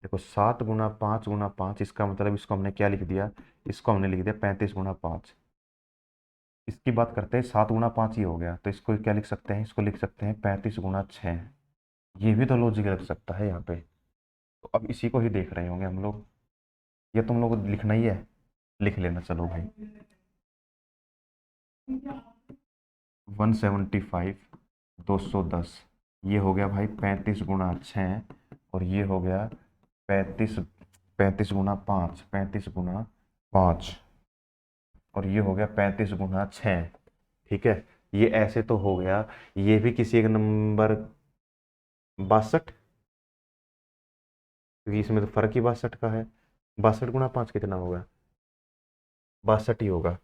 देखो 7 × 5 × 5, इसका मतलब इसको हमने क्या लिख दिया, इसको हमने लिख दिया 35 × 5। इसकी बात करते हैं, 7 × 5 ही हो गया, तो इसको क्या लिख सकते हैं, इसको लिख सकते हैं 35 × 6। ये भी तो लॉजिक लग सकता है यहाँ पे। तो अब इसी को ही देख रहे होंगे हम लोग। ये तुम लोग को लिखना ही है, लिख लेना चलो भाई। 175, 210। ये हो गया भाई 35 × 6। और ये हो गया 35, 35 × 5, 35 × 5। और ये हो गया 35 × 6। ठीक है, ये ऐसे तो हो गया। ये भी किसी एक नंबर 62, क्योंकि इसमें तो फर्क ही 62 का है। 62 × 5 कितना होगा, 62 ही होगा।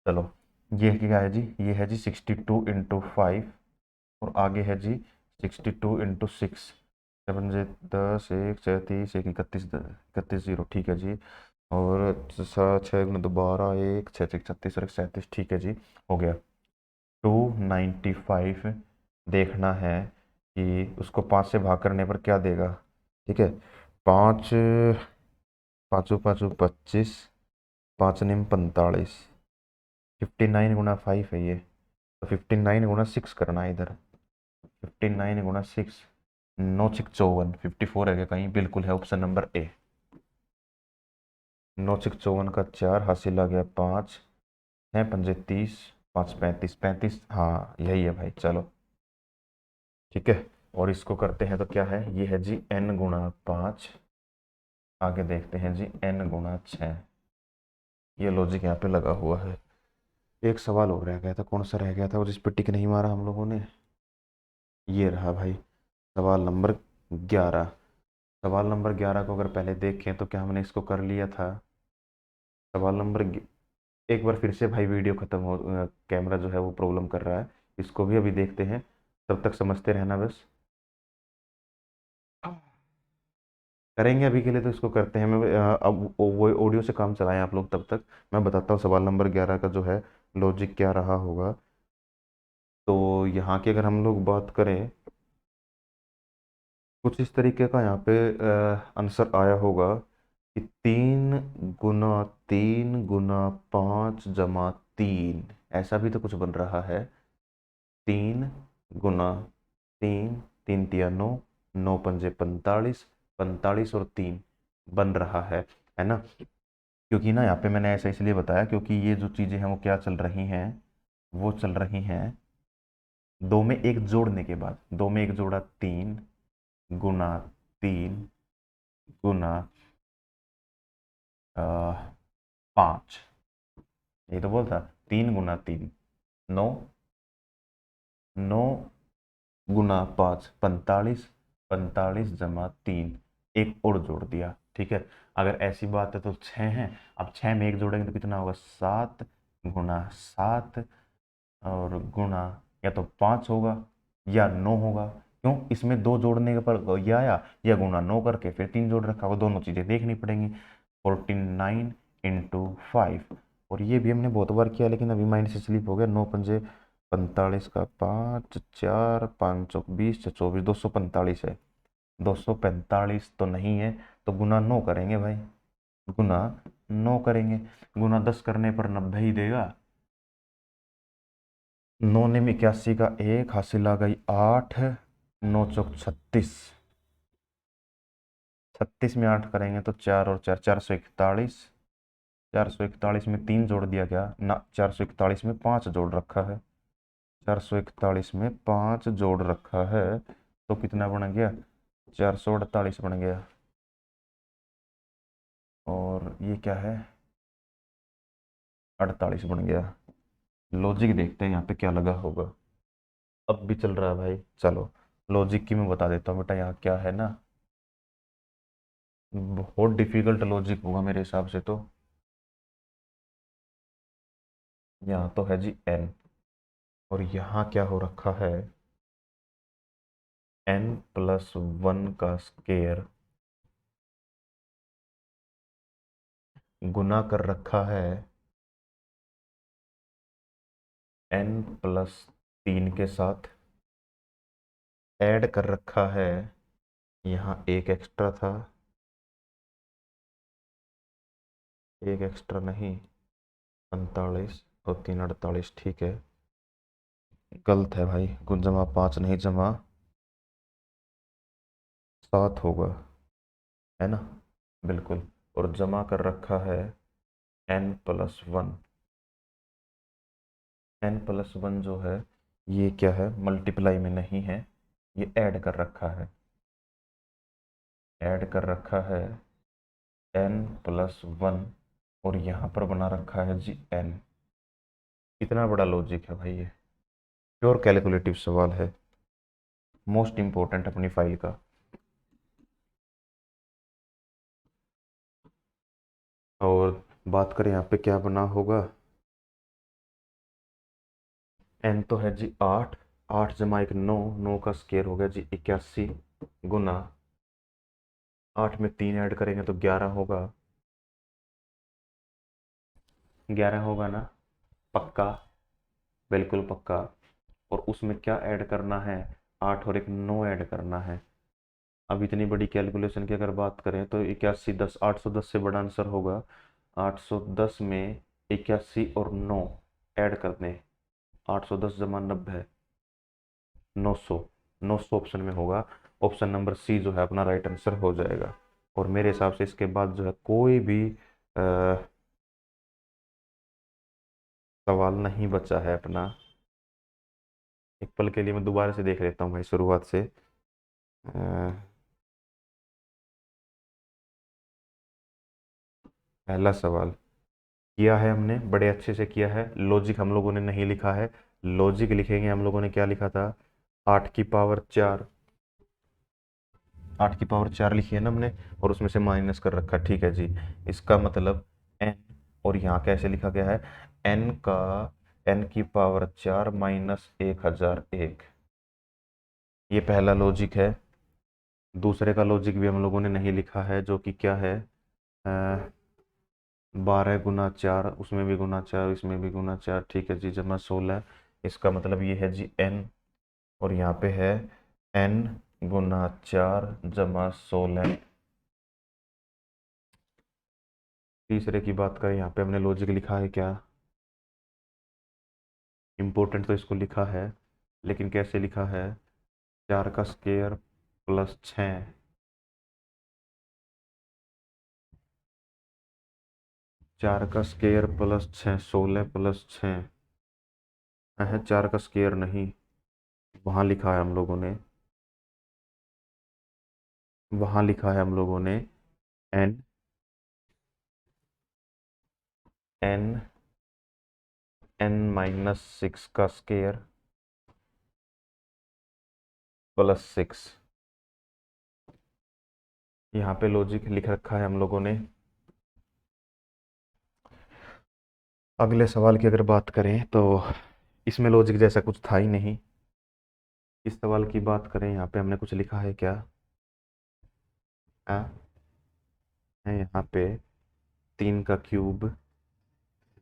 चलो, ये क्या है जी, ये है जी 62 × 5। और आगे है जी 62 × 6। 7 से 10, 1 37, 1 31, 31 0, ठीक है जी। और 6 × 2 12, 1 6 6 36 और 37, ठीक है जी। हो गया 295। देखना है कि उसको 5 से भाग करने पर क्या देगा। ठीक है, 5, 5 × 5 = 25, 5 × 9 = 45। 59 × 5 है ये, तो 59 × 6 करना है इधर। 59 × 6, 9 6 54, 54 है क्या कहीं, बिल्कुल है, ऑप्शन नंबर ए। 9 6 54 का 4 हासिल आ गया 5, 6 × 5 = 30, 5 × 35, 35, हाँ यही है भाई, चलो ठीक है। और इसको करते हैं तो क्या है, ये है जी n × 5। आगे देखते हैं जी n × 6। ये लॉजिक यहाँ पे लगा हुआ है। एक सवाल और रह गया था, कौन सा रह गया था और जिस पे टिक नहीं मारा हम लोगों ने। ये रहा भाई, सवाल नंबर 11। सवाल नंबर 11 को अगर पहले देखें तो क्या हमने इसको कर लिया था। सवाल नंबर एक बार फिर से भाई वीडियो खत्म हो, कैमरा जो है वो प्रॉब्लम कर रहा है, इसको भी अभी देखते हैं, तब तक समझते रहना बस। करेंगे अभी के लिए तो इसको करते हैं। मैं अब वो ऑडियो से काम चलाएं आप लोग, तब तक मैं बताता हूँ सवाल नंबर 11 का जो है लॉजिक क्या रहा होगा। तो यहाँ की अगर हम लोग बात करें, कुछ इस तरीके का यहाँ पे आंसर आया होगा कि 3 × 3 × 5 = 3, ऐसा भी तो कुछ बन रहा है। 3 × 3, 3 × 3 = 9, 9 × 5 = 45, 45 और 3 बन रहा है ना। क्योंकि ना यहाँ पे मैंने ऐसा इसलिए बताया क्योंकि ये जो चीज़ें हैं वो क्या चल रही हैं, वो चल रही हैं दो में एक जोड़ने के बाद, दो में एक जोड़ा 3 गुना 3 गुना 5, ये तो बोलता 3 गुना 3 9, 9 गुना 5 45, 45 जमा 3, एक और जोड़ दिया। ठीक है, अगर ऐसी बात है तो 6 है। अब 6 में एक जोड़ेंगे तो कितना होगा, 7 गुना 7 और गुना या तो 5 होगा या 9 होगा। क्यों, इसमें दो जोड़ने के पर ये आया, या गुना 9 करके फिर 3 जोड़ रखा होगा, दोनों चीज़ें देखनी पड़ेंगी। 49 इंटू 5, और ये भी हमने बहुत बार किया लेकिन अभी माइंड से स्लिप हो गया। 9 पंजे 45 का 5, 4 5 चौक 20, 24, 245 है। 245 तो नहीं है, तो गुना 9 करेंगे भाई, गुना 9 करेंगे। गुना 10 करने पर 90 ही देगा। 9 ने 81 का 1 हासिल आ गई 8, 9 चौक 36, 36 में 8 करेंगे तो 4 और 4 441, 441 में 3 जोड़ दिया गया ना, 441 में 5 जोड़ रखा है, 441 में 5 जोड़ रखा है, तो कितना बन गया, 448 बन गया। और ये क्या है, 48 बन गया। लॉजिक देखते हैं यहाँ पे क्या लगा होगा। अब भी चल रहा है भाई, चलो लॉजिक की मैं बता देता हूँ बेटा। यहाँ क्या है ना, बहुत डिफिकल्ट लॉजिक होगा मेरे हिसाब से तो। यहाँ तो है जी n, और यहाँ क्या हो रखा है, n+1 का स्केयर गुना कर रखा है n+3 के साथ, ऐड कर रखा है, यहाँ एक एक्स्ट्रा था, एक एक्स्ट्रा नहीं, 45 और 3 48, ठीक है। गलत है भाई, कुछ जमा 5 नहीं, जमा 7 होगा, है ना, बिल्कुल। और जमा कर रखा है n+1, n+1 जो है ये क्या है, मल्टीप्लाई में नहीं है, ये ऐड कर रखा है, ऐड कर रखा है n+1, और यहाँ पर बना रखा है जी n। इतना बड़ा लॉजिक है भाई, ये प्योर कैलकुलेटिव सवाल है, मोस्ट इंपॉर्टेंट अपनी फाइल का। और बात करें यहाँ पे क्या बना होगा, n तो है जी 8, 8 जमा 1 9, 9 का स्केयर हो गया जी 81, गुना 8 में 3 ऐड करेंगे तो 11 होगा, 11 होगा ना, पक्का, बिल्कुल पक्का। और उसमें क्या ऐड करना है, 8 और 1 9 ऐड करना है। अब इतनी बड़ी कैलकुलेशन की अगर बात करें तो 81 10, 810 से बड़ा आंसर होगा। 810 में 81 और 9 ऐड कर दें, 810 जमा 90, 900, 900 ऑप्शन में होगा। ऑप्शन नंबर सी जो है अपना राइट आंसर हो जाएगा। और मेरे हिसाब से इसके बाद जो है कोई भी सवाल नहीं बचा है अपना। एक पल के लिए मैं दोबारा से देख लेता हूँ भाई, शुरुआत से। पहला सवाल किया है हमने, बड़े अच्छे से किया है। लॉजिक हम लोगों ने नहीं लिखा है, लॉजिक लिखेंगे। हम लोगों ने क्या लिखा था, 8 की पावर 4, 8 की पावर 4 लिखी है ना हमने, और उसमें से माइनस कर रखा, ठीक है जी। इसका मतलब n, और यहाँ कैसे लिखा गया है, n का n की पावर 4 -1001। ये पहला लॉजिक है। दूसरे का लॉजिक भी हम लोगों ने नहीं लिखा है, जो कि क्या है, 12 गुना 4, उसमें भी गुना 4, इसमें भी गुना 4, ठीक है जी, जमा 16। इसका मतलब ये है जी n, और यहाँ पे है n×4 जमा 16। तीसरे की बात करें, यहाँ पे हमने लॉजिक लिखा है क्या, इम्पोर्टेंट तो इसको लिखा है, लेकिन कैसे लिखा है, 4 का स्क्वायर +6, 4 का स्क्वायर +6, 16 +6 है, 4 का स्क्वायर नहीं, वहाँ लिखा है हम लोगों ने, वहाँ लिखा है हम लोगों ने एन एन एन माइनस 6 का स्केयर प्लस 6। यहाँ पे लॉजिक लिख रखा है हम लोगों ने। अगले सवाल की अगर बात करें तो इसमें लॉजिक जैसा कुछ था ही नहीं। इस सवाल की बात करें, यहाँ पे हमने कुछ लिखा है क्या? है यहाँ पे 3 का क्यूब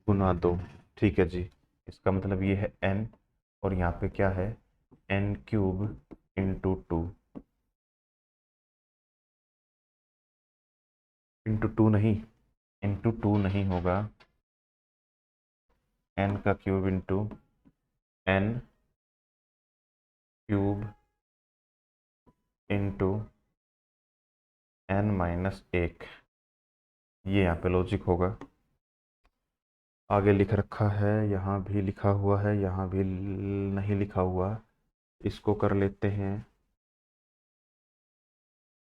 गुना 2। ठीक है जी, इसका मतलब ये है n, और यहाँ पे क्या है, n cube into 2, into two नहीं होगा, n का cube into n cube into n minus 1। ये यहाँ पे लॉजिक होगा। आगे लिख रखा है, यहाँ भी लिखा हुआ है, यहाँ भी नहीं लिखा हुआ। इसको कर लेते हैं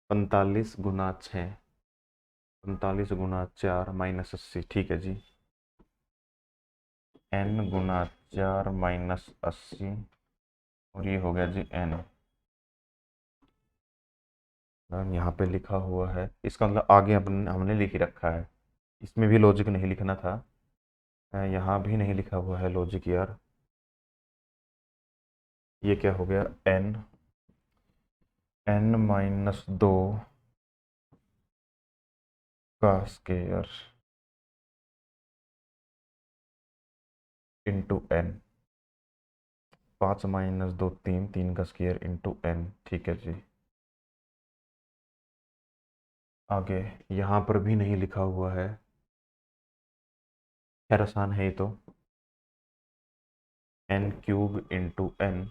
45 गुना 6, 45 गुना 4 माइनस 80। ठीक है जी, n गुना 4 माइनस 80, और ये हो गया जी n। यहाँ पे लिखा हुआ है, इसका मतलब आगे हमने लिख ही रखा है, इसमें भी लॉजिक नहीं लिखना था। यहाँ भी नहीं लिखा हुआ है लॉजिक यार। ये क्या हो गया, n माइनस 2 का स्केयर इंटू n। 5 माइनस 2 3, 3 का स्केयर इंटू n। ठीक है जी, आगे यहाँ पर भी नहीं लिखा हुआ है। खैर आसान है ये तो, n क्यूब इंटू n,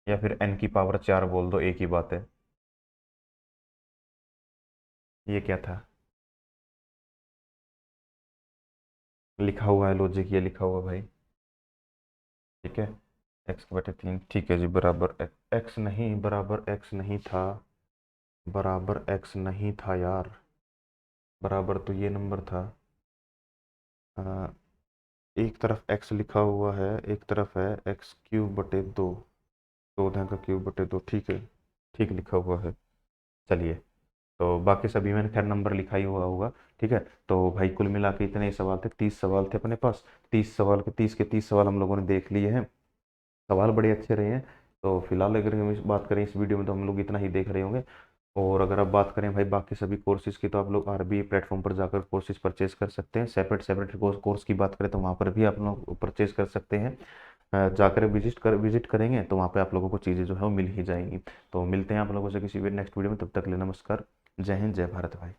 या फिर n की पावर 4 बोल दो, एक ही बात है। ये क्या था, लिखा हुआ है लॉजिक, ये लिखा हुआ भाई। ठीक है, x/3। ठीक है जी, बराबर x नहीं, बराबर x नहीं था, बराबर x नहीं था यार, बराबर तो ये नंबर था। आ, एक तरफ x लिखा हुआ है, एक तरफ है x³/2, 14 का क्यूब/2। ठीक है, ठीक लिखा हुआ है। चलिए, तो बाकी सभी में खैर नंबर लिखा ही हुआ होगा। ठीक है, तो भाई कुल मिला के इतने ही सवाल थे, 30 सवाल थे अपने पास। 30 सवाल के 30 सवाल हम लोगों ने देख लिए हैं। सवाल बड़े अच्छे रहे हैं। तो फिलहाल अगर हम इस बात करें इस वीडियो में, तो हम लोग इतना ही देख रहे होंगे। और अगर आप बात करें भाई बाकी सभी कोर्सेज की, तो आप लोग आरबी प्लेटफॉर्म पर जाकर कोर्सेज परचेज कर सकते हैं। सेपरेट सेपरेट कोर्स की बात करें तो वहाँ पर भी आप लोग परचेज कर सकते हैं। जाकर विजिट करेंगे तो वहाँ पे आप लोगों को चीज़ें जो है वो मिल ही जाएंगी। तो मिलते हैं आप लोगों से किसी भी नेक्स्ट वीडियो में, तब तक के लिए नमस्कार। जय हिंद, जय भारत भाई।